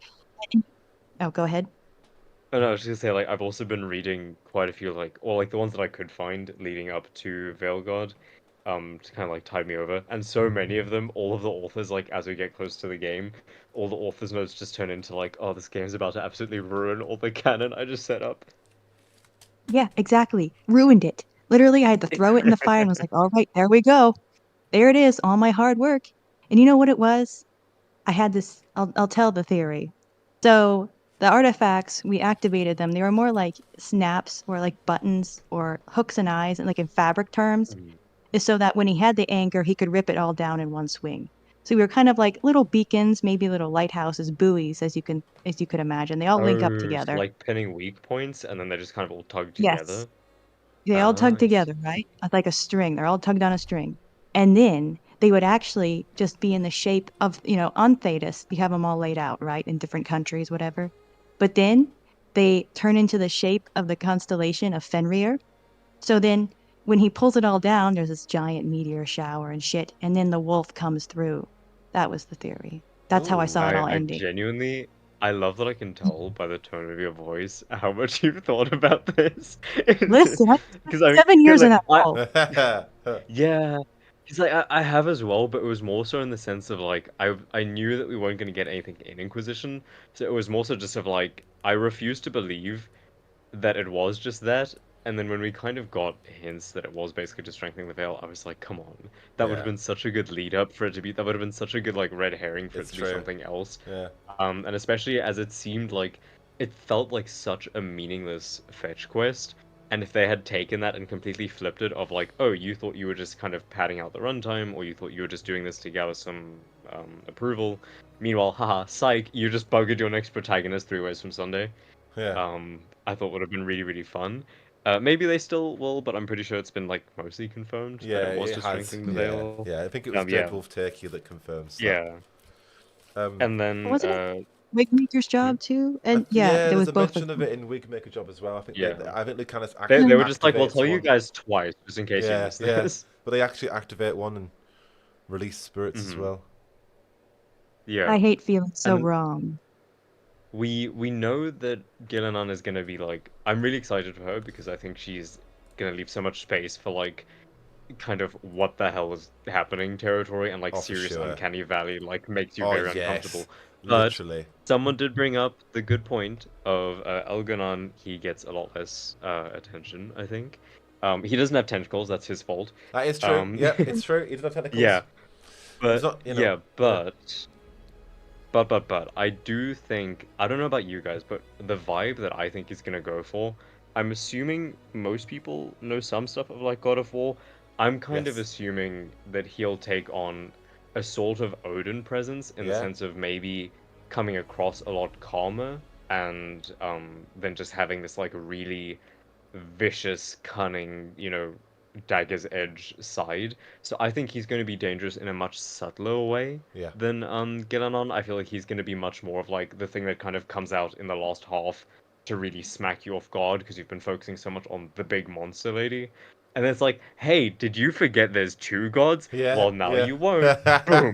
Oh, go ahead. Oh, no, I was just gonna say, like, I've also been reading quite a few, like, or like the ones that I could find leading up to Veilguard, to kind of like tide me over. And so many of them, all of the authors, like, as we get close to the game, all the authors' notes just turn into like, oh, this game's about to absolutely ruin all the canon I just set up. Yeah, exactly. Ruined it. Literally, I had to throw it in the fire and was like, all right, there we go. There it is, all my hard work. And you know what it was? I had this, I'll tell the theory. So the artifacts, we activated them. They were more like snaps or like buttons or hooks and eyes, and like in fabric terms, is so that when he had the anger, he could rip it all down in one swing. So we were kind of like little beacons, maybe little lighthouses, buoys, as you could imagine. They all link up Oh, so together. like pinning weak points, and then they just kind of all tug Yes. together. They all Ah, tug I see. together, right? Like a string. They're all tugged on a string. And then they would actually just be in the shape of, on Thetis, you have them all laid out, right? In different countries, whatever. But then they turn into the shape of the constellation of Fenrir. So then when he pulls it all down, there's this giant meteor shower and shit. And then the wolf comes through. That was the theory. That's how I Oh, saw it all I ending. genuinely, I love that I can tell by the tone of your voice how much you've thought about this. Listen, I spent Because 7 years in like that vault. yeah, because like I have as well, but it was more so in the sense of like I knew that we weren't going to get anything in Inquisition, so it was more so just of like I refused to believe that it was just that. And then when we kind of got hints that it was basically just strengthening the veil, I was like, come on. That would have yeah, been such a good lead up for it to be, that would have been such a good like red herring for it it's to be true. something else. Yeah, And especially as it seemed like it felt like such a meaningless fetch quest. And if they had taken that and completely flipped it of like, oh, you thought you were just kind of padding out the runtime, or you thought you were just doing this to gather some approval. Meanwhile, haha, psych, you just buggered your next protagonist 3 ways from Sunday. yeah, I thought would have been really, really fun. Maybe they still will, but I'm pretty sure it's been like mostly confirmed that yeah. it was It just has. strengthening the Yeah, veil. yeah. I think it was Yeah, Deadwolf Turkey that confirms that. yeah. Um, And then, Wasn't it Wigmaker's hmm? job too? And yeah, yeah, there there's was a both of mention of them. it in Wigmaker job as well. I think Yeah. they kind of They were just like, we'll activate tell you one. guys twice, just in case you Yeah, missed yeah. this. But they actually activate one and release spirits as Hmm. well. Yeah. I hate feeling so And wrong. we know that Gillenan is gonna be like, I'm really excited for her because I think she's gonna leave so much space for like kind of what the hell is happening territory, and like Oh, for serious sure. uncanny valley like makes you Oh, very yes. uncomfortable. But Literally. someone did bring up the good point of Elganon. He gets a lot less attention, I think. He doesn't have tentacles, that's his fault. That is true. Um Yeah, it's true. He doesn't have tentacles. yeah, But it's but not, yeah, yeah. but I do think, I don't know about you guys, but the vibe that I think he's gonna go for, I'm assuming most people know some stuff of like God of War. I'm kind of Yes. assuming that he'll take on a sort of Odin presence in the Yeah. sense of maybe coming across a lot calmer and then just having this like really vicious, cunning, dagger's edge side. So I think he's going to be dangerous in a much subtler way Yeah. than Gillanon. I feel like he's going to be much more of like the thing that kind of comes out in the last half to really smack you off guard because you've been focusing so much on the big monster lady. And it's like, hey, did you forget there's two gods? Yeah. Well, now Yeah. you won't. Boom.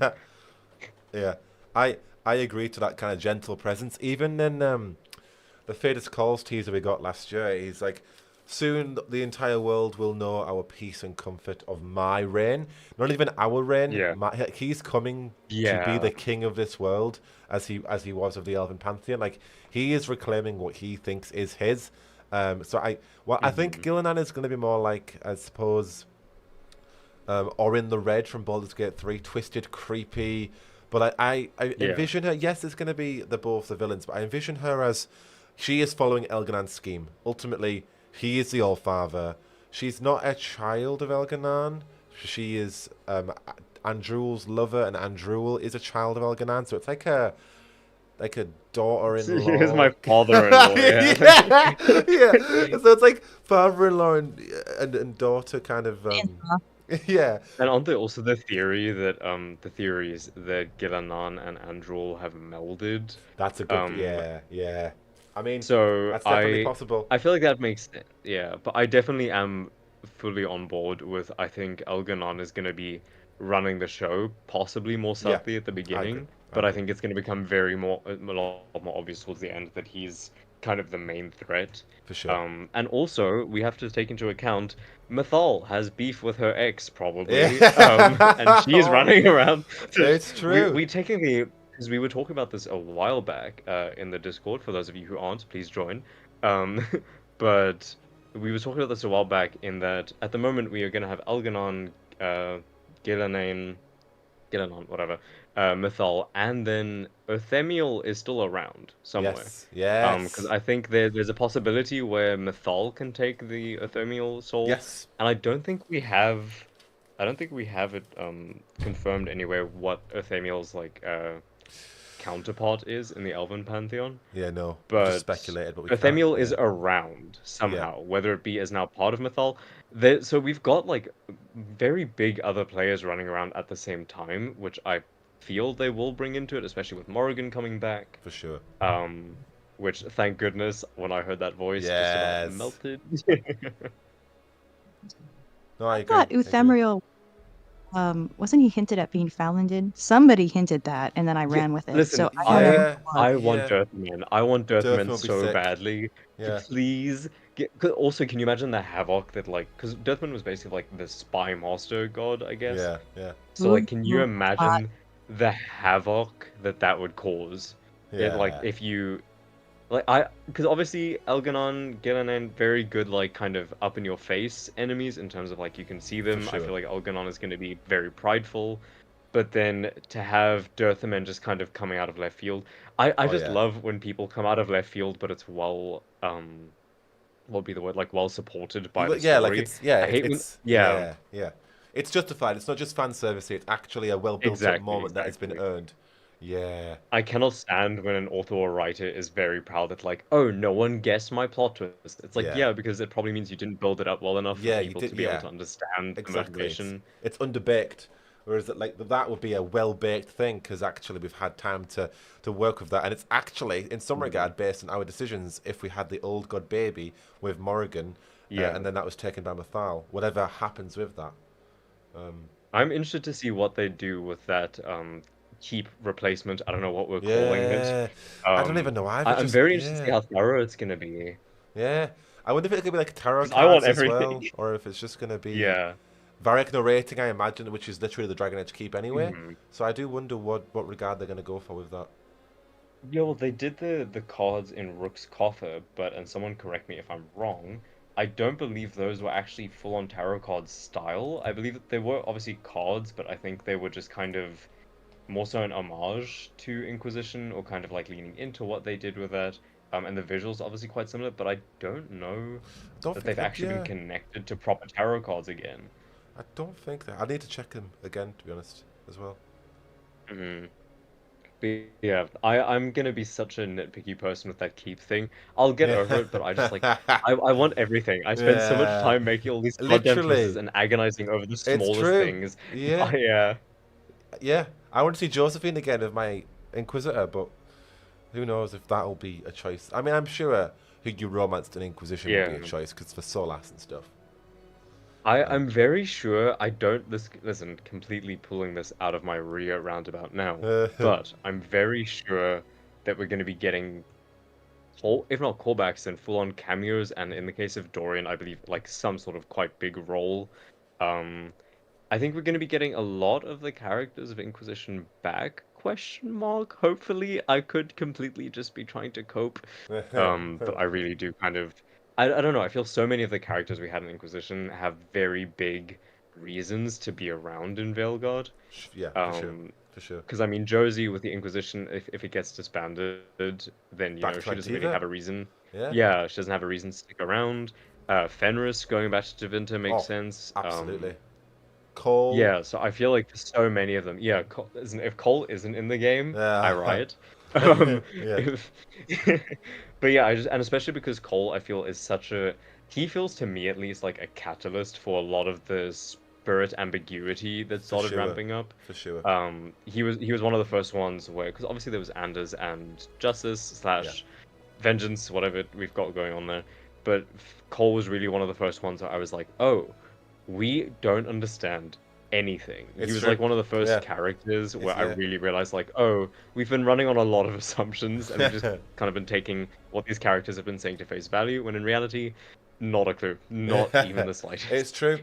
Yeah. I agree to that kind of gentle presence. Even in the Faded Calls teaser we got last year, he's like, soon the entire world will know our peace and comfort of my reign. Not even our reign. Yeah. He's coming to be Yeah. the king of this world, as he was of the Elven Pantheon. Like, he is reclaiming what he thinks is his. I think Gillenan is going to be more like, I suppose, Orin the Red from Baldur's Gate 3, twisted, creepy. But I Yeah. envision her. Yes, it's going to be both the villains, but I envision her as she is following Elganan's scheme. Ultimately, he is the All Father. She's not a child of Elganan. She is Andruel's lover, and Andruel is a child of Elganan. So it's like a daughter-in-law. Here's my father-in-law, yeah. yeah, yeah. So it's like father-in-law and daughter kind of. Yeah, And aren't there also the theories that Gillanan and Andrul have melded? that's a good. Um, Yeah. I mean, so that's definitely possible. I feel like that makes sense. Yeah, but I definitely am fully on board with, I think Elganon is gonna be running the show, possibly more Yeah, subtly at the I agree. beginning, I but I agree. think it's gonna become a lot more obvious towards the end that he's kind of the main threat. For sure. And also we have to take into account Mythal has beef with her ex, probably, Yeah. and she's running around. It's true. We technically, because we were talking about this a while back in the Discord. For those of you who aren't, please join. Um, but we were talking about this a while back in that at the moment we are going to have Elganon, Gillanane, whatever, Mythal, and then Othemiel is still around somewhere. Because Yes. I think there's a possibility where Mythal can take the Othemiel soul, Yes. and I don't think we have I don't think we have it confirmed anywhere what Euthamiel's like counterpart is in the Elven pantheon. Yeah, no, we just But speculated, but we can't. Euthamiel is Yeah, around yeah, somehow, whether it be as now part of Mythal. So we've got like very big other players running around at the same time, which I feel they will bring into it, especially with Morrigan coming back. for sure. Which thank goodness when I heard that voice just about Yes. melted. No, I I agree. thought I agree. Uthemerial, wasn't he hinted at being Falanded? Somebody hinted that, and then I Yeah, ran with it. listen, So I don't know who Yeah, it was. I want yeah. Dirtman. I want Durfin Dirtman will be so sick. badly to Yeah, please get. Also, can you imagine the havoc that like, because Dirtman was basically like the spy master god, I guess. yeah, yeah, So like, can you Ooh, hot. imagine the havoc that that would cause? If like yeah, if you like because obviously Elganon, Gillinan, very good like kind of up in your face enemies in terms of like you can see for them. I sure. feel like Elganon is going to be very prideful, but then to have Dirthamen just kind of coming out of left field, I Oh just yeah, love when people come out of left field, but it's well what would be the word, like well supported by the yeah, like story. it's yeah, I hate when it's yeah, yeah, yeah. It's justified. It's not just fan service. It's actually a well built up exactly, moment that has been exactly. earned. Yeah, I cannot stand when an author or writer is very proud that like, oh, no one guessed my plot twist. It's like, yeah, yeah, because it probably means you didn't build it up well enough for yeah. You people did. to be able Yeah, to understand the exactly. motivation. It's underbaked. Whereas like that would be a well baked thing because actually we've had time to work with that, and it's actually in some Mhm. regard based on our decisions. If we had the old god baby with Morrigan, Yeah. and then that was taken by Mathal, whatever happens with that. Um, I'm interested to see what they do with that keep replacement. I don't know what we're calling it. yeah, I don't Um, even know either. I'm Just very interested to see yeah, how thorough it's gonna be yeah. I wonder if it could be like tarot because I want cards as everything. well, or if it's just gonna be Yeah. Varric narrating. I imagine, which is literally the Dragon Age keep anyway. Mhm. So I do wonder what regard they're gonna go for with that. Yeah, well, they did the cards in Rook's Coffer, but and someone correct me if I'm wrong. I don't believe those were actually full-on tarot card style. I believe that they were obviously cards, but I think they were just kind of more so an homage to Inquisition or kind of like leaning into what they did with that. And the visuals are obviously quite similar, but I don't know Don't that think they've that. actually been Yeah, connected to proper tarot cards again. I don't think that. I need to check them again, to be honest, as well. Hmm. But yeah, I'm gonna be such a nitpicky person with that keep thing. I'll get over it, but I just like Yeah. I want everything. I spend so much Yeah. time making all these goddamn choices Literally. and agonizing over the It's smallest true. things. Yeah. Yeah. Yeah. I want to see Josephine again of my Inquisitor, but who knows if that'll be a choice. I mean, I'm sure who you romanced an Inquisition will be a Yeah. choice because for Solas and stuff. I'm very sure I don't listen, completely pulling this out of my rear roundabout now, but I'm very sure that we're gonna be getting if not callbacks, then full-on cameos, and in the case of Dorian, I believe like some sort of quite big role. Um, I think we're going to be getting a lot of the characters of Inquisition back, question mark. Hopefully, I could completely just be trying to cope. But I really do kind of I don't know, I feel so many of the characters we had in Inquisition have very big reasons to be around in Veilguard. Yeah, for sure. Um, For sure. because I mean, Josie with the Inquisition, if it gets disbanded, then you Back know to she doesn't really Antiva? have a reason. Yeah. Yeah, she doesn't have a reason to stick around. Fenris going back to Tevinter makes Oh, sense. absolutely. Cole. Yeah, so I feel like so many of them. Yeah, if Cole isn't in the game, I Yeah. riot. Um, Yeah. if, but yeah, and especially because Cole, I feel is such a he feels to me at least like a catalyst for a lot of the spirit ambiguity that For started sure. ramping up. For sure. He was one of the first ones where because obviously there was Anders and Justice Yeah. slash Vengeance, whatever we've got going on there. But Cole was really one of the first ones where I was like, oh, we don't understand anything. He It's was true. like one of the first Yeah. characters where I Yeah. really realized like, oh, we've been running on a lot of assumptions and we've just kind of been taking what these characters have been saying to face value, when in reality, not a clue. Not even the It's slightest. true.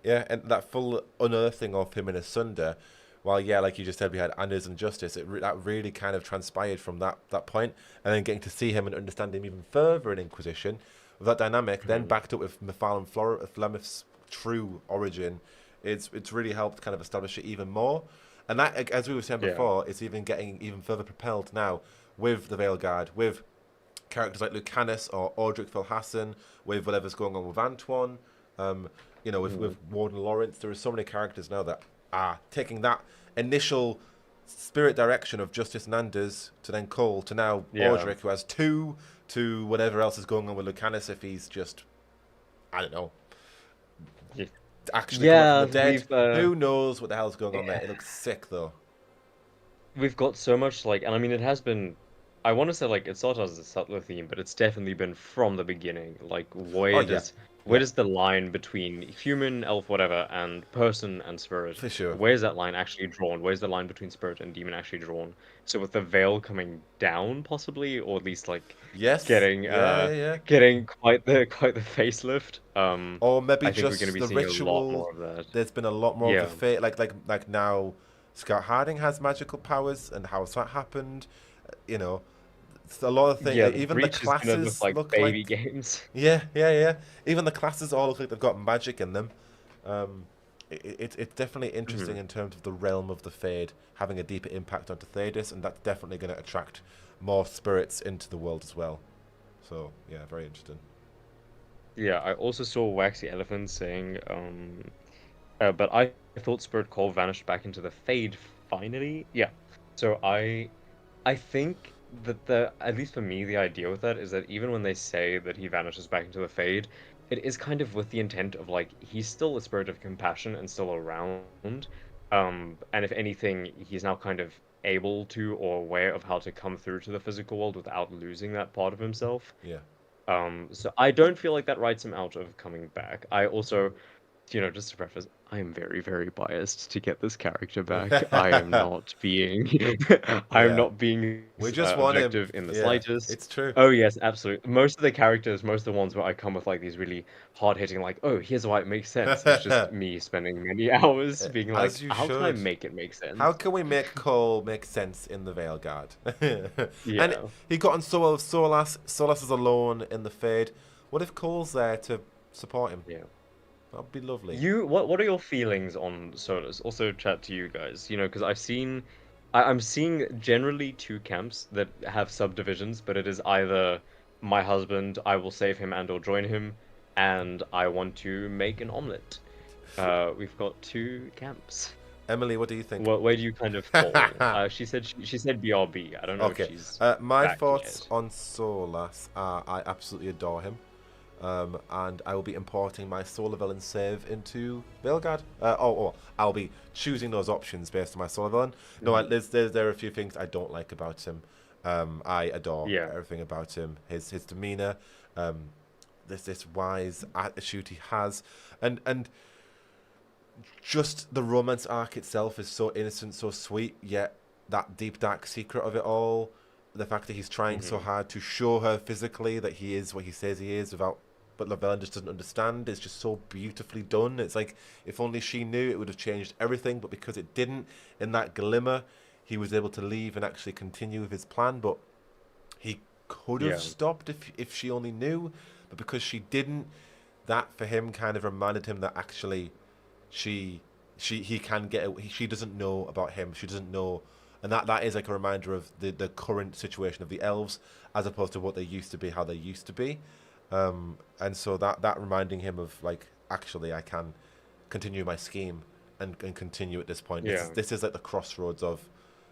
Yeah, and that full unearthing of him in Asunder, while yeah, like you just said, we had Anders and Justice. That really kind of transpired from that point, and then getting to see him and understand him even further in Inquisition, with that dynamic, then Mhm. backed up with Mephala and Flemeth's true origin, it's really helped kind of establish it even more. And that, as we were saying Yeah. before, it's even getting even further propelled now with the Veilguard, with characters like Lucanus or Audric Philhassan, with whatever's going on with Antoine. Um, you know, with Warden Lawrence, there are so many characters now that are taking that initial spirit direction of Justice and Anders to then Cole to now Audric, who has 2, to whatever else is going on with Lucanus if he's just, I don't know, actually coming from the dead. Who knows what the hell's going on there? It looks sick though. We've got so much like, and I mean, it has been. I want to say like it started as a subtler theme, but it's definitely been from the beginning. Like, where does the line between human, elf, whatever, and person and spirit? For sure. Where's that line actually drawn? Where's the line between spirit and demon actually drawn? So with the veil coming down, possibly, or at least like getting quite the facelift. Or maybe I think just we're going to be the seeing ritual. a lot more of that. There's been a lot more of the fate, like now, Scott Harding has magical powers, and how's that happened? You know, it's a lot of things. Yeah, even the classes look baby like games. Yeah. Even the classes all look like they've got magic in them. It's definitely interesting in terms of the realm of the Fade having a deeper impact onto Thedas, and that's definitely going to attract more spirits into the world as well. So yeah, very interesting. Yeah, I also saw Waxy Elephant saying, but I thought Spirit Call vanished back into the Fade finally. Yeah, so I think that at least for me, the idea with that is that even when they say that he vanishes back into the Fade, it is kind of with the intent of like he's still a spirit of compassion and still around. And if anything, he's now kind of able to or aware of how to come through to the physical world without losing that part of himself. Yeah. So I don't feel like that writes him out of coming back. I also, just to preface, I am very, very biased to get this character back. I am not being, We just want objective him. in the slightest. It's true. Oh yes, absolutely. Most of the characters, most of the ones where I come with like these really hard-hitting, like, oh, here's why it makes sense. It's just me spending many hours being like, how can I make it make sense? How can we make Cole make sense in the Veilguard? Yeah. And he got on Solas. Solas is alone in the Fade. What if Cole's there to support him? Yeah. That'd be lovely. What are your feelings on Solus? Also chat to you guys, because I'm seeing generally 2 camps that have subdivisions, but it is either my husband, I will save him and or join him, and I want to make an omelet. We've got 2 camps. Emily, what do you think? Where do you kind of fall? She said BRB. I don't know if she's my thoughts on Solas are I absolutely adore him. And I will be importing my Solar Villain save into Veilguard. I'll be choosing those options based on my Solar Villain. No, there are a few things I don't like about him. I adore everything about him. His demeanor, this wise attitude he has, and just the romance arc itself is so innocent, so sweet. Yet that deep dark secret of it all, the fact that he's trying so hard to show her physically that he is what he says he is, but Lavelle just doesn't understand. It's just so beautifully done. It's like, if only she knew, it would have changed everything. But because it didn't, in that glimmer, he was able to leave and actually continue with his plan. But he could have stopped if she only knew. But because she didn't, that for him kind of reminded him that actually he can get it. She doesn't know about him. She doesn't know. And that is like a reminder of the current situation of the elves as opposed to what they used to be, how they used to be. And so that reminding him of like, actually I can continue my scheme and continue at this point. Yeah. This is like the crossroads of,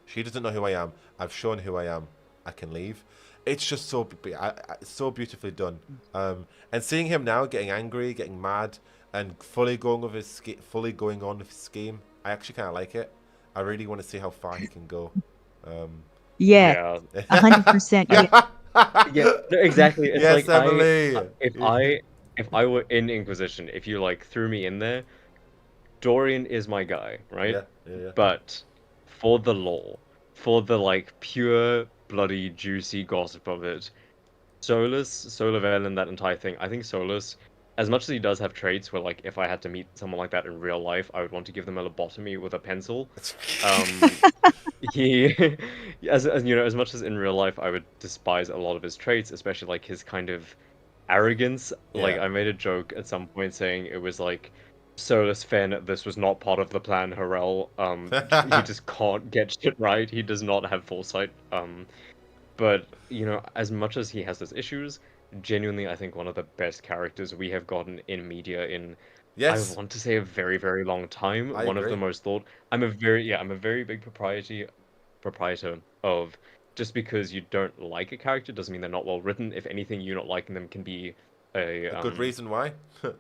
she doesn't know who I am. I've shown who I am. I can leave. It's just so beautifully done. And seeing him now getting angry, getting mad, and fully going on with his scheme, I actually kind of like it. I really want to see how far he can go. 100%. Yeah, no, exactly. It's yes, like Emily. if I were in Inquisition, if you like threw me in there, Dorian is my guy, right? Yeah. But for the lore, for the like pure bloody juicy gossip of it, Solar Veil and that entire thing, I think Solus, as much as he does have traits where like if I had to meet someone like that in real life, I would want to give them a lobotomy with a pencil. He as much as in real life I would despise a lot of his traits, especially like his kind of arrogance. Like I made a joke at some point saying it was like, Solus Fen, this was not part of the plan, Harel. He just can't get shit right. He does not have foresight. But as much as he has those issues, genuinely I think one of the best characters we have gotten in media in I Yes, want to say a very, very long time. I One of the agree. most thought. I'm a very big proprietor of just because you don't like a character doesn't mean they're not well written. If anything, you not liking them can be a A good reason why.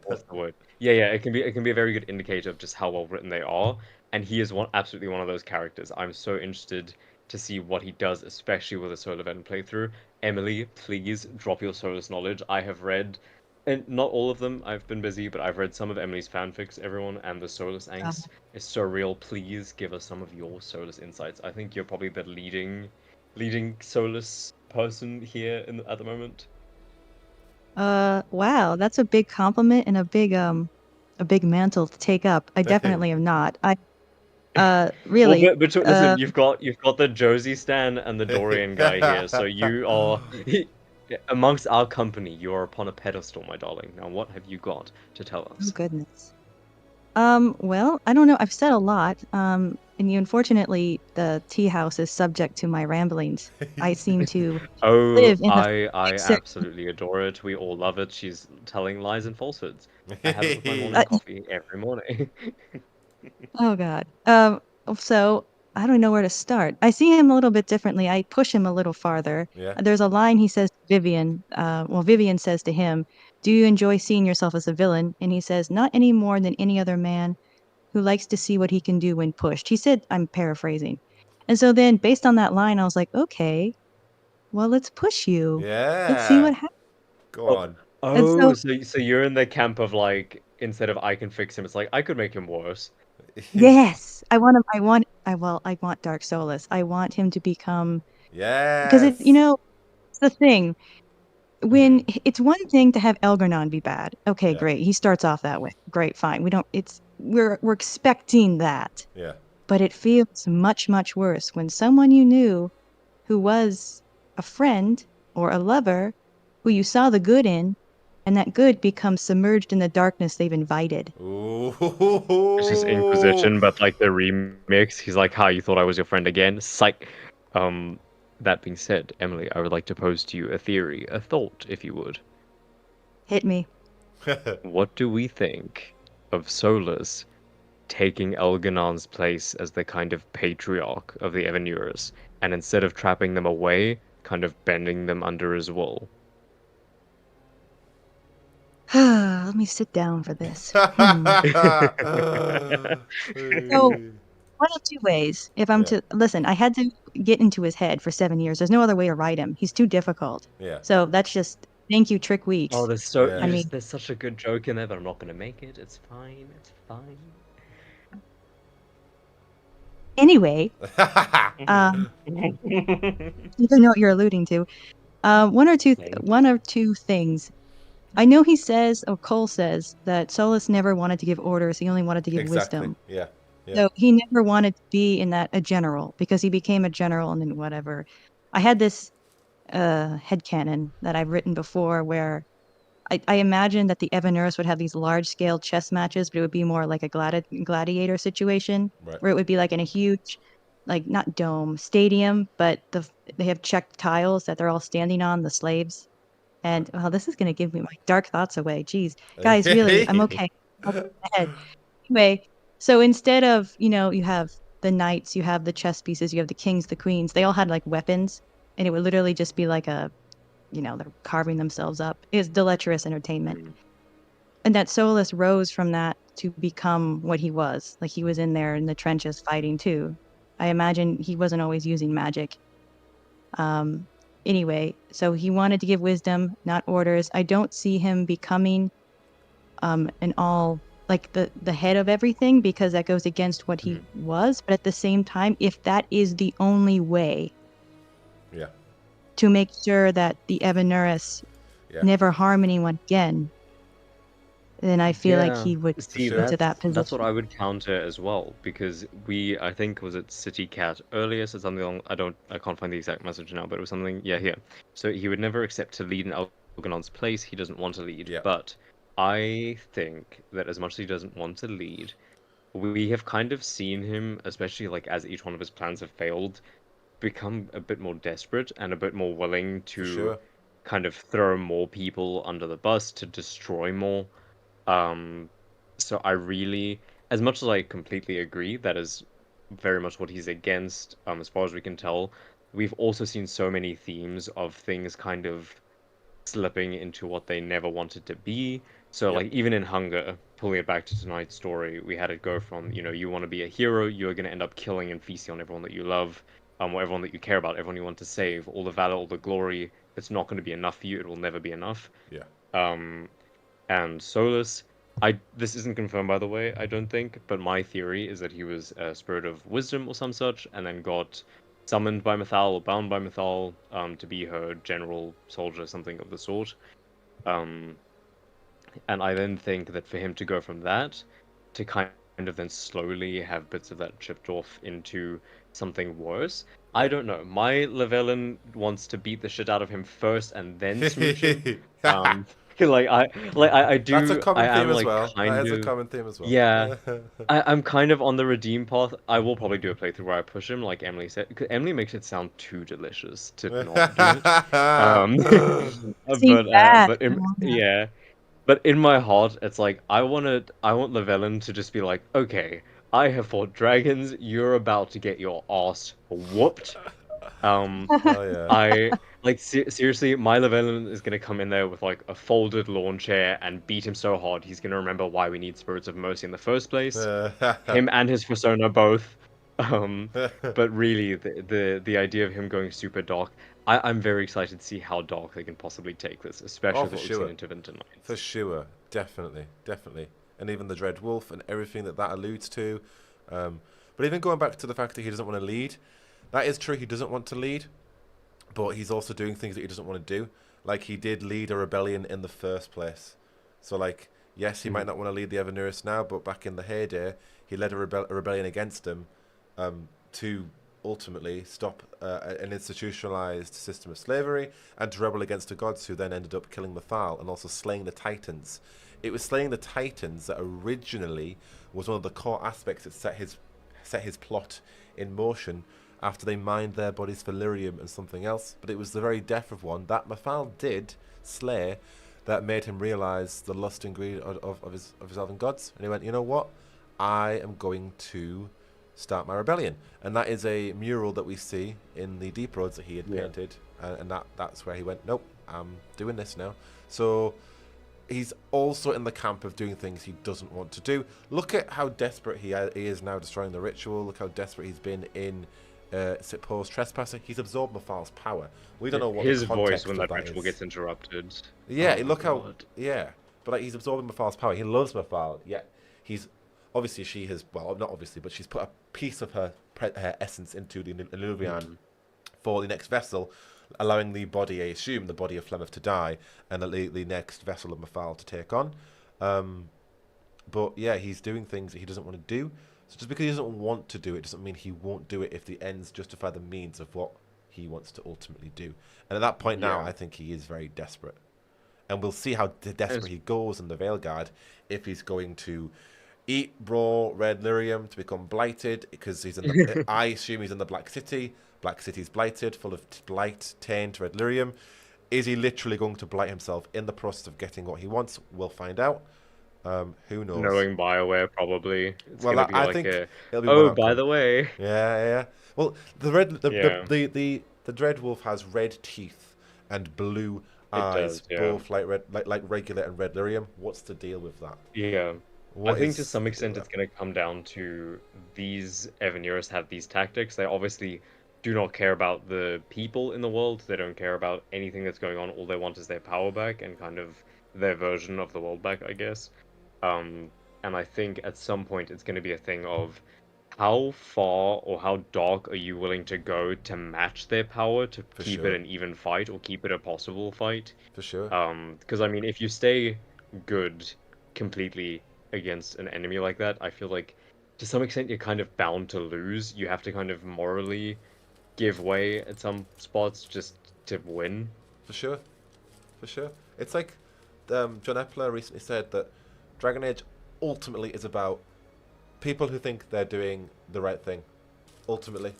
what's the word? Yeah, it can be a very good indicator of just how well written they are. And he is absolutely one of those characters. I'm so interested to see what he does, especially with a solo event playthrough. Emily, please drop your Solus knowledge. I have read, and not all of them. I've been busy, but I've read some of Emily's fanfics. Everyone and the Solus angst is so real. Please give us some of your Solus insights. I think you're probably the leading Solus person here at the moment. Wow, that's a big compliment and a big mantle to take up. I definitely am not. Well, Really, listen, you've got the Josie Stan and the Dorian guy here, so you are amongst our company. You are upon a pedestal, my darling. Now, what have you got to tell oh us? goodness. Well, I don't know. I've said a lot. And unfortunately, the tea house is subject to my ramblings. I seem to Oh, live in the I fixer. absolutely adore it. We all love it. She's telling lies and falsehoods. I have it with my morning coffee every morning. Oh God. So I don't know where to start. I see him a little bit differently. I push him a little farther. Yeah. There's a line he says to Vivian. Well, Vivian says to him, "Do you enjoy seeing yourself as a villain?" And he says, "Not any more than any other man who likes to see what he can do when pushed." He said, I'm paraphrasing. And so then, based on that line, I was like, okay, well, let's push you. Let's see Yeah. what happens. Go Oh, on. And oh, so, so you're in the camp of like instead of I can fix him, it's like I could make him worse. yes, I want him. I want Dark Solus. I want him to become, because Yes. it's the thing. When Hmm. it's one thing to have Elgernon be bad. Okay, Yeah. great. He starts off that way. Great, fine. We're expecting that. Yeah. But it feels much, much worse when someone you knew who was a friend or a lover who you saw the good in, and that good becomes submerged in the darkness they've invited. It's just Ooh. Inquisition, but like the remix. He's like, "Hi, you thought I was your friend again?" Psych. Um, that being said, Emily, I would like to pose to you a theory, a thought, if you would. Hit me. What do we think of Solus taking Elganon's place as the kind of patriarch of the Evanurus, and instead of trapping them away, kind of bending them under his wool? Let me sit down for this. So, one of two ways. If I'm Yeah. to listen, I had to get into his head for 7 years. There's no other way to write him. He's too difficult. Yeah. So that's just thank you, Trick Oh, Weeks. I Yeah. mean, there's such a good joke in there, but I'm not gonna make it. It's fine. It's fine. anyway, um, you don't know what you're alluding to. Thank One or two things. I know he says, or Cole says, that Solus never wanted to give orders. He only wanted to give Exactly. wisdom. Yeah. Yeah. So he never wanted to be in that a general because he became a general and then whatever. I had this headcanon that I've written before where I imagine that the Evanurus would have these large scale chess matches, but it would be more like a gladiator situation Right. where it would be like in a huge, like not dome, stadium, but they have checked tiles that they're all standing on, the slaves. And well, this is going to give me my dark thoughts away. Geez, guys, really, I'm okay. I'll go ahead. Anyway, so instead of, you have the knights, you have the chess pieces, you have the kings, the queens, they all had like weapons, and it would literally just be like they're carving themselves up. It's deleterious entertainment. you. And that Solus rose from that to become what he was. Like he was in there in the trenches fighting too. I imagine he wasn't always using magic. Um, anyway, so he wanted to give wisdom, not orders. I don't see him becoming an all like the head of everything because that goes against what he Mhm. was. But at the same time, if that is the only way Yeah. to make sure that the Evanurus Yeah. never harm anyone again, then I feel like Yeah. he would For See, go sure. to that that's what position. I would counter as well, because I think was it City Cat earlier said something along, I can't find the exact message now, but it was something, yeah, here. So he would never accept to lead in Algernon's place, he doesn't want to lead. Yeah. But I think that as much as he doesn't want to lead, we have kind of seen him, especially like as each one of his plans have failed, become a bit more desperate and a bit more willing For to sure. kind of throw more people under the bus to destroy more. Um, So I really, as much as I completely agree, that is very much what he's against, as far as we can tell. We've also seen so many themes of things kind of slipping into what they never wanted to be. So Yep. like even in Hunger, pulling it back to tonight's story, we had it go from, you want to be a hero, you're gonna end up killing and feasting on everyone that you love, or everyone that you care about, everyone you want to save, all the valor, all the glory. It's not going to be enough for you. It will never be enough. Yeah. Um, and Solus, this isn't confirmed by the way, I don't think, but my theory is that he was a spirit of wisdom or some such, and then got summoned by Mythal or bound by Mythal, to be her general soldier, something of the sort. Um, and I then think that for him to go from that to kind of then slowly have bits of that chipped off into something worse. I Yep. don't know. My Llewellyn wants to beat the shit out of him first and then smooch him. Um, I That's a do. I common theme am as like well. That kind is a of. common theme as well. Yeah, I'm kind of on the redeem path. I will probably do a playthrough where I push him, like Emily said, because Emily makes it sound too delicious to not do it. Um, Seems bad. but I want that. yeah, but in my heart, it's like I want Llewellyn to just be like, okay, I have fought dragons. You're about to get your ass whooped. Um, Hell yeah. I like seriously, my Llewellyn is gonna come in there with like a folded lawn chair and beat him so hard he's gonna remember why we need spirits of mercy in the first place. Him and his persona both. Um, but really, the idea of him going super dark, I'm very excited to see how dark they can possibly take this, especially Oh, with for what we've seen sure. in Tevinter For Nights. sure. Definitely. Definitely. And even the Dread Wolf and everything that that alludes to. But even going back to the fact that he doesn't want to lead, that is true. He doesn't want to lead, but he's also doing things that he doesn't want to do. Like he did lead a rebellion in the first place. So like, yes, he might Mhm. not want to lead the Evernearist now, but back in the heyday, he led a rebellion against him, to ultimately stop an institutionalized system of slavery and to rebel against the gods, who then ended up killing Mathal and also slaying the Titans. It was slaying the Titans that originally was one of the core aspects that set his plot in motion after they mined their bodies for lyrium and something else. But it was the very death of one that Mathal did slay that made him realise the lust and greed of his elven gods. And he went, you know what? I am going to start my rebellion. And that is a mural that we see in the Deep Roads that he had Yeah. painted. And that's where he went, nope, I'm doing this now. So he's also in the camp of doing things he doesn't want to do. Look at how desperate he is now destroying the ritual. Look how desperate he's been in supposed trespasser. He's absorbed Mafal's power. We don't know what the His voice context when of that that ritual is. gets interrupted. Yeah, Oh my look how god. yeah, but like he's absorbing Mafal's power. He loves Mafal. Yeah, he's obviously she has not obviously, but she's put a piece of her essence into the Illuvian for the next vessel, allowing the body, I assume, the body of Flemeth to die, and the next vessel of Mafal to take on. But yeah, he's doing things that he doesn't want to do. So just because he doesn't want to do it doesn't mean he won't do it if the ends justify the means of what he wants to ultimately do. And at that point now, Yeah. I think he is very desperate. And we'll see how desperate As- he goes in the Veilguard, if he's going to eat raw red lyrium to become blighted, because he's in the. I assume he's in the Black City. Black City's blighted, full of blight, taint, red lyrium. Is he literally going to blight himself in the process of getting what he wants? We'll find out. Who knows? Knowing BioWare, probably it's Well, gonna be I like think a. it'll be one Oh, by outcome. the way. Yeah, yeah. Well, the red, Yeah, the Dread Wolf has red teeth and blue it eyes, does. Yeah. both like red, like regular and red lyrium. What's the deal with that? Yeah. I What think to is some the deal extent with it's that? going to come down to these Evaniers have these tactics. They obviously do not care about the people in the world. They don't care about anything that's going on. All they want is their power back and kind of their version of the world back, I guess. Um, and I think at some point it's going to be a thing of how far or how dark are you willing to go to match their power to For keep it sure, an even fight or keep it a possible fight? for sure. Because I mean, if you stay good completely against an enemy like that, I feel like to some extent you're kind of bound to lose. You have to kind of morally give way at some spots just to win. For sure, for sure. It's like John Epler recently said that Dragon Age ultimately is about people who think they're doing the right thing. Ultimately,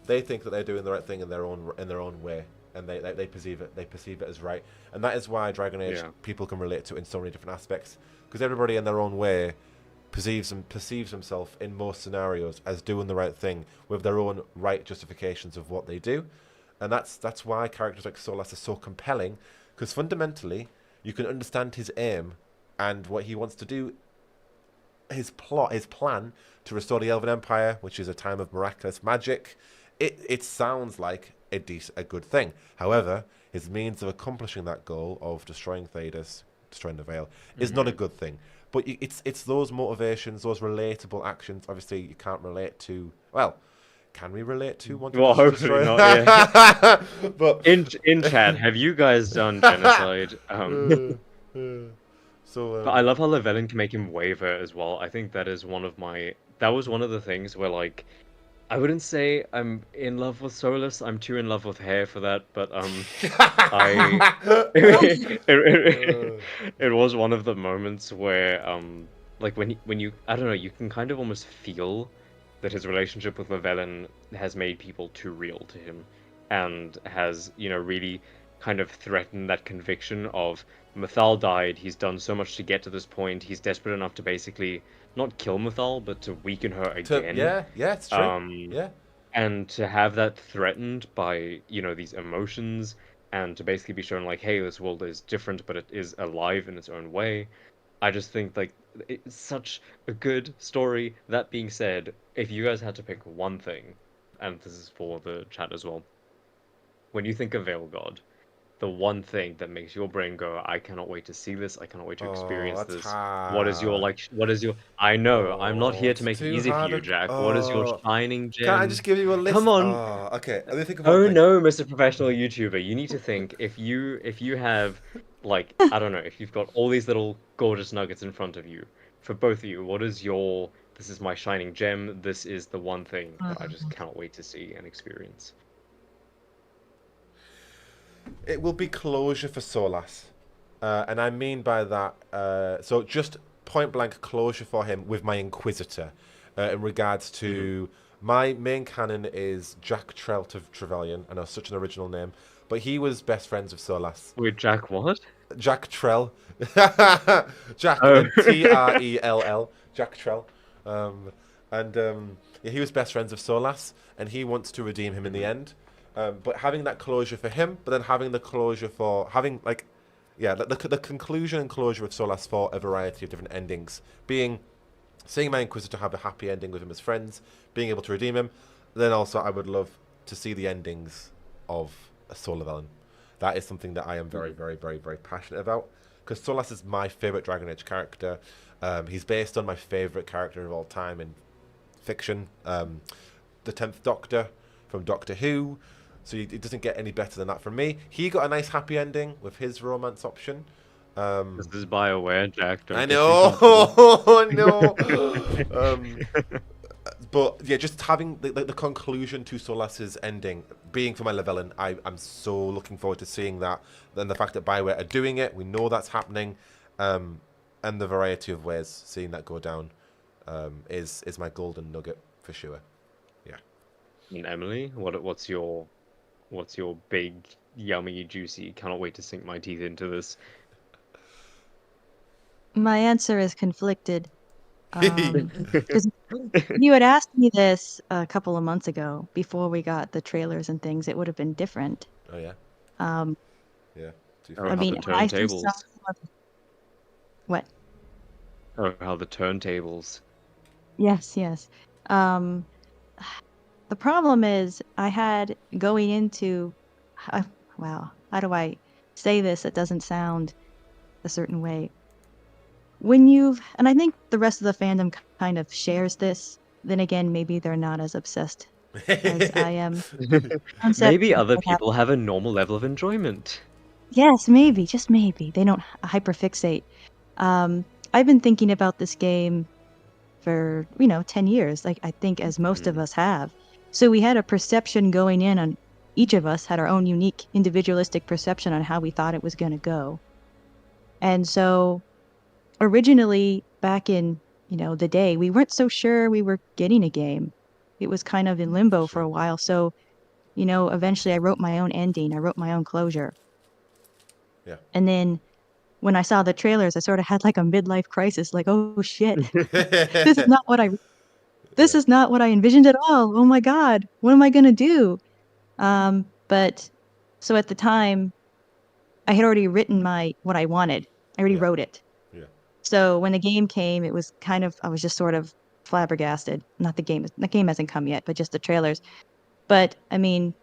they think that they're doing the right thing in their own way, and they perceive it as right. And that is why Dragon Age Yeah. people can relate to it in so many different aspects, because everybody in their own way perceives himself in most scenarios as doing the right thing with their own right justifications of what they do. And that's why characters like Solas are so compelling, because fundamentally you can understand his aim and what he wants to do, his plan to restore the Elven Empire, which is a time of miraculous magic. It sounds like a good thing. However, his means of accomplishing that goal of destroying Thedas, destroying the Veil, is not a good thing. But it's those motivations, those relatable actions. Obviously, you can't relate to. Well, can we relate to wanting Well, to hopefully destroy? not. Yeah. But In chat, have you guys done genocide? so But I love how Llewellyn can make him waver as well. I think that is that was one of the things where, like, I wouldn't say I'm in love with Solus. I'm too in love with hair for that. But I it was one of the moments where like when you I don't know, you can kind of almost feel that his relationship with Llewellyn has made people too real to him, and has, you know, really kind of threatened that conviction of Mythal died. He's done so much to get to this point. He's desperate enough to basically not kill Mythal, but to weaken her again. yeah, it's true. Yeah. And to have that threatened by, you know, these emotions, and to basically be shown like, hey, this world is different, but it is alive in its own way. I just think, like, it's such a good story. That being said, if you guys had to pick one thing, and this is for the chat as well, when you think of Veilguard, the one thing that makes your brain go, I cannot wait to see this, I cannot wait to experience this. What is your, like, I know, I'm not here to make it easy for you, Jack. What is your shining gem? Can I just give you a list? Come on. Okay, let me think of one Oh thing. no, Mr. Professional YouTuber, you need to think, if you have, like, I don't know, if you've got all these little gorgeous nuggets in front of you, for both of you, what is your, this is my shining gem, this is the one thing that I just cannot wait to see and experience? It will be closure for Solas. And I mean by that, so just point blank closure for him with my Inquisitor. In regards to, my main canon is Jack Trelt of Trevelyan. I know, such an original name. But he was best friends with Solas. Wait, Jack what? Jack Trell. Jack, Oh. Trell. Jack Trell. Yeah, he was best friends of Solas, and he wants to redeem him in the end. But having that closure for him, but then having the closure for having, like, yeah, the conclusion and closure of Solas for a variety of different endings, being seeing my Inquisitor have a happy ending with him as friends, being able to redeem him. Then also I would love to see the endings of Soul Llewellyn. That is something that I am very, very, very, very passionate about, because Solas is my favorite Dragon Age character. He's based on my favorite character of all time in fiction, the 10th Doctor from Doctor Who. So it doesn't get any better than that from me. He got a nice happy ending with his romance option. This is BioWare, Jack. I know. No. But yeah, just having the conclusion to Solas's ending being for my Llewellyn, I'm so looking forward to seeing that. Then the fact that BioWare are doing it, we know that's happening, and the variety of ways seeing that go down is my golden nugget for sure. Yeah. And Emily, what's your big, yummy, juicy, cannot wait to sink my teeth into this? My answer is conflicted. Because you had asked me this a couple of months ago before we got the trailers and things, it would have been different. Oh yeah. Yeah. I mean, I see some of... What? Oh, how the turntables. Yes. The problem is I had going into, wow, how do I say this that doesn't sound a certain way? And I think the rest of the fandom kind of shares this, then again, maybe they're not as obsessed as I am. Maybe other people have a normal level of enjoyment. Yes, maybe, just maybe. They don't hyperfixate. I've been thinking about this game for, 10 years, like I think as most of us have. So we had a perception going in on, each of us had our own unique individualistic perception on how we thought it was going to go. And so originally, back in, the day, we weren't so sure we were getting a game. It was kind of in limbo for a while. So, eventually I wrote my own ending. I wrote my own closure. Yeah. And then when I saw the trailers, I sort of had like a midlife crisis, like, oh shit, this is not what I this is not what I envisioned at all. Oh my God, what am I gonna do? But so at the time, I had already written what I wanted. I already Yeah. wrote it. Yeah. So when the game came, it was kind of I was just sort of flabbergasted. Not the game. The game hasn't come yet, but just the trailers. But I mean,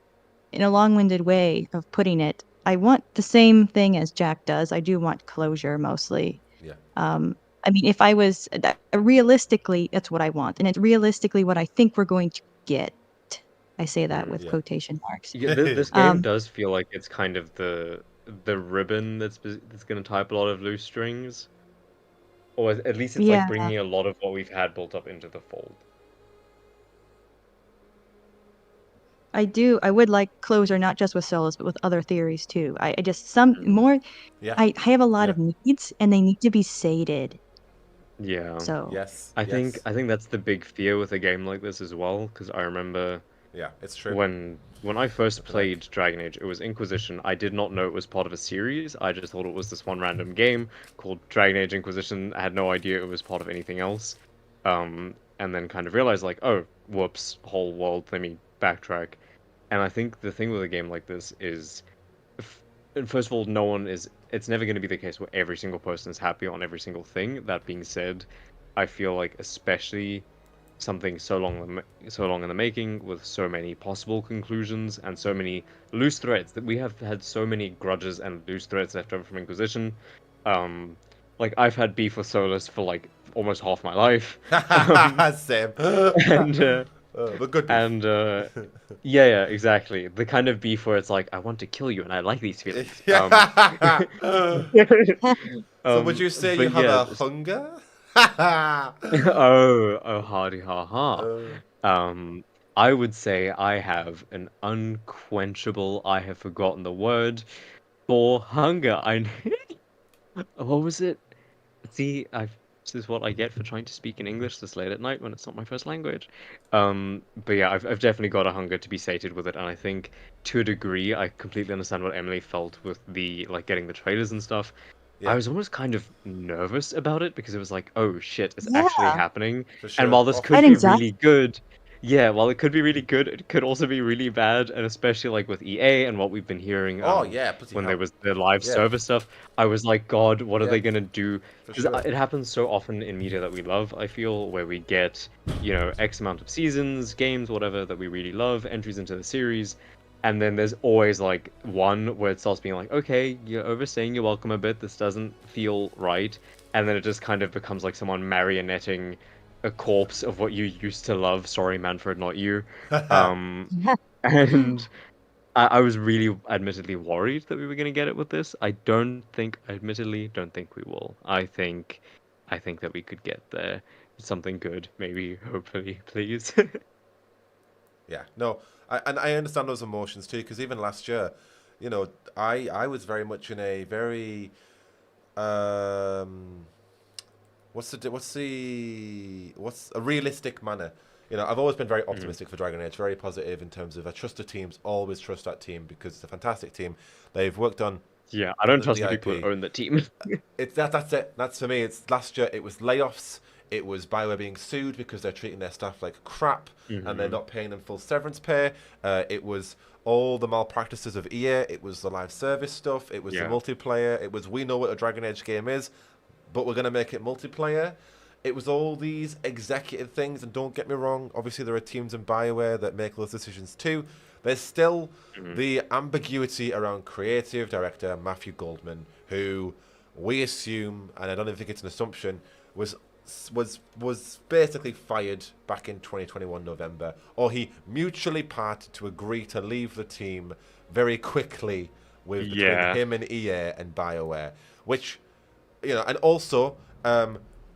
in a long-winded way of putting it, I want the same thing as Jack does. I do want closure mostly. Yeah. I mean, if I was realistically, that's what I want, and it's realistically what I think we're going to get. I say that with Yeah. quotation marks. Yeah, this game Um, does feel like it's kind of the ribbon that's going to tie up a lot of loose strings, or at least it's like yeah, bringing a lot of what we've had built up into the fold. I do. I would like closure, not just with solos, but with other theories too. I just some more. Yeah. I have a lot Yeah. of needs, and they need to be sated. Yeah, So Yes. I Yes. think that's the big fear with a game like this as well, because I remember Yeah. It's true. when I first Flipping heck. played Dragon Age, it was Inquisition. I did not know it was part of a series. I just thought it was this one random game called Dragon Age Inquisition. I had no idea it was part of anything else. And then kind of realized like, oh, whoops, whole world. Let me backtrack. And I think the thing with a game like this is, first of all, no one is. It's never going to be the case where every single person is happy on every single thing. That being said, I feel like especially something so long in the making, with so many possible conclusions and so many loose threads, that we have had so many grudges and loose threads left over from Inquisition. Like I've had beef with Solus for like almost half my life. Same. And The good beef. and yeah, exactly. The kind of beef where it's like, I want to kill you and I like these feelings. So would you say but you have yeah, a hunger? oh, hardy ha ha. Uh, I would say I have an unquenchable, I have forgotten the word, for hunger. What was it? See, this is what I get for trying to speak in English this late at night when it's not my first language. But yeah, I've definitely got a hunger to be sated with it, and I think to a degree I completely understand what Emily felt with the like getting the trailers and stuff. I yeah, was almost kind of nervous about it because it was like, oh shit, it's actually yeah, happening. for And sure. while this Oh, I could had be anxiety. really good, yeah, while it could be really good, it could also be really bad. And especially like with EA and what we've been hearing oh yeah, bloody when there hell. was the live Yeah, service stuff, I was like, God, what are yeah, they gonna do? for Because sure. it happens so often in media that we love, I feel, where we get, X amount of seasons, games, whatever, that we really love, entries into the series, and then there's always like one where it starts being like, okay, you're overstaying your welcome a bit, this doesn't feel right, and then it just kind of becomes like someone marionetting a corpse of what you used to love. Sorry, Manfred, not you. Um, and I was really admittedly worried that we were going to get it with this. Admittedly, don't think we will. I think that we could get there. Something good, maybe, hopefully, please. Yeah, no, and I understand those emotions too, because even last year, I was very much in a very um, what's a realistic manner. I've always been very Mm. optimistic for Dragon Age, very positive in terms of I trust the teams, always trust that team because it's a fantastic team. They've worked on Yeah, I don't trust the the people IP. who own the team. That's it. That's for me. It's last year. It was layoffs. It was BioWare being sued because they're treating their staff like crap and they're Hmm. not paying them full severance pay. It was all the malpractices of EA. It was the live service stuff. It was the Yeah. multiplayer. It was we know what a Dragon Age game is, but we're gonna make it multiplayer. It was all these executive things, and don't get me wrong. Obviously, there are teams in BioWare that make those decisions too. There's still Hmm. the ambiguity around creative director Matthew Goldman, who we assume, and I don't even think it's an assumption, was basically fired back in 2021 November, or he mutually parted to agree to leave the team very quickly with between Yeah. him and EA and BioWare, which and also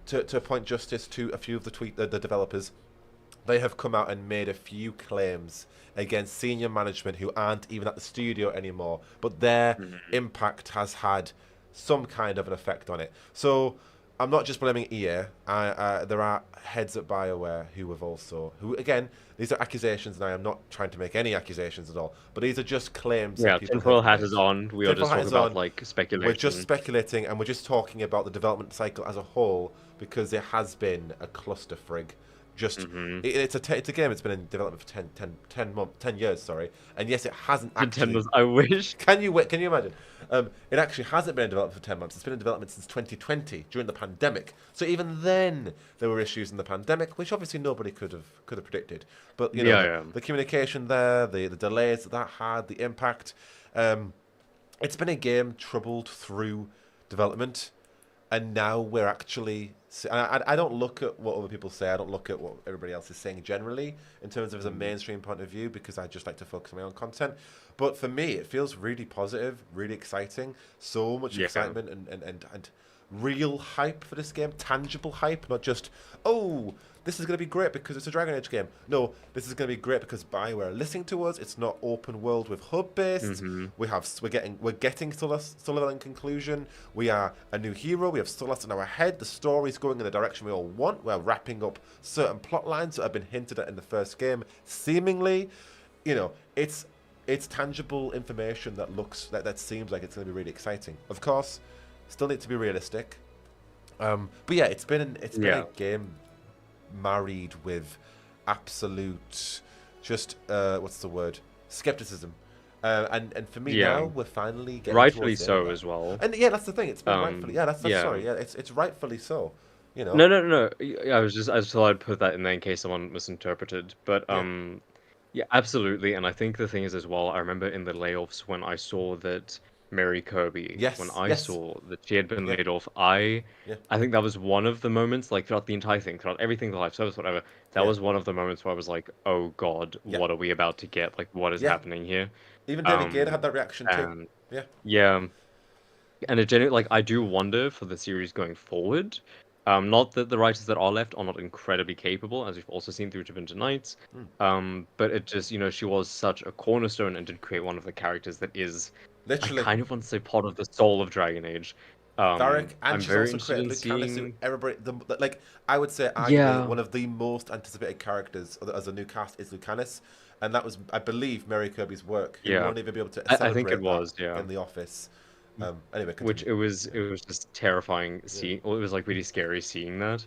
to point justice to a few of the developers, they have come out and made a few claims against senior management who aren't even at the studio anymore, but their Mhm. impact has had some kind of an effect on it. So I'm not just blaming EA. There are heads at BioWare who again, these are accusations, and I am not trying to make any accusations at all, but these are just claims that Yeah, people tinfoil have hat made. is on. We are Tinfoil just hat talking is about on. like We're just speculation. speculating, and we're just talking about the development cycle as a whole because it has been a cluster frig. Just it's a game. It's been in development for 10 years. Sorry, and yes, it hasn't actually. Nintendo's, I wish. Can you imagine? It actually hasn't been in development for 10 months. It's been in development since 2020 during the pandemic. So even then, there were issues in the pandemic, which obviously nobody could have predicted. But you know, Yeah, yeah. the communication there, the delays that had, the impact. It's been a game troubled through development, and now we're actually. I don't look at what other people say. I don't look at what everybody else is saying generally in terms of as a mainstream point of view because I just like to focus on my own content. But for me, it feels really positive, really exciting. So much Yeah. excitement and real hype for this game, tangible hype, not just oh, this is going to be great because it's a Dragon Age game. No, this is going to be great because BioWare are listening to us. It's not open world with hub based. We're getting Sullivan in conclusion. We are a new hero. We have Solas in our head. The story's going in the direction we all want. We're wrapping up certain plot lines that have been hinted at in the first game. Seemingly, you know, it's tangible information that seems like it's going to be really exciting. Of course, still need to be realistic. But yeah, it's been a game married with absolute just what's the word, skepticism, and for me now we're finally getting rightfully towards the end of so that. as well. And yeah, that's the thing. It's been rightfully sorry, it's rightfully so. You know. No. I just thought I'd put that in there in case someone misinterpreted. But yeah, absolutely. And I think the thing is as well, I remember in the layoffs when I saw that Mary Kirby, when I saw that she had been laid off, I think that was one of the moments, like throughout the entire thing, throughout everything, the live service, whatever, that was one of the moments where I was like, oh God, what are we about to get? Like, what is happening here? Even David Gale had that reaction too. Yeah. And it genuinely, like, I do wonder for the series going forward. Not that the writers that are left are not incredibly capable, as we've also seen through Tevinter Nights. But it just, you know, she was such a cornerstone and did create one of the characters that is, literally, I kind of want to say, part of the soul of Dragon Age. Varric, and I'm she's very also interested created in Lucanus, seeing... everybody, like I would say, arguably one of the most anticipated characters as a new cast is Lucanus, and that was, I believe, Mary Kirby's work. You won't even be able to celebrate I think it was, that in the office. Anyway, continue. Which it was just terrifying seeing. Well, it was like really scary seeing that.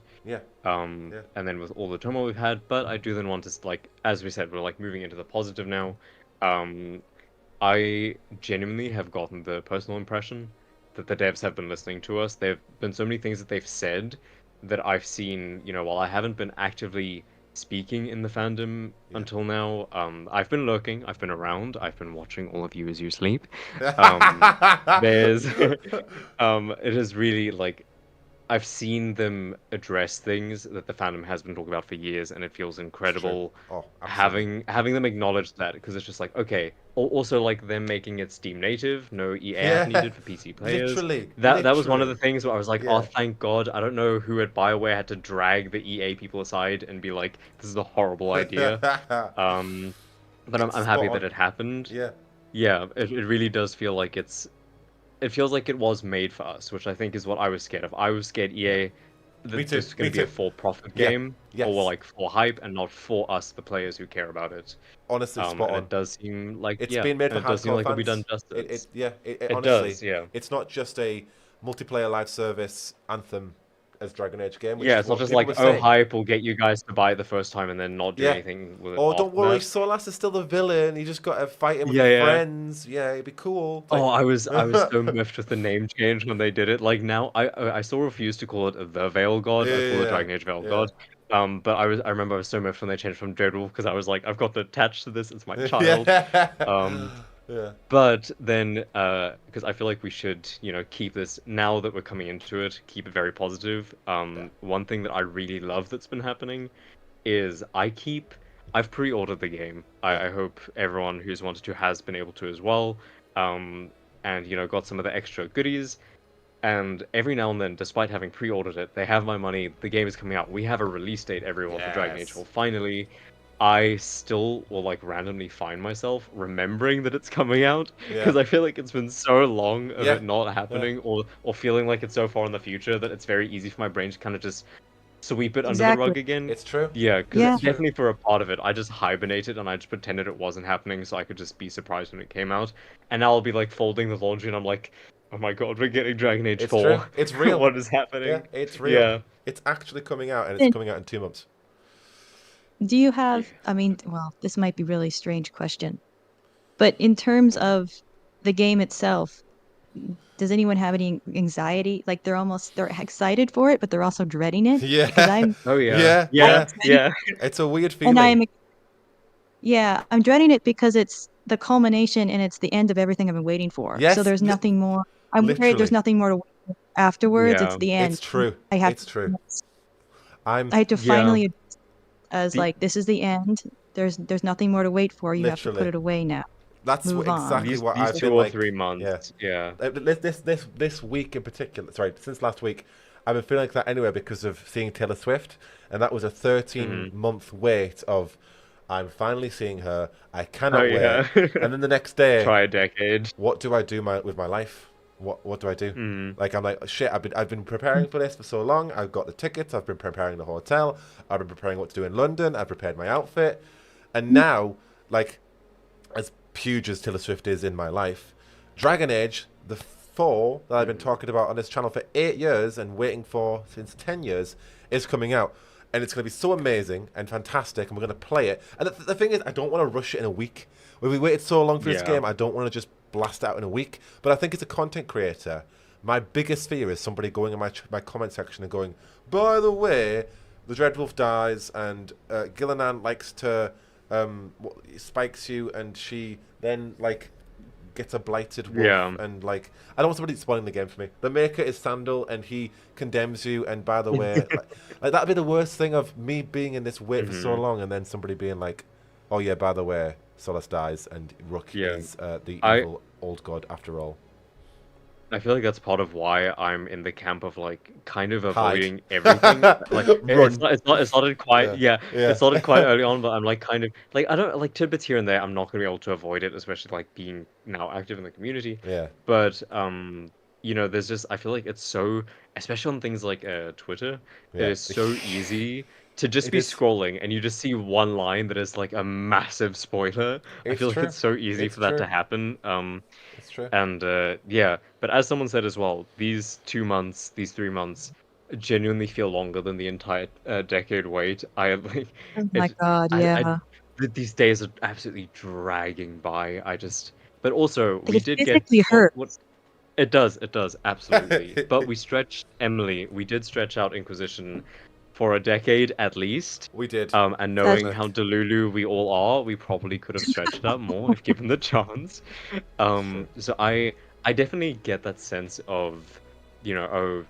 And then with all the turmoil we've had, but I do then want to, like, as we said, we're like moving into the positive now. I genuinely have gotten the personal impression that the devs have been listening to us. There have been so many things that they've said that I've seen, you know, while I haven't been actively speaking in the fandom until now. I've been lurking, I've been around, I've been watching all of you as you sleep. There's it is really like I've seen them address things that the fandom has been talking about for years, and it feels incredible having them acknowledge that, because it's just like, okay, also like them making it Steam native, no EA app needed for PC players. Literally, that was one of the things where I was like, oh, thank God. I don't know who at BioWare had to drag the EA people aside and be like, this is a horrible idea. But I'm happy that it happened. Yeah, it really does feel like it feels like it was made for us, which I think is what I was scared of. I was scared EA that this was going to be a for-profit game, or like for hype, and not for us, the players who care about it. Honestly, spot on. It does seem like it's been made for hardcore fans. It'll be done justice. It honestly does. It's not just a multiplayer live service anthem as Dragon Age game. Yeah, it's not just like, oh, hype will get you guys to buy it the first time and then not do anything with it. Oh, don't worry, Solas is still the villain. You just got to fight him with your friends. Yeah, it'd be cool. Like... Oh, I was so miffed with the name change when they did it. Like now, I still refuse to call it the Veilguard. I call it Dragon Age Veilguard. But I remember I was so miffed when they changed from Dreadwolf, because I was like, I've got attached to this. It's my child. But then, because I feel like we should, you know, keep this, now that we're coming into it, keep it very positive. One thing that I really love that's been happening is I've pre-ordered the game. I hope everyone who's wanted to has been able to as well. And, you know, got some of the extra goodies. And every now and then, despite having pre-ordered it, they have my money, the game is coming out. We have a release date, everyone, for Dragon Age. Well, finally, I still will like randomly find myself remembering that it's coming out Yeah. because I feel like it's been so long of Yeah. it not happening, or feeling like it's so far in the future that it's very easy for my brain to kind of just sweep it under the Exactly. rug again. It's true. Yeah, because Yeah. definitely for a part of it, I just hibernated and I just pretended it wasn't happening so I could just be surprised when it came out. And now I'll be like folding the laundry and I'm like, oh my god, we're getting Dragon Age It's 4. true. It's real. What is Yeah, happening? it's real. Yeah. It's actually coming out, and it's And coming out in 2 months. do you have, I mean, well, this might be a really strange question, but in terms of the game itself, does anyone have any anxiety? Like they're excited for it, but they're also dreading it? Because Yeah. Oh yeah. Yeah. I'm Yeah. Yeah. excited Yeah. It's a weird and feeling. I'm dreading it because it's the culmination and it's the end of everything I've been waiting for. So Yes. there's nothing more. I'm worried there's Literally. nothing more to wait for afterwards. It's Yeah. the end. It's true. I have It's to, true. I'm I have to Yeah. finally as the like this is the end. There's nothing more to wait for. You have to put literally. it away now. That's Move on. exactly what These I've two been or like. 3 months. Yeah. Yeah. This week in particular. Sorry, since last week, I've been feeling like that anyway because of seeing Taylor Swift, and that was a 13-month wait of. I'm finally seeing her. I cannot Oh wait. yeah. And then the next day, Try a decade. what do I do with my life? What do I do? Mm. Like I'm like shit. I've been preparing for this for so long. I've got the tickets. I've been preparing the hotel. I've been preparing what to do in London. I've prepared my outfit, and now, like, as huge as Taylor Swift is in my life, Dragon Age, the 4 that I've been talking about on this channel for 8 years and waiting for since 10 years, is coming out. And it's going to be so amazing and fantastic, and we're going to play it. And the thing is, I don't want to rush it in a week. When we waited so long for this Yeah. game, I don't want to just blast out in a week. But I think as a content creator, my biggest fear is somebody going in my comment section and going, by the way, the Dreadwolf dies, and Gillinan likes to spikes you, and she then like gets a blighted wolf. Yeah. And like, I don't want somebody spoiling the game for me. The maker is Sandal, and he condemns you. And by the way, like that'd be the worst thing of me being in this wait for so long, and then somebody being like, oh yeah, by the way, Solus dies, and Rook Yeah. is the I- evil old god after all. I feel like that's part of why I'm in the camp of like kind of Hide. avoiding everything. Like Run. it started quite Yeah. it started quite early on, but I'm like kind of like I don't like tidbits here and there. I'm not gonna be able to avoid it, especially like being now active in the community. Yeah. But there's just I feel like it's so, especially on things like Twitter, it Yeah. is so easy to just It be is. scrolling and you just see one line that is like a massive spoiler. I It's feel true. like it's so easy It's for that true. to happen. It's true. And yeah, but as someone said as well, these 2 months, these 3 months, genuinely feel longer than the entire decade wait. I like Oh my it. God, yeah. These days are absolutely dragging by. But also Like we it did get physically hurts. what it does absolutely. But we stretched Emily. We did stretch out Inquisition for a decade at least. We did. And knowing That's- how Delulu we all are, we probably could have stretched it out more if given the chance. So I definitely get that sense of, oh,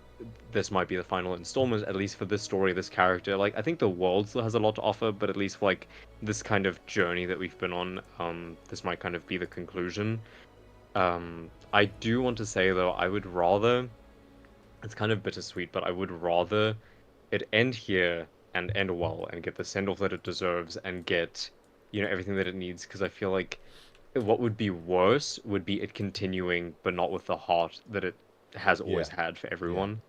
this might be the final installment, at least for this story, this character. Like, I think the world still has a lot to offer, but at least for, like, this kind of journey that we've been on, this might kind of be the conclusion. I do want to say, though, I would rather, it's kind of bittersweet, but I would rather it end here and end well and get the send-off that it deserves and get, everything that it needs, because I feel like what would be worse would be it continuing, but not with the heart that it has always had for everyone.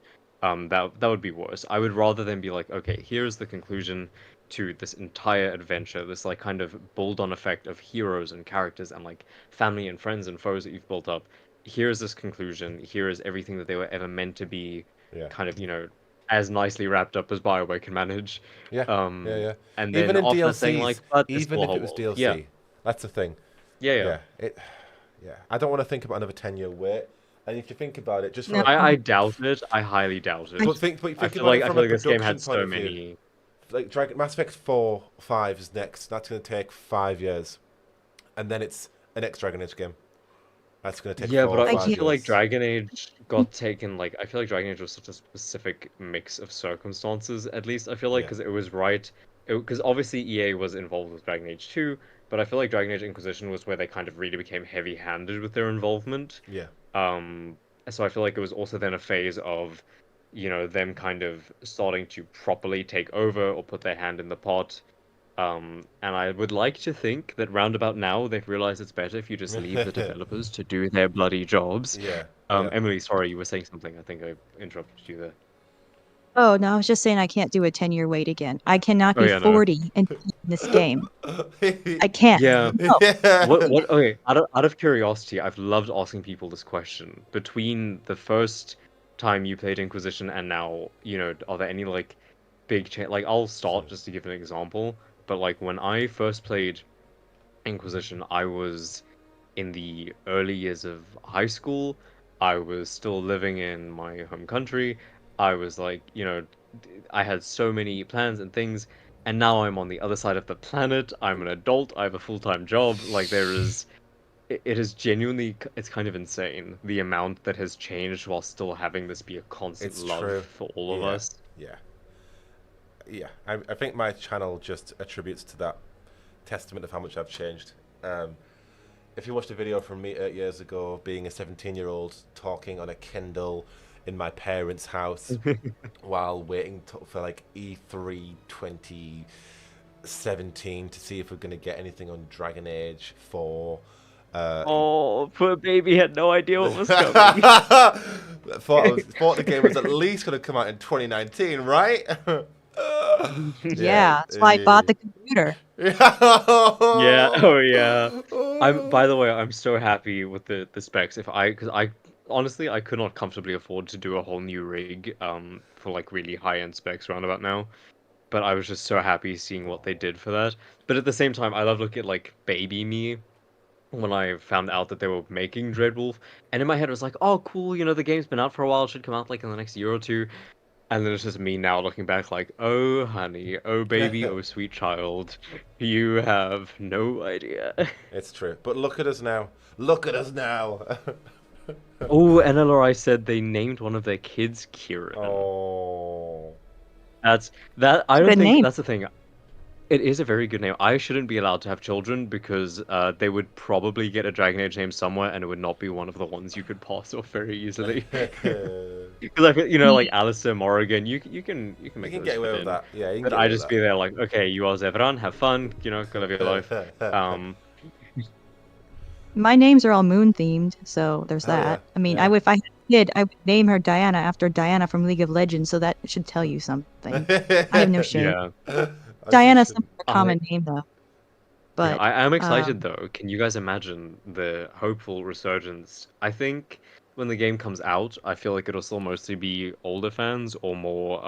That would be worse. I would rather than be like, okay, here's the conclusion to this entire adventure, this like kind of build-on effect of heroes and characters and like family and friends and foes that you've built up. Here's this conclusion. Here is everything that they were ever meant to be, kind of, as nicely wrapped up as BioWare can manage. Yeah. And Even then in after DLCs, saying like, but there's even still a if it whole was world. DLC, that's the thing. Yeah. I don't want to think about another 10-year wait. And if you think about it, just from No. I doubt it. I highly doubt it. but think I about feel like it I from feel a like this game production had point so of view. many. Like Mass Effect 4, 5 is next. That's going to take 5 years, and then it's an next Dragon Age game. That's going to take 4 But or I 5 feel like years. Dragon Age got taken. Like I feel like Dragon Age was such a specific mix of circumstances. At least I feel like because it was right. Because obviously EA was involved with Dragon Age 2, but I feel like Dragon Age Inquisition was where they kind of really became heavy-handed with their involvement. Yeah. So I feel like it was also then a phase of, them kind of starting to properly take over or put their hand in the pot. And I would like to think that roundabout now they've realized it's better if you just leave the developers to do their bloody jobs. Yeah, yeah. Emily, sorry, you were saying something. I think I interrupted you there. Oh, no, I was just saying I can't do a 10-year wait again. I cannot Oh be yeah, no. 40 and in this game. I can't. Yeah. No. What okay, out of curiosity, I've loved asking people this question. Between the first time you played Inquisition and now, are there any like big change? Like I'll start just to give an example, but like when I first played Inquisition, I was in the early years of high school. I was still living in my home country. I was like, I had so many plans and things, and now I'm on the other side of the planet. I'm an adult. I have a full-time job. Like it is genuinely, it's kind of insane the amount that has changed while still having this be a constant It's love true. for all of Yeah, us. yeah, yeah. I think my channel just attributes to that testament of how much I've changed. If you watched a video from me 8 years ago, being a 17-year-old talking on a Kindle in my parents' house while waiting for like E3 2017 to see if we're going to get anything on Dragon Age 4. Oh, poor baby had no idea what was coming. Thought the game was at least going to come out in 2019, right? Yeah, that's why I bought the computer. Yeah, oh yeah. By the way, I'm so happy with the specs. Because I honestly I could not comfortably afford to do a whole new rig for like really high-end specs roundabout now. But I was just so happy seeing what they did for that. But at the same time, I love looking at like baby me when I found out that they were making Dreadwolf, and in my head I was like, oh cool, the game's been out for a while, it should come out like in the next year or two. And then it's just me now looking back like, oh honey, oh baby, oh sweet child, you have no idea. It's true. But look at us now. Look at us now. Oh, NLRI said they named one of their kids Kieran. Oh. I don't Good think name. that's the thing. It is a very good name. I shouldn't be allowed to have children because they would probably get a Dragon Age name somewhere, and it would not be one of the ones you could pass off very easily. Because I feel, like Alistair, Morrigan, you can You make can those get away fit with in. that. Yeah, you can But get I away just with be there like, okay, you are Zevran, have fun, go live your life. My names are all moon themed, so there's Hell that. yeah, I mean, yeah. if I had a kid, I would name her Diana after Diana from League of Legends, so that should tell you something. I have no shame. Yeah. Diana's a more I common name though. Yeah, But I am excited though. Can you guys imagine the hopeful resurgence? I think when the game comes out, I feel like it'll still mostly be older fans or more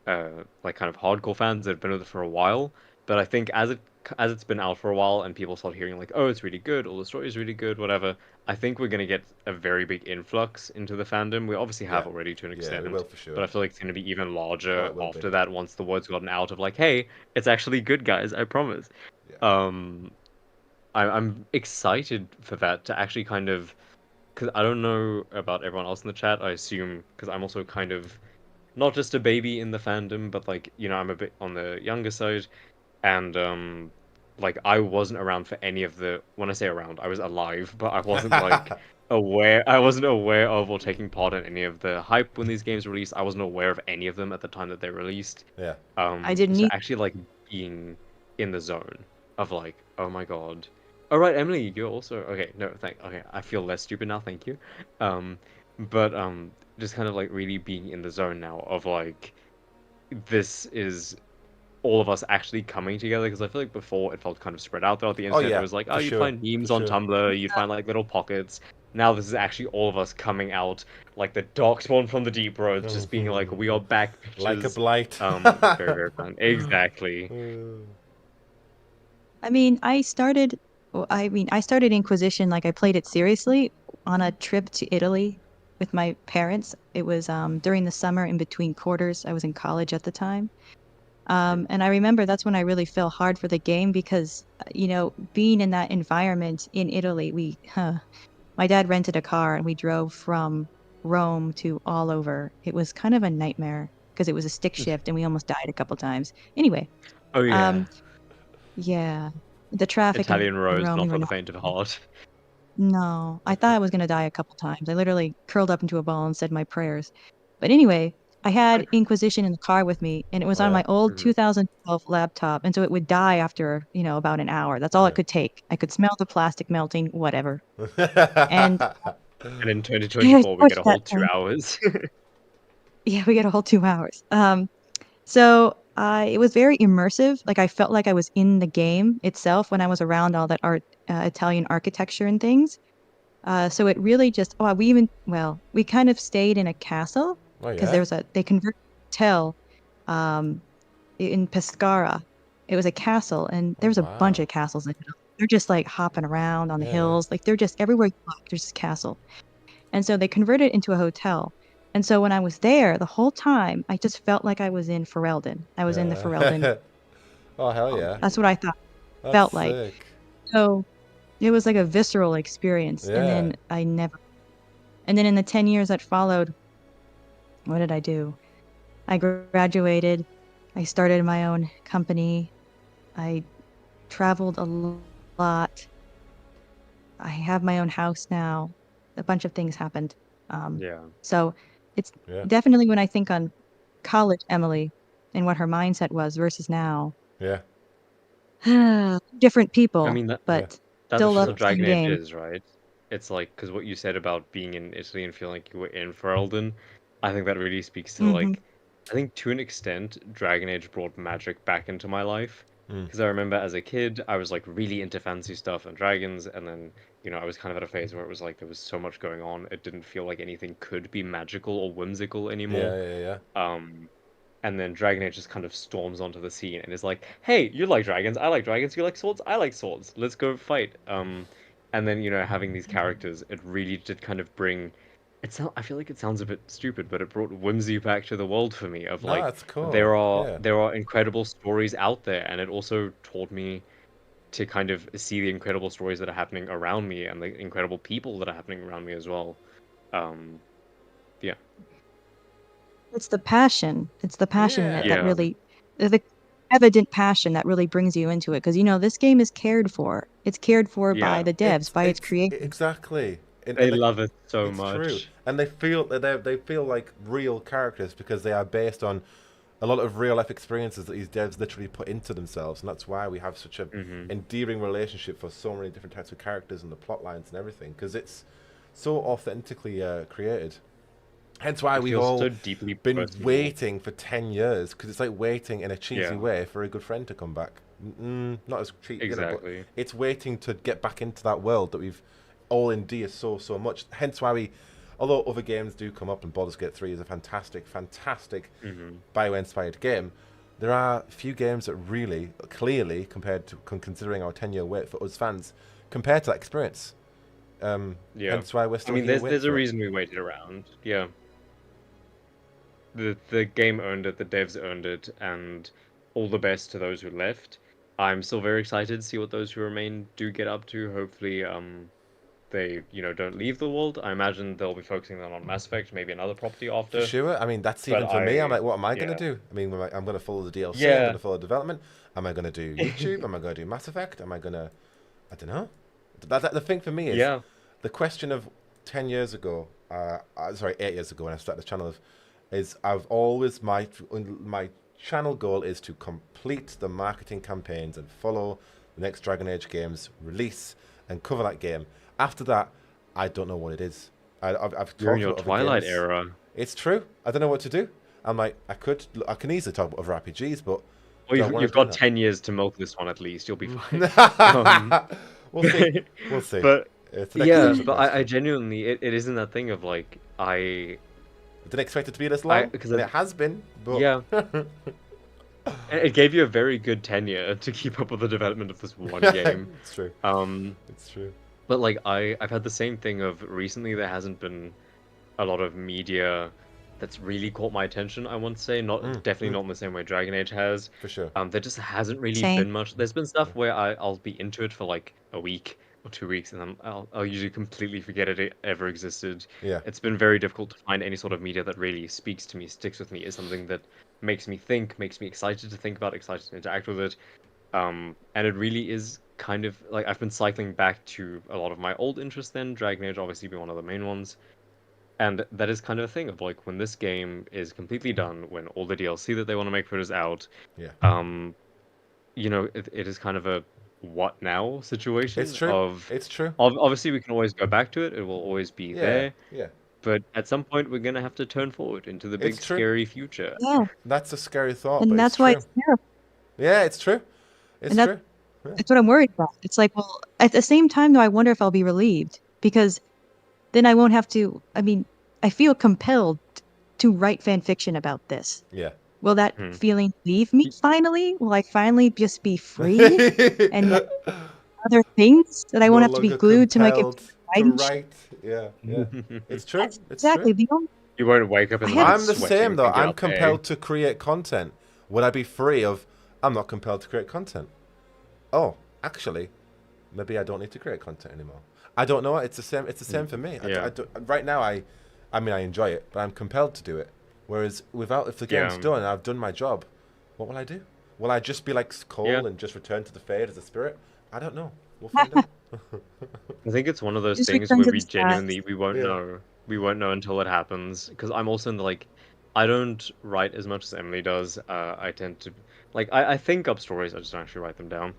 like kind of hardcore fans that have been with it for a while. But I think as it's been out for a while and people start hearing like, oh, it's really good, all the story is really good, whatever. I think we're gonna get a very big influx into the fandom. We obviously have Yeah. already to an Yeah, extent, we will for sure. but I feel like it's gonna be even Oh, larger it will after be. that once the word's gotten out of like, hey, it's actually good, guys, I promise. Yeah. I'm excited for that to actually kind of, because I don't know about everyone else in the chat. I assume because I'm also kind of not just a baby in the fandom, but like I'm a bit on the younger side, and like I wasn't around for any of the. When I say around, I was alive, but I wasn't like aware. I wasn't aware of or taking part in any of the hype when these games released. I wasn't aware of any of them at the time that they released. Yeah. I didn't So need. actually like being in the zone of like, oh my god. All right, Emily, you're also okay. No, okay, I feel less stupid now. Thank you. But just kind of like really being in the zone now of like, this is all of us actually coming together, because I feel like before it felt kind of spread out throughout the internet. yeah, It was like, oh, for you'd sure, find memes for on sure. Tumblr, you'd find like little pockets. Now this is actually all of us coming out, like the darkspawn from the deep road, just being like, we are back, bitches. Like a blight. Very, very fun. Exactly. I mean, I started Inquisition, like I played it seriously on a trip to Italy with my parents. It was during the summer in between quarters. I was in college at the time. And I remember that's when I really fell hard for the game because, being in that environment in Italy, my dad rented a car and we drove from Rome to all over. It was kind of a nightmare because it was a stick shift and we almost died a couple times. Anyway, Oh yeah. yeah, the traffic Italian in Rose, Rome, not you for were the not. faint of heart. No, I thought I was gonna die a couple times. I literally curled up into a ball and said my prayers. But anyway, I had Inquisition in the car with me, and it was Oh on yeah. my old Mhm. 2012 laptop, and so it would die after, about an hour. That's all it Yeah. could take. I could smell the plastic melting, whatever. And And in I 2024, we get switched a that whole two thing. hours. Yeah, we get a whole 2 hours. So it was very immersive. Like I felt like I was in the game itself when I was around all that art, Italian architecture and things. So it really just, we kind of stayed in a castle Oh because yeah. they converted a hotel um, in Pescara. It was a castle, and Oh there was a bunch wow. of castles in Italy. They're just like hopping around on the Yeah, yeah. hills. Like they're just everywhere you look, there's this castle. And so they converted it into a hotel. And so when I was there, the whole time, I just felt like I was in Ferelden. I was in the Ferelden. Yeah. Oh hell yeah. That's what I thought That's felt like. sick. So it was like a visceral experience. Yeah. And then in the 10 years that followed, what did I do? I graduated. I started my own company. I traveled a lot. I have my own house now. A bunch of things happened. Um, Yeah. so it's Yeah. definitely when I think on college Emily and what her mindset was versus now, Yeah. different I people, mean, Yeah. but For that's still love what sure. the same Dragon Age game. is, right? It's like, because what you said about being in Italy and feeling like you were in Ferelden, I think that really speaks to, Hmm. like, I think to an extent, Dragon Age brought magic back into my life. Mm. Because I remember as a kid, I was like really into fancy stuff and dragons, and then, I was kind of at a phase where it was like there was so much going on, it didn't feel like anything could be magical or whimsical anymore. Yeah, yeah, yeah. Um, and then Dragon Age just kind of storms onto the scene and is like, "Hey, you like dragons? I like dragons. You like swords? I like swords. Let's go fight." And then having these characters, it really did kind of bring. I feel like it sounds a bit stupid, but it brought whimsy back to the world for me. Of No, like, that's cool. there Yeah. are incredible stories out there, and it also taught me to kind of see the incredible stories that are happening around me and the incredible people that are happening around me as well. Um, yeah, It's the passion. It's the passion in it Yeah. that yeah, really, the evident passion that really brings you into it. Because, this game is cared for. It's cared for by yeah. the devs, by its It's creators. exactly. They And love it so it's true. much. And they feel like real characters because they are based on a lot of real life experiences that these devs literally put into themselves, and that's why we have such a Hmm. endearing relationship for so many different types of characters and the plot lines and everything because it's so authentically created. Hence why It we've feels so all deeply been personal. waiting for 10 years because it's like waiting in a cheesy Yeah, way for a good friend to come back. Not as cheap, but exactly. it's waiting to get back into that world that we've all endeared so much. Hence why although other games do come up, and Baldur's Gate 3 is a fantastic Hmm. Bioware-inspired game, there are few games that really, clearly, compared to considering our 10-year wait for us fans, compared to that experience. Yeah. Hence why we're I still mean, here waiting there's a for it. reason we waited around. Yeah. The game earned it, the devs earned it, and all the best to those who left. I'm still very excited to see what those who remain do get up to. Hopefully, they, don't leave the world. I imagine they'll be focusing then on Mass Effect, maybe another property For after. sure. I mean, that's But even for me. I'm I, like, what am I going to yeah. do? I mean, I'm going to follow the DLC. I'm going Yeah. to follow development. Am I going to do YouTube? Am I going to do Mass Effect? Am I going to... I don't know. The thing for me is, Yeah. the question of 10 years ago, sorry, 8 years ago when I started the channel, is I've always, my channel goal is to complete the marketing campaigns and follow the next Dragon Age game's release and cover that game. After that, I don't know what it is. I've You're in talked your about other Twilight games. era. It's true. I don't know what to do. I'm like, I can easily talk about other RPGs, but Well, do I you've want to do got that? 10 years to milk this one at least. You'll be fine. Um, We'll see. We'll see. but It's the next yeah, special but I question. genuinely, it isn't that thing of like, I didn't expect it to be this long, because and it has been, but yeah, it gave you a very good tenure to keep up with the development of this one game. it's true. Um, It's true. but like I've had the same thing of recently there hasn't been a lot of media that's really caught my attention, I want to say. Definitely not in the same way Dragon Age has. For sure. There just hasn't really Same. been much. There's been stuff where I'll be into it for like a week or 2 weeks, and then I'll usually completely forget it ever existed. Yeah. It's been very difficult to find any sort of media that really speaks to me, sticks with me, is something that makes me think, makes me excited to think about, excited to interact with it. And it really is kind of like I've been cycling back to a lot of my old interests then, Dragon Age obviously being one of the main ones. And that is kind of a thing of like when this game is completely done, when all the DLC that they want to make for it is out, Yeah. it is kind of a what now It's situation true. of It's true. obviously we can always go back to it, it will always be Yeah. there, Yeah. but at some point we're gonna have to turn forward into the It's big true. scary future. Yeah, That's a scary thought, and but it's that's why true. it's terrible. Yeah, it's true. It's And that's true. Yeah. what I'm worried about. It's like, well, at the same time, though, I wonder if I'll be relieved because then I won't have to. I mean, I feel compelled to write fan fiction about this. Yeah. Will that Hmm. feeling leave me finally? Will I finally just be free and make other things that I No won't have to be longer glued to my compelled computer to writing shit? write. Yeah. Yeah. It's true. Yes, It's exactly. true. You won't wake up I in the have morning I'm the sweating same though. thinking, I'm okay, compelled to create content. Would I be free of? I'm not compelled to create content. Oh, actually, maybe I don't need to create content anymore. I don't know. It's the same. It's the same for me. Yeah. Right now, I mean, I enjoy it, but I'm compelled to do it. Whereas if the game's Yeah. done and I've done my job, what will I do? Will I just be like Cole Yeah. and just return to the Fade as a spirit? I don't know. We'll find out. I think it's one of those just things return where to we the past. genuinely we won't Yeah. know. We won't know until it happens. Because I'm also in the like, I don't write as much as Emily does. I tend to I think up stories. I just don't actually write them down.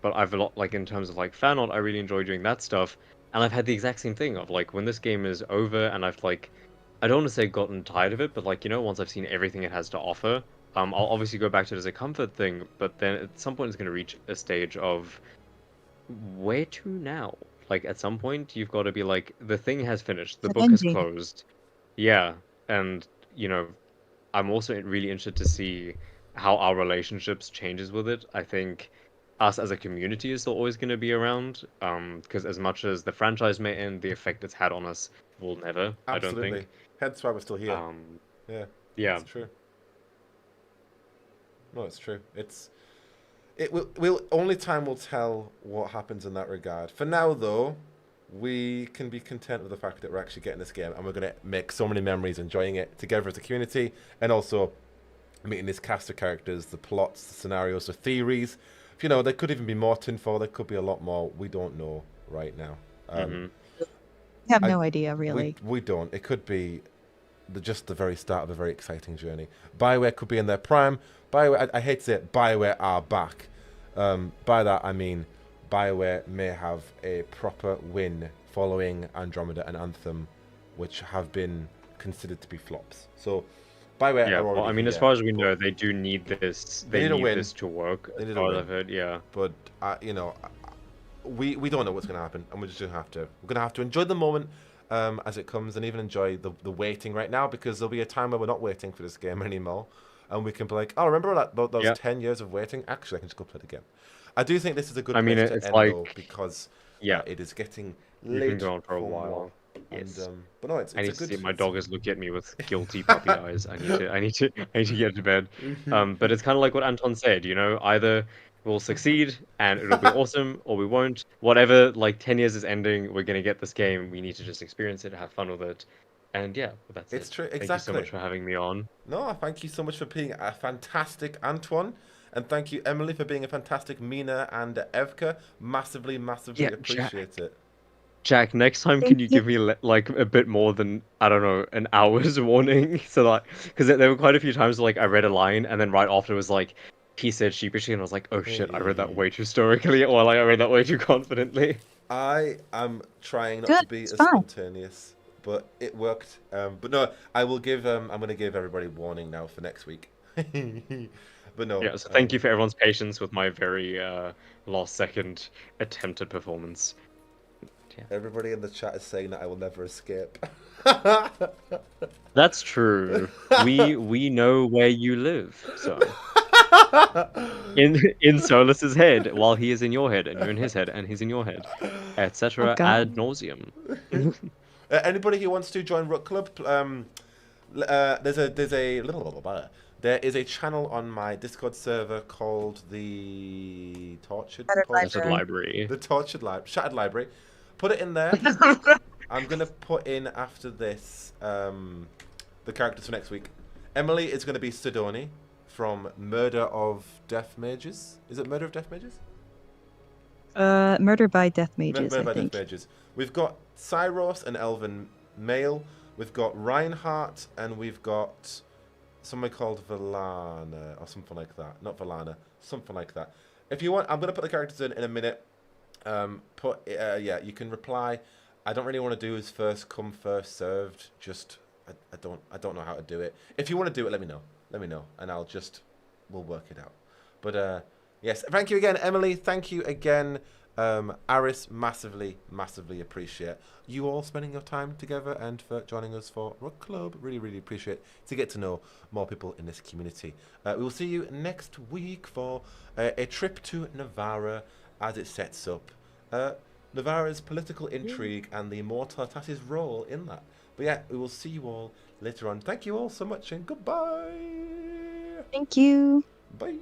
But I've a lot like in terms of like fan art. I really enjoy doing that stuff. And I've had the exact same thing of like when this game is over and I've like, I don't want to say gotten tired of it, but like once I've seen everything it has to offer, I'll obviously go back to it as a comfort thing. But then at some point it's going to reach a stage of where to now? Like at some point you've got to be like the thing has finished, the An book is ending. closed. Yeah, and I'm also really interested to see how our relationships changes with it. I think us as a community is still always going to be around, because as much as the franchise may end, the effect it's had on us will never, I don't Absolutely. think. Hence why we're still here. Um, Yeah. yeah, It's true. No, it's true. Will only time will tell what happens in that regard. For now, though, we can be content with the fact that we're actually getting this game and we're going to make so many memories enjoying it together as a community, and also meeting this cast of characters, the plots, the scenarios, the theories. There could even be more tinfoil. There could be a lot more. We don't know right now. mhm. I have I- no idea, really. We don't. It could be just the very start of a very exciting journey. BioWare could be in their prime. BioWare, I hate to say it, BioWare are back. By that I mean BioWare may have a proper win following Andromeda and Anthem, which have been considered to be flops. So BioWare Yeah, are well, already I mean, as here, far as we but know, they do need this. They They need a need win. this to work. They As need a far as win. I've heard, yeah. But we don't know what's going to happen, and we're just we're gonna have to enjoy the moment as it comes, and even enjoy the waiting right now, because there'll be a time where we're not waiting for this game anymore, and we can be like, oh, remember those Yeah. 10 years of waiting? Actually, I can just go play the game. I do think this is a good I mean, place to it's end like, though, because yeah, it is getting you've late been going for a more. while. And Yes. but no, it's I a need to good. see my dog is looking at me with guilty puppy eyes. I need to get to bed. But it's kind of like what Anton said, either we'll succeed and it'll be awesome, or we won't. Whatever, like 10 years is ending, we're gonna get this game. We need to just experience it, have fun with it, and yeah, that's It's it. true, Thank you so much exactly. for having me on. No, thank you so much for being a fantastic Antoine. And thank you, Emily, for being a fantastic Mina and Evka. Massively, massively Yeah, appreciate it. Jack, next time, Thank can you you. give me like a bit more than, I don't know, an hour's warning? So like, because there were quite a few times like I read a line and then right after it was like he said sheepishly, and I was like, oh shit, I read that way too stoically, or like I read that way too confidently. I am trying not Good, to be it's as fine. spontaneous, but it worked. But no, I will give. I'm going to give everybody warning now for next week. But no. Yeah, so thank you for everyone's patience with my very last second attempted performance. Yeah. Everybody in the chat is saying that I will never escape. That's true. We know where you live, so in Solus's head, while he is in your head, and you're in his head, and he's in your head, Oh, etc. God. ad nauseum. Anybody who wants to join Rook Club, there is a channel on my Discord server called the Shattered Library. the Shattered Library. Put it in there. I'm gonna put in after this the characters for next week. Emily is gonna be Sidoni from Murder of Death Mages. Is it Murder of Death Mages? Murder by Death Mages, Murder I by think. Death Mages. We've got Cyros, an elven male, We've got Reinhardt, and we've got somebody called Valana, or something like that. Not Valana, something like that. If you want, I'm going to put the characters in a minute. Yeah, you can reply. I don't really want to do as first come, first served. Just, I don't know how to do it. If you want to do it, let me know. Let me know, and we'll work it out. But yes, thank you again, Emily. Thank you again, Aris. Massively, massively appreciate you all spending your time together and for joining us for Rook Club. Really, really appreciate to get to know more people in this community. We will see you next week for a trip to Navarra as it sets up Navarra's political intrigue and the Immortal Tassis' role in that. But yeah, we will see you all later on. Thank you all so much, and goodbye. Thank you. Bye.